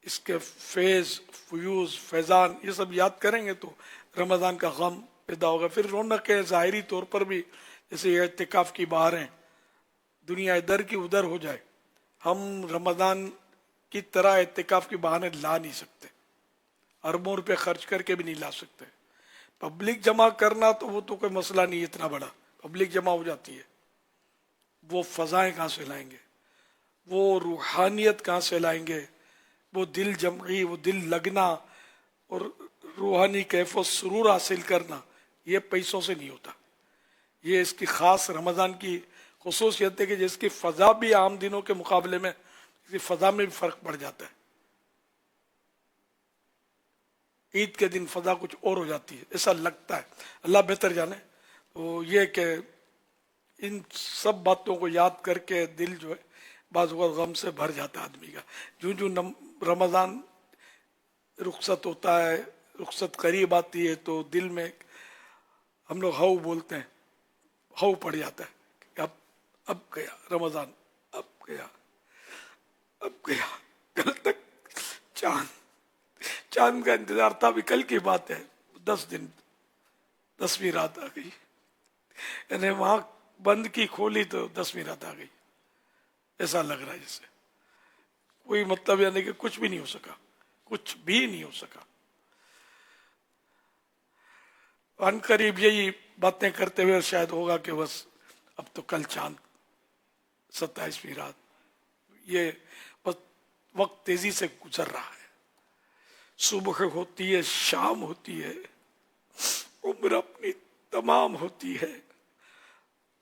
اس کے فیض، فیوز، فیضان یہ سب یاد کریں گے تو رمضان کا غم پیدا ہوگا. پھر رونقیں ظاہری طور پر بھی، جیسے یہ اعتکاف کی بہاریں، دنیا ادھر کی ادھر ہو جائے، ہم رمضان کی طرح اعتکاف کی بہاریں لا نہیں سکتے، اربوں روپے خرچ کر کے بھی نہیں لا سکتے. پبلک جمع کرنا تو وہ تو کوئی مسئلہ نہیں اتنا بڑا، پبلک جمع ہو جاتی ہے. وہ فضائیں کہاں سے لائیں گے، وہ روحانیت کہاں سے لائیں گے، وہ دل جمعی، وہ دل لگنا اور روحانی کیف و سرور حاصل کرنا، یہ پیسوں سے نہیں ہوتا. یہ اس کی خاص رمضان کی خصوصیت ہے کہ جس کی فضا بھی عام دنوں کے مقابلے میں اس کی فضا میں بھی فرق پڑ جاتا ہے. عید کے دن فضا کچھ اور ہو جاتی ہے، ایسا لگتا ہے، اللہ بہتر جانے. تو یہ کہ ان سب باتوں کو یاد کر کے دل جو ہے بعض اوقات غم سے بھر جاتا ہے آدمی کا. جو رمضان رخصت ہوتا ہے، رخصت قریب آتی ہے تو دل میں ہم لوگ ہو بولتے ہیں، ہو پڑ جاتا ہے کہ اب گیا رمضان، اب گیا. کل تک چاند کا انتظار تھا، ابھی کل کی بات ہے، 10 دن 10ویں رات آ گئی، یعنی وہاں بند کی کھولی تو 10ویں رات آ گئی. ایسا لگ رہا ہے جیسے کوئی مطلب یعنی کہ کچھ بھی نہیں ہو سکا، کچھ بھی نہیں ہو سکا. ان قریب یہی باتیں کرتے ہوئے شاید ہوگا کہ بس اب تو کل چاند 27ویں رات، یہ بس وقت تیزی سے گزر رہا ہے. صبح ہوتی ہے، شام ہوتی ہے، عمر اپنی تمام ہوتی ہے.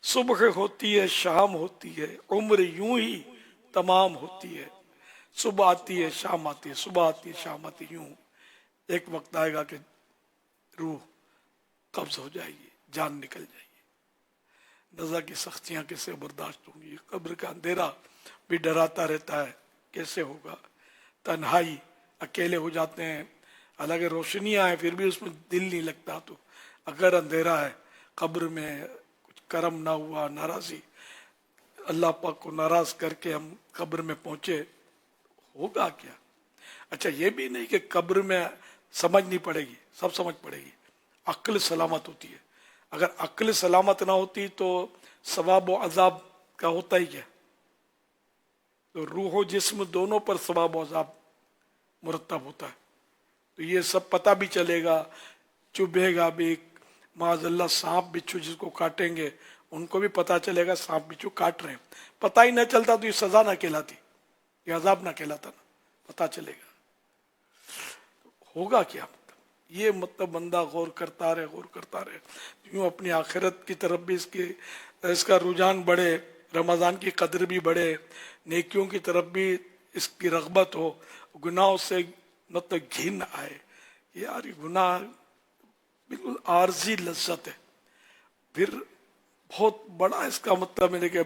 صبح ہوتی ہے، شام ہوتی ہے، عمر یوں ہی تمام ہوتی ہے. صبح آتی ہے، شام آتی ہے، صبح آتی ہے، شام آتی ہے. یوں ایک وقت آئے گا کہ روح قبض ہو جائے گی، جان نکل جائے گی. نزا کی سختیاں کیسے برداشت ہوں گی، قبر کا اندھیرا بھی ڈراتا رہتا ہے کیسے ہوگا. تنہائی، اکیلے ہو جاتے ہیں، حالانکہ روشنیاں ہیں پھر بھی اس میں دل نہیں لگتا. تو اگر اندھیرا ہے، قبر میں کچھ کرم نہ ہوا، ناراضی، اللہ پاک کو ناراض کر کے ہم قبر میں پہنچے، ہوگا کیا. اچھا یہ بھی نہیں کہ قبر میں سمجھ نہیں پڑے گی، سب سمجھ پڑے گی، عقل سلامت ہوتی ہے. اگر عقل سلامت نہ ہوتی تو ثواب و عذاب کا ہوتا ہی کیا. तो रूह और जिस्म दोनों पर सवाब और अज़ाब मुरतब होता है। तो ये सब पता भी चलेगा, चुभेगा भी, माज़अल्लाह सांप बिच्छू जिसको काटेंगे उनको भी पता चलेगा सांप बिच्छू काट रहे हैं। पता ही न चलता तो ये सजा ना कहलाती, ये अजाब ना कहलाता ना, पता चलेगा। होगा क्या ये मतलब बंदा गौर करता रहे, यूँ अपनी आखिरत की तरफ भी इसका रुझान बढ़े, रमज़ान की कदर भी बढ़े, नेकियों की तरफ भी इसकी रग़बत हो, गुनाहों से मतलब घिन आए। यार गुनाह बिल्कुल आर्जी लज्जत है, फिर बहुत बड़ा इसका मतलब मेरे के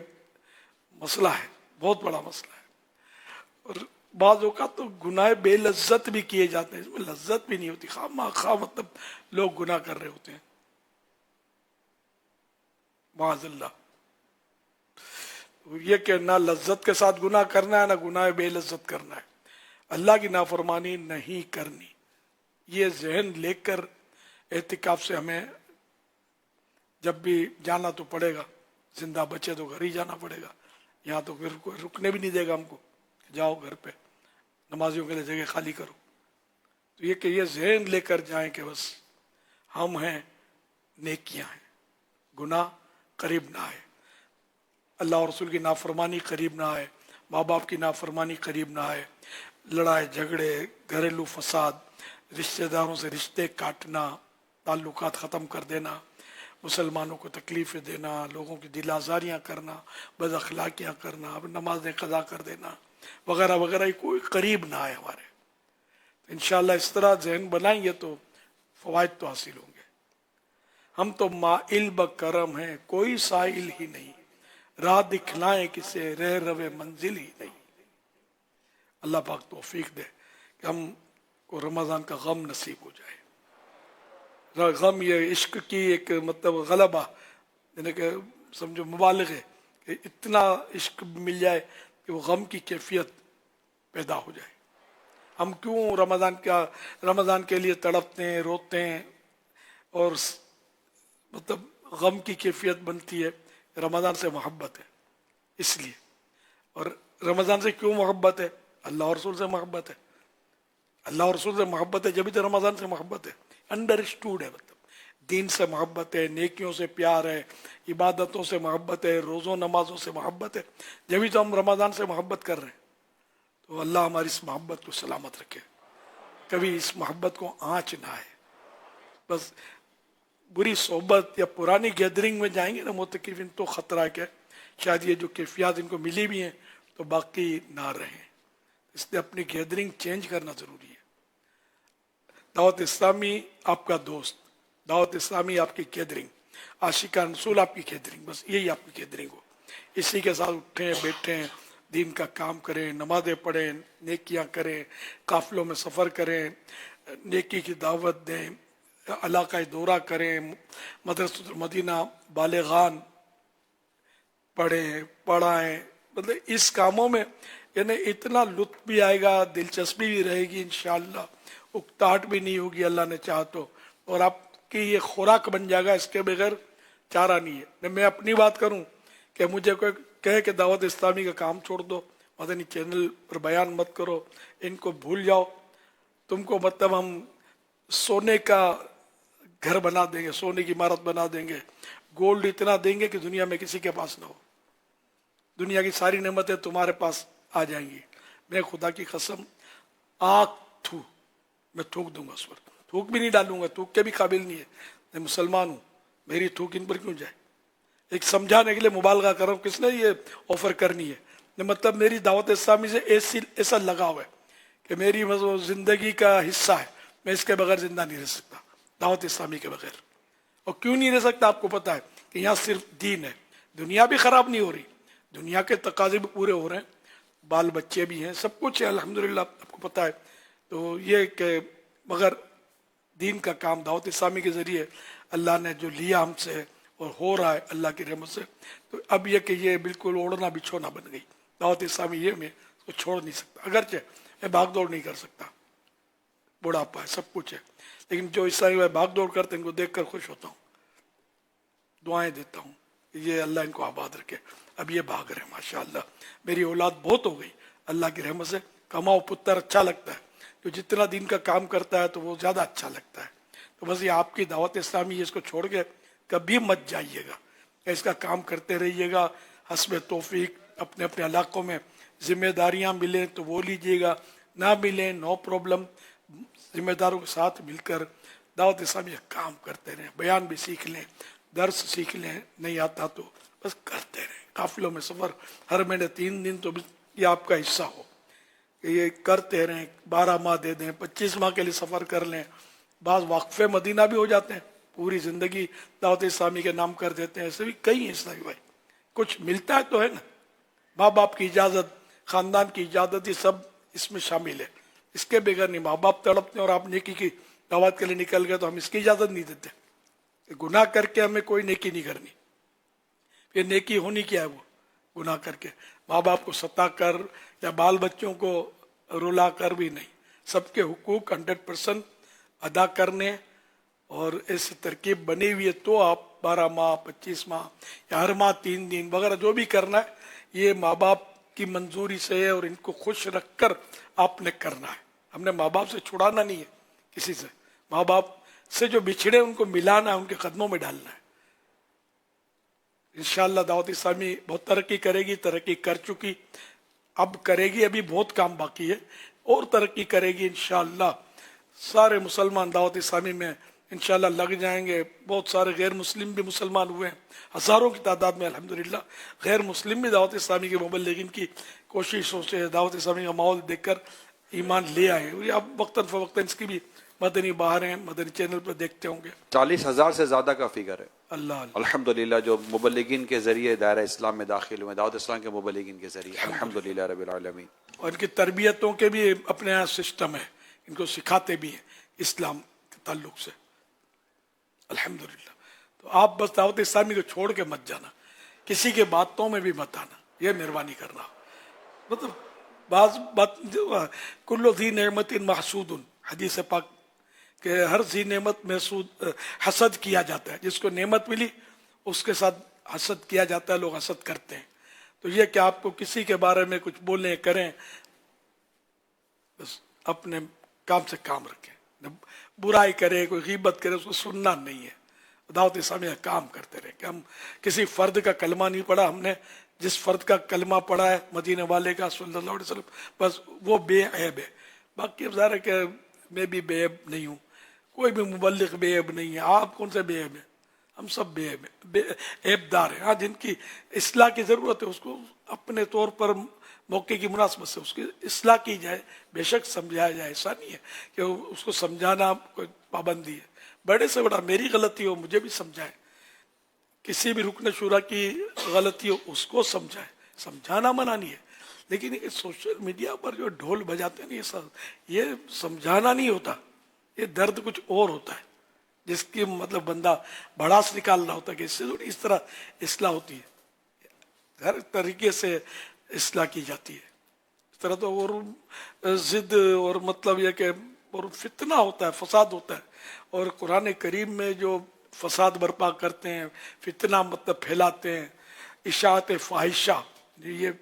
मसला है, बहुत बड़ा मसला है। और बाज़ औक़ात तो गुनाह बेलज्जत भी किए जाते हैं, इसमें लज्जत भी नहीं होती, खामखा मतलब लोग गुनाह कर रहे होते हैं, माज़अल्लाह। ये कि ना लज्जत के साथ गुनाह करना है, ना गुनाह बेलज्जत करना है, अल्लाह की नाफरमानी नहीं करनी। ये जहन लेकर एहतिकाफ से हमें जब भी जाना तो पड़ेगा, जिंदा बचे तो घर ही जाना पड़ेगा, यहाँ तो फिर कोई रुकने भी नहीं देगा हमको, जाओ घर पे नमाजियों के लिए जगह खाली करो। तो ये कि ये जहन लेकर जाएं कि बस हम हैं, नेकियां हैं, गुनाह करीब ना आए, अल्लाह और रसूल की नाफरमानी करीब ना आए, माँ बाप की नाफरमानी करीब ना आए, लड़ाई झगड़े, घरेलू फसाद, रिश्तेदारों से रिश्ते काटना, ताल्लुकात ख़त्म कर देना, मुसलमानों को तकलीफ़ें देना, लोगों की दिल आज़ारियाँ करना, बद अखलाकियाँ करना, अब नमाज़ें क़ज़ा कर देना वगैरह वगैरह, ये कोई करीब ना आए हमारे। तो इंशाअल्लाह इस तरह जहन बनाएंगे तो फ़वाइद तो हासिल होंगे। हम तो माइल ब करम हैं, कोई साइल ही नहीं, राह दिखलाएं किसे, रह रवे मंजिल ही नहीं। अल्लाह पाक तौफीक दे कि हम को रमज़ान का गम नसीब हो जाए। गम ये इश्क की एक मतलब गलबा, यानी कि समझो मुबालिग है कि इतना इश्क मिल जाए कि वो गम की कैफियत पैदा हो जाए। हम क्यों रमज़ान के लिए तड़पते हैं, रोते हैं, और मतलब गम की कैफियत बनती है, रमज़ान से मोहब्बत है इसलिए। और रमज़ान से क्यों मोहब्बत है? अल्लाह और रसूल से मोहब्बत है, अल्लाह और रसूल से मोहब्बत है, जब भी तो रमज़ान से मोहब्बत है, अंडरस्टूड है, मतलब दीन से मोहब्बत है, नेकियों से प्यार है, इबादतों से मोहब्बत है, रोज़ों नमाजों से मोहब्बत है, जब भी तो हम रमज़ान से मोहब्बत कर रहे हैं। तो अल्लाह हमारी इस मोहब्बत को सलामत रखे, कभी इस मोहब्बत को आँच ना आए। बस बुरी सोबत या पुरानी गैदरिंग में जाएंगे ना मुतकिफिन, तो ख़तरा है कि शायद ये जो कैफियत इनको मिली भी हैं तो बाकी ना रहें, इसलिए अपनी गैदरिंग चेंज करना ज़रूरी है। दावत इस्लामी आपका दोस्त, दावत इस्लामी आपकी गैदरिंग, आशिकान रसूल आपकी गैदरिंग, बस यही आपकी गैदरिंग हो। इसी के साथ उठें बैठें, दीन का काम करें, नमाज़ें पढ़ें, नेकियां करें, काफ़िलों में सफ़र करें, नेकी की दावत दें, इलाक़ाई दौरा करें, मदरसतुल मदीना बालिगान पढ़ें पढ़ाएं, मतलब इस कामों में यानी इतना लुत्फ़ भी आएगा, दिलचस्पी भी रहेगी इंशाअल्लाह, उकताहट भी नहीं होगी अल्लाह ने चाहा तो, और आपकी ये खुराक बन जाएगा, इसके बगैर चारा नहीं है। मैं अपनी बात करूं कि मुझे कोई कहे कि दावत इस्लामी का काम छोड़ दो, मदनी चैनल पर बयान मत करो, इनको भूल जाओ, तुमको मतलब हम सोने का घर बना देंगे, सोने की इमारत बना देंगे, गोल्ड इतना देंगे कि दुनिया में किसी के पास ना हो, दुनिया की सारी नेमतें तुम्हारे पास आ जाएंगी। मैं खुदा की कसम मैं थूक दूंगा उस पर, थूक भी नहीं डालूंगा, थूक के भी काबिल नहीं है, मैं मुसलमान हूँ, मेरी थूक इन पर क्यों जाए। एक समझाने के लिए मुबालगा कर रहा हूँ, किसने ये ऑफर करनी है, मतलब मेरी दावत इस्लामी से ऐसा लगाव है कि मेरी जिंदगी का हिस्सा है, मैं इसके बगैर जिंदा नहीं रह सकता, दावत इस्लामी के बगैर। और क्यों नहीं रह सकता? आपको पता है कि यहाँ सिर्फ दीन है, दुनिया भी खराब नहीं हो रही, दुनिया के तकाजे भी पूरे हो रहे हैं, बाल बच्चे भी हैं, सब कुछ है अल्हम्दुलिल्लाह, आपको पता है। तो ये कि मगर दीन का काम दावत इस्लामी के ज़रिए अल्लाह ने जो लिया हमसे और हो रहा है अल्लाह की रहमत से, तो अब ये कि ये बिल्कुल ओढ़ना बिछोना बन गई दावत इस्लामी, ये मैं उसको छोड़ नहीं सकता। अगरचे मैं भाग दौड़ नहीं कर सकता, बुढ़ापा है, सब कुछ है, लेकिन जो इस्लामी भाई भाग दौड़ करते हैं इनको देख कर खुश होता हूँ, दुआएं देता हूँ, ये अल्लाह इनको आबाद रखे, अब ये भाग रहे हैं माशाअल्लाह। मेरी औलाद बहुत हो गई अल्लाह की रहमत से। कमाओ पुत्र अच्छा लगता है, जो जितना दिन का काम करता है तो वो ज़्यादा अच्छा लगता है। तो बस ये आपकी दावत इस्लामी, इसको छोड़ के कभी मत जाइएगा, इसका काम करते रहिएगा। हस्ब तौफीक अपने अपने इलाकों में जिम्मेदारियां मिलें तो वो लीजिएगा, ना मिलें नो प्रॉब्लम। जिम्मेदारों के साथ मिलकर दावत इस्लामी काम करते रहें, बयान भी सीख लें, दर्स सीख लें, नहीं आता तो बस करते रहें। काफिलों में सफ़र हर महीने 3 दिन तो ये आपका हिस्सा हो, ये करते रहें। 12 माह दे दें, 25 माह के लिए सफ़र कर लें। बाज़ वक्फ़े मदीना भी हो जाते हैं, पूरी ज़िंदगी दावत इस्लामी के नाम कर देते हैं। ऐसे भी कई हैं इस्लामी भाई, कुछ मिलता है तो है ना। माँ बाप की इजाज़त, ख़ानदान की इजाज़त, ये सब इसमें शामिल है। इसके बगैर नहीं। माँ बाप तड़पते हैं और आप नेकी की दावत के लिए निकल गए तो हम इसकी इजाज़त नहीं देते। गुनाह करके हमें कोई नेकी नहीं करनी। फिर नेकी होनी क्या है? वो गुनाह करके माँ बाप को सता कर या बाल बच्चों को रुला कर भी नहीं। सबके हुकूक 100% अदा करने, और ऐसी तरकीब बनी हुई है तो आप 12 माह 25 माह या हर माह 3 दिन वगैरह जो भी करना है, ये माँ बाप की मंजूरी से है और इनको खुश रखकर आपने करना है। हमने माँ बाप से छुड़ाना नहीं है किसी से। माँ बाप से जो बिछड़े उनको मिलाना है, उनके कदमों में डालना है। इंशाअल्लाह दावत इस्लामी बहुत तरक्की करेगी, तरक्की कर चुकी, अब करेगी, अभी बहुत काम बाकी है और तरक्की करेगी इंशाअल्लाह। सारे मुसलमान दावत इस्लामी में इंशाअल्लाह लग जाएंगे। बहुत सारे गैर मुस्लिम भी मुसलमान हुए हैं, हज़ारों की तादाद में अल्हम्दुलिल्लाह। गैर मुस्लिम भी दावत इस्लामी के मुबल्लिगीन की कोशिशों से दावत इस्लामी का माहौल देखकर ईमान ले आए। और आप वक्तन फ़वक्तन इसकी भी मदनी बाहर हैं, मदनी चैनल पर देखते होंगे। 40,000 से ज़्यादा का फिगर है अल्लाह अल्हम्दुलिल्लाह, जो मुबल्लिगीन के ज़रिए दायरा इस्लाम में दाखिल हुए, दावत इस्लाम के मुबल्लिगीन के ज़रिए अल्हम्दुलिल्लाह रब्बिल आलमीन। और इनकी तरबियतों के भी अपने यहाँ सिस्टम है, इनको सिखाते भी हैं इस्लाम के ताल्लुक से अल्हम्दुलिल्लाह। तो आप बस दावत इस्लामी को छोड़ के मत जाना, किसी के बातों में भी मत आना, ये मेहरबानी करना। मतलब बाज बात कुल्लु ज़ी नेमतिन महसूदुन, हदीस पाक के हर ज़ी नेमत महसूद हसद किया जाता है। जिसको नेमत मिली उसके साथ हसद किया जाता है, लोग हसद करते हैं। तो ये कि आपको किसी के बारे में कुछ बोलें करें, बस अपने काम से काम रखें। बुराई करे, कोई गीबत करे, उसको सुनना नहीं है। दावत इस्लामी का काम करते रहे कि हम किसी फर्द का कलमा नहीं पढ़ा, हमने जिस फर्द का कलमा पढ़ा है मदीने वाले का सल्लल्लाहु अलैहि वसल्लम, बस वो बेऐब है। बाकी अब ज़ाहिर है कि मैं भी बेऐब नहीं हूँ, कोई भी मुबल्लिग बेऐब नहीं है। आप कौन से बेऐब हैं? हम सब बेऐब हैं, ऐबदार हैं। हाँ, जिनकी इस्लाह की ज़रूरत है उसको अपने तौर पर मौके की मुनासबत से उसकी इस्लाह की जाए, बेशक समझाया जाए। ऐसा नहीं है कि उसको समझाना कोई पाबंदी है। बड़े से बड़ा मेरी गलती हो मुझे भी समझाए, किसी भी रुकन शुरा की गलती हो उसको समझाए, समझाना मना नहीं है। लेकिन ये सोशल मीडिया पर जो ढोल बजाते हैं ये समझाना नहीं होता, ये दर्द कुछ और होता है, जिसकी मतलब बंदा भड़ास निकाल रहा होता है कि इससे थोड़ी इस तरह इस्लाह होती है। हर तरीके से इस्लाह की जाती है। इस तरह तो और जिद और मतलब यह कि और फितना होता है, फसाद होता है। और कुरान करीम में जो फसाद बर्पा करते हैं, फितना मतलब फैलाते हैं, इशाअत फाहिशा, ये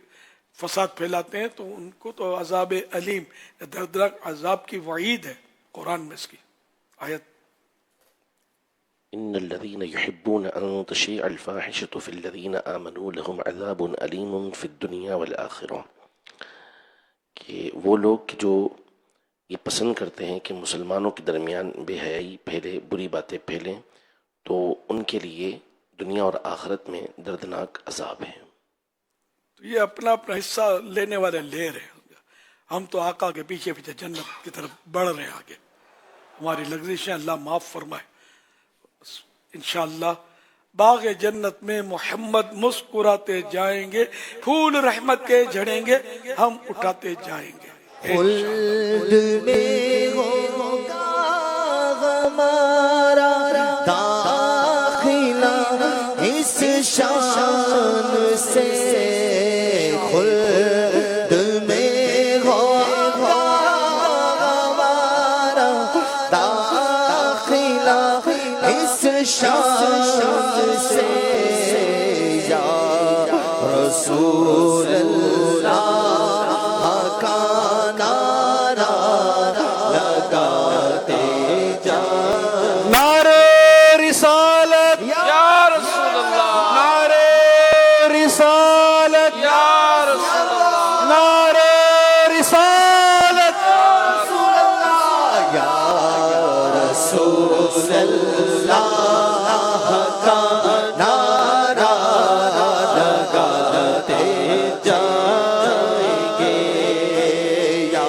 फसाद फैलाते हैं, तो उनको तो अजाब अलीम, दर्दनाक अजाब की वईद है कुरान में इसकी आयत। इन्नल्लज़ीना युहिब्बूना अन तशीअल फाहिशतु फिल्लज़ीना आमनू लहुम अज़ाबुन अलीमुन फिद्दुनिया वल आखिरह, कि वो लोग जो ये पसंद करते हैं कि मुसलमानों के दरमियान बेहयाई फैले, बुरी बातें फैलें, तो उनके लिए दुनिया और आखिरत में दर्दनाक अजाब है। तो ये अपना अपना हिस्सा लेने वाले ले रहे हैं। हम तो आका के पीछे पीछे जन्नत की तरफ बढ़ रहे हैं आगे। हमारी लग्जिशें अल्लाह माफ़ फरमाए। इंशाअल्लाह बाग जन्नत में मोहम्मद मुस्कुराते जाएंगे, फूल रहमत के झड़ेंगे, हम उठाते जाएंगे। खुल्द में होगा हमारा दाखिला इस शान से, खुल्द में होगा हमारा दाखिला इस शान से, या अल्लाह का नारा लगाते जाएंगे या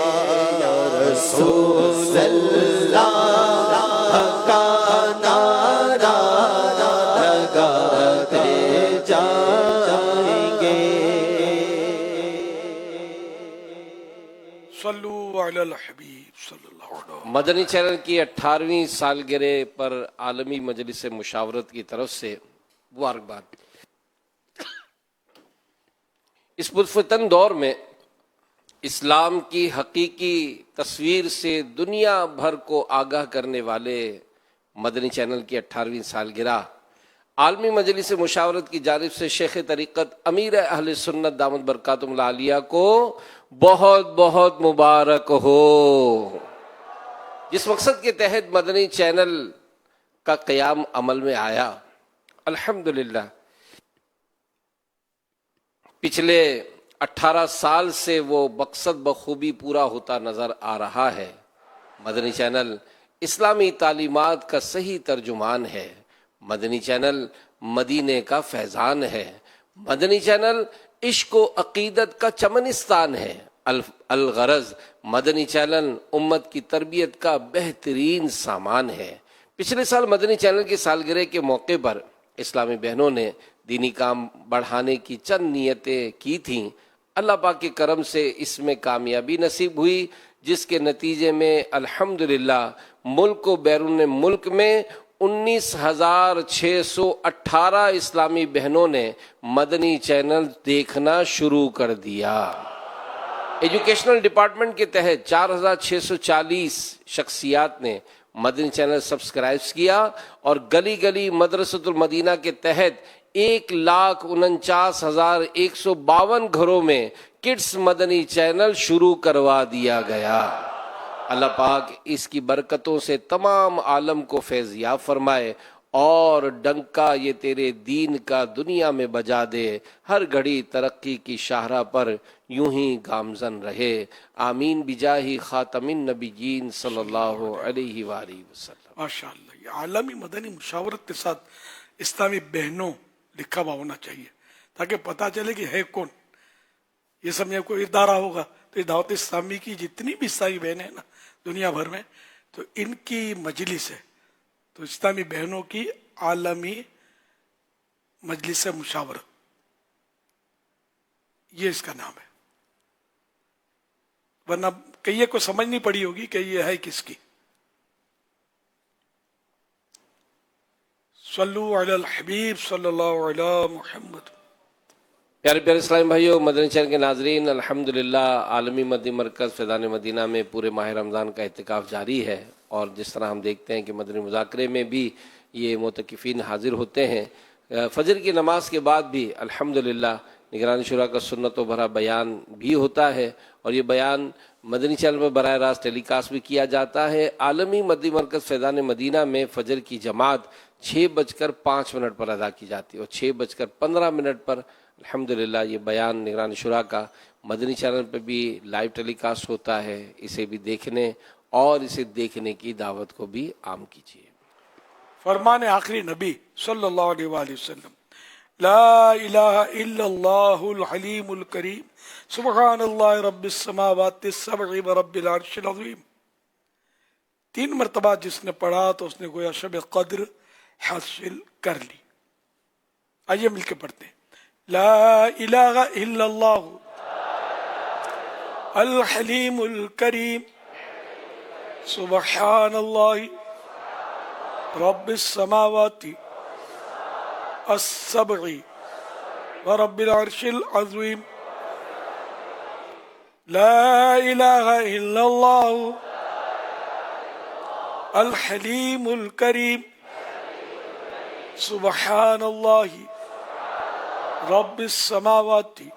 रसूल अल्लाह का नारा लगाते जाएंगे। सल्लु अलल हबीब सल्लल्लाहु अलैहि वसल्लम। मदनी चैनल की 18वीं सालगिरह पर आलमी मजलिस मुशावरत की तरफ से मुबारकबाद। इस पुरफतन दौर में इस्लाम की हकीकी तस्वीर से दुनिया भर को आगाह करने वाले मदनी चैनल की 18वीं सालगिरह आलमी मजलिस मुशावरत की जानिब से शेख तरीक़त अमीर अहले सुन्नत दामद बरकातुहुल आलिया को बहुत बहुत मुबारक हो। जिस मकसद के तहत मदनी चैनल का क़याम अमल में आया, अल्हम्दुलिल्लाह पिछले 18 साल से वो मकसद बखूबी पूरा होता नज़र आ रहा है। मदनी चैनल इस्लामी तालीमात का सही तर्जुमान है। मदनी चैनल मदीने का फैज़ान है। मदनी चैनल इश्क व अकीदत का चमनिस्तान है। अलगरज मदनी चैनल उम्मत की तरबियत का बेहतरीन सामान है। पिछले साल मदनी चैनल की सालगिरह के मौके पर इस्लामी बहनों ने दीनी काम बढ़ाने की चंद नियतें की थीं। अल्लाह पाक के करम से इसमें कामयाबी नसीब हुई, जिसके नतीजे में अल्हम्दुलिल्लाह मुल्क व बैरून मुल्क में 19,618 इस्लामी बहनों ने मदनी चैनल देखना शुरू कर दिया। एजुकेशनल डिपार्टमेंट के तहत 4,640 शख्सियात ने मदनी चैनल सब्सक्राइब किया और गली गली मदरसतुल मदीना के तहत 1,49,152 घरों में किड्स मदनी चैनल शुरू करवा दिया गया। अल्लाह पाक इसकी बरकतों से तमाम आलम को फैज़याब फरमाए और डंका ये तेरे दीन का दुनिया में बजा दे, हर घड़ी तरक्की की शाहरा पर यूं ही गामजन रहे। आमीन बिजाही खातमिन नबीयीन सल्लल्लाहु अलैहि वसल्लम। माशाअल्लाह, ये आलमी मदनी मुशावरत के साथ इस्लामी बहनों लिखा हुआ होना चाहिए ताकि पता चले कि है कौन। ये समझे कोई इदारा होगा तो दावत इस्लामी की जितनी भी इस्लामी बहनें हैं ना दुनिया भर में, तो इनकी मजलिस है, तो इस्लामी बहनों की आलमी मजलिस मुशावरत, ये इसका नाम है। वरना कई को समझ नहीं पड़ी होगी कि ये है किसकी। सल्लु अलल हबीब सल्लल्लाहु अलैहि मुहम्मद। प्यारे प्यारे इस्लामी भाइयों, मदनी चैनल के नाजरीन, अल्हम्दुलिल्लाह आलमी मदनी मरकज़ फैज़ान मदीना में पूरे माह रमज़ान का इत्तिकाफ़ जारी है और जिस तरह हम देखते हैं कि मदनी मुज़ाकरे में भी ये मुतकिफ़ीन हाजिर होते हैं। फजर की नमाज के बाद भी अल्हम्दुलिल्लाह निगरानी शुरा का सुन्नतों भरा बयान भी होता है और ये बयान मदनी चैनल में बराह रास्त टेलीकास्ट भी किया जाता है। आलमी मदनी मरकज़ फैज़ान मदीना में फ़जर की जमात 6:05 पर अदा की जाती है और 6:15 पर अल्हम्दुलिल्लाह ये बयान निगरानी शुरा का मदनी चैनल पर भी लाइव टेलीकास्ट होता है। इसे भी देखने और इसे देखने की दावत को भी आम कीजिए। फरमान आखिरी नबी सल्लल्लाहु अलैहि वसल्लम, ला इलाहा इल्लल्लाहुल हलीमुल करीम सुब्हानल्लाहि रब्बिस समावाति सब'i व रब्बिल अर्शिल अज़ीम। 3 मरतबा जिसने पढ़ा तो उसने गोया शब कद्र हासिल कर ली। आइए मिलकर पढ़ते हैं। ला इलाहा इल्लल्लाहु अल हलीमुल करीम सुब्हानल्लाहि रब्बिस समावाति as-sab'i व रब्बिल अर्शिल अज़ीम। ला इलाहा इल्लल्लाहु अल हलीमुल करीम सुब्हानल्लाहि रब्बिस समावाति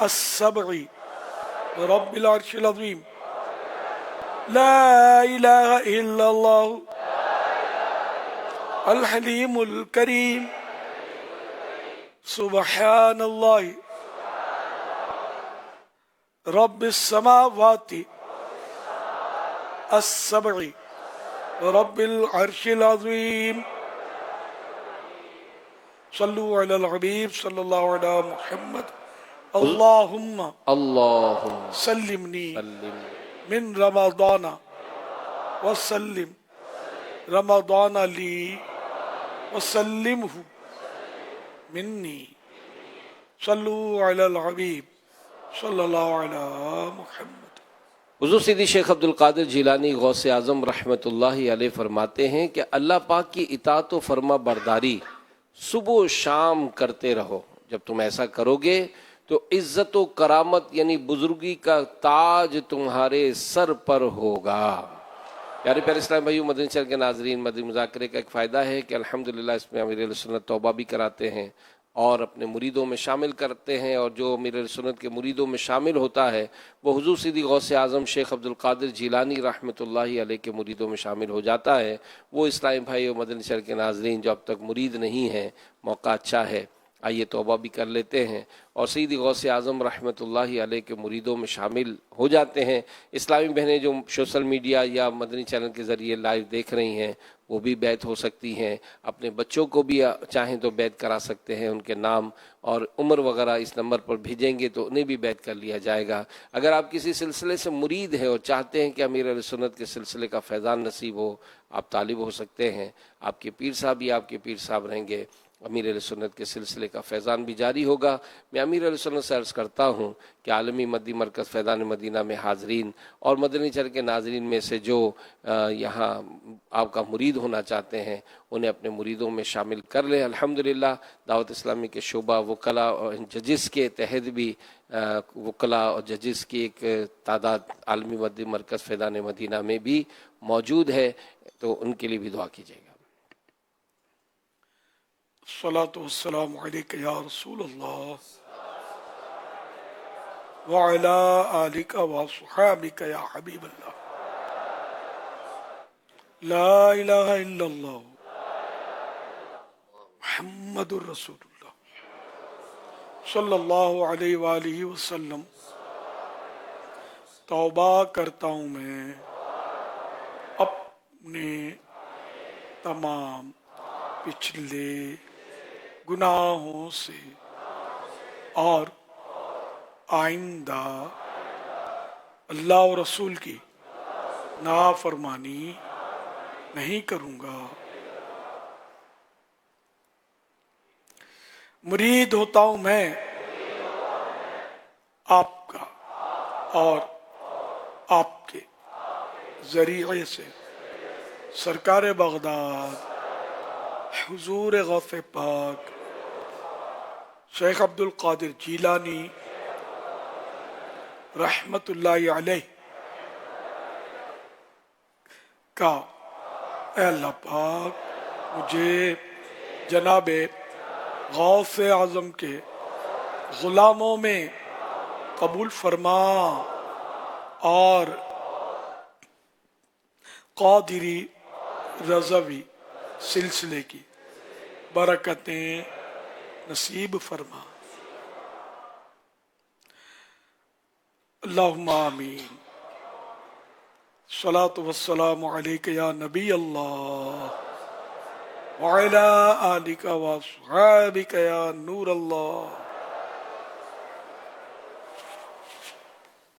as-sab'i व रब्बिल अर्शिल अज़ीम। ला इलाहा इल्लल्लाहु अल हलीमुल करीम सुब्हानल्लाहि रब्बिस समावाति as-sab'i रब्बिल अर्शिल अज़ीम सल्लु अलल हबीब सल्लल्लाहु अलैहि मुहम्मद अल्लाहुम्मा सल्लिमनी मिन रमज़ान वसल्लिम रमज़ान ली वसल्लिमहु मिन्नी सल्लु अलल हबीब सल्लल्लाहु अलैहि मुहम्मद। हुज़ूर सीदी शेख अब्दुल कादिर जिलानी गौसे आज़म रहमतुल्लाहि अलैह फरमाते हैं कि अल्लाह पाक की इताअत व फर्मा बरदारी सुबह शाम करते रहो। जब तुम ऐसा करोगे तो इज्जत व करामत यानी बुजुर्गी का ताज तुम्हारे सर पर होगा। प्यारे प्यारे इस्लाम भाइयों, मदनी चैनल के नाजरीन, मदनी मुज़ाकरे का एक फ़ायदा है कि अल्हम्दुलिल्लाह इसमें अमीर सुन्नत तौबा भी कराते हैं और अपने मुरीदों में शामिल करते हैं, और जो अमीर सुन्नत के मुरीदों में शामिल होता है वो हुज़ूर सीदी गौसे आज़म शेख अब्दुल कादिर जिलानी रहमतुल्लाहि अलैह के मुरीदों में शामिल हो जाता है। वो इस्लामी भाई और मदनी चैनल के नाजरीन जो अब तक मुरीद नहीं हैं, मौका अच्छा है, आइए तौबा भी कर लेते हैं और सीदी गौसे आज़म रहमतुल्लाहि अलैह के मुरीदों में शामिल हो जाते हैं। इस्लामी बहनें जो सोशल मीडिया या मदनी चैनल के ज़रिए लाइव देख रही हैं वो भी बैत हो सकती हैं। अपने बच्चों को भी चाहें तो बैत करा सकते हैं, उनके नाम और उम्र वगैरह इस नंबर पर भेजेंगे तो उन्हें भी बैत कर लिया जाएगा। अगर आप किसी सिलसिले से मुरीद हैं और चाहते हैं कि अमीर अहले सुन्नत के सिलसिले का फैज़ान नसीब हो, आप तालिब हो सकते हैं। आपके पीर साहब ही आपके पीर साहब रहेंगे, अमीर अहले सुन्नत के सिलसिले का फैज़ान भी जारी होगा। मैं अमीर अहले सुन्नत से अर्ज़ करता हूँ कि आलमी मदी मरकज़ फैज़ान मदीना में हाज़रीन और मदनी चैनल के नाज़रीन में से जो यहाँ आपका मुरीद होना चाहते हैं उन्हें अपने मुरीदों में शामिल कर लें। अल्हम्दुलिल्लाह दावत इस्लामी के शोबा वकला और जजिस के तहत भी वकला और जजिस की एक तादाद आलमी मदी मरकज़ फैज़ान मदीना में भी मौजूद है, तो उनके लिए भी दुआ कीजिएगा। सलातु वस्सलामु अलैका या रसूलल्लाह व अला आलिका व अस्हाबिका या हबीबल्लाह। ला इलाहा इल्लल्लाह मुहम्मदुर रसूलुल्लाह सल्लल्लाहु अलैहि व आलिहि वसल्लम। तौबा करता हूँ मैं अपने तमाम पिछले गुनाहों से और आइंदा अल्लाह और रसूल की नाफरमानी नहीं करूँगा। मुरीद होता हूँ मैं आपका और आपके जरिए से सरकार बगदाद हुजूर गौसे पाक शेख अब्दुल कादिर जिलानी रहमतुल्लाहि अलैह का अल्लाह पाक मुझे जनाबे गौसे आज़म के गुलामों में कबूल फरमा और कादिरी रज़वी सिलसिले की बरकतें नसीब फरमा। अल्लाहुम्मा आमीन। सलातु वस्सलामु अलैका या नबी अल्लाह व अला आलिका व अस्हाबिका या नूर अल्लाह।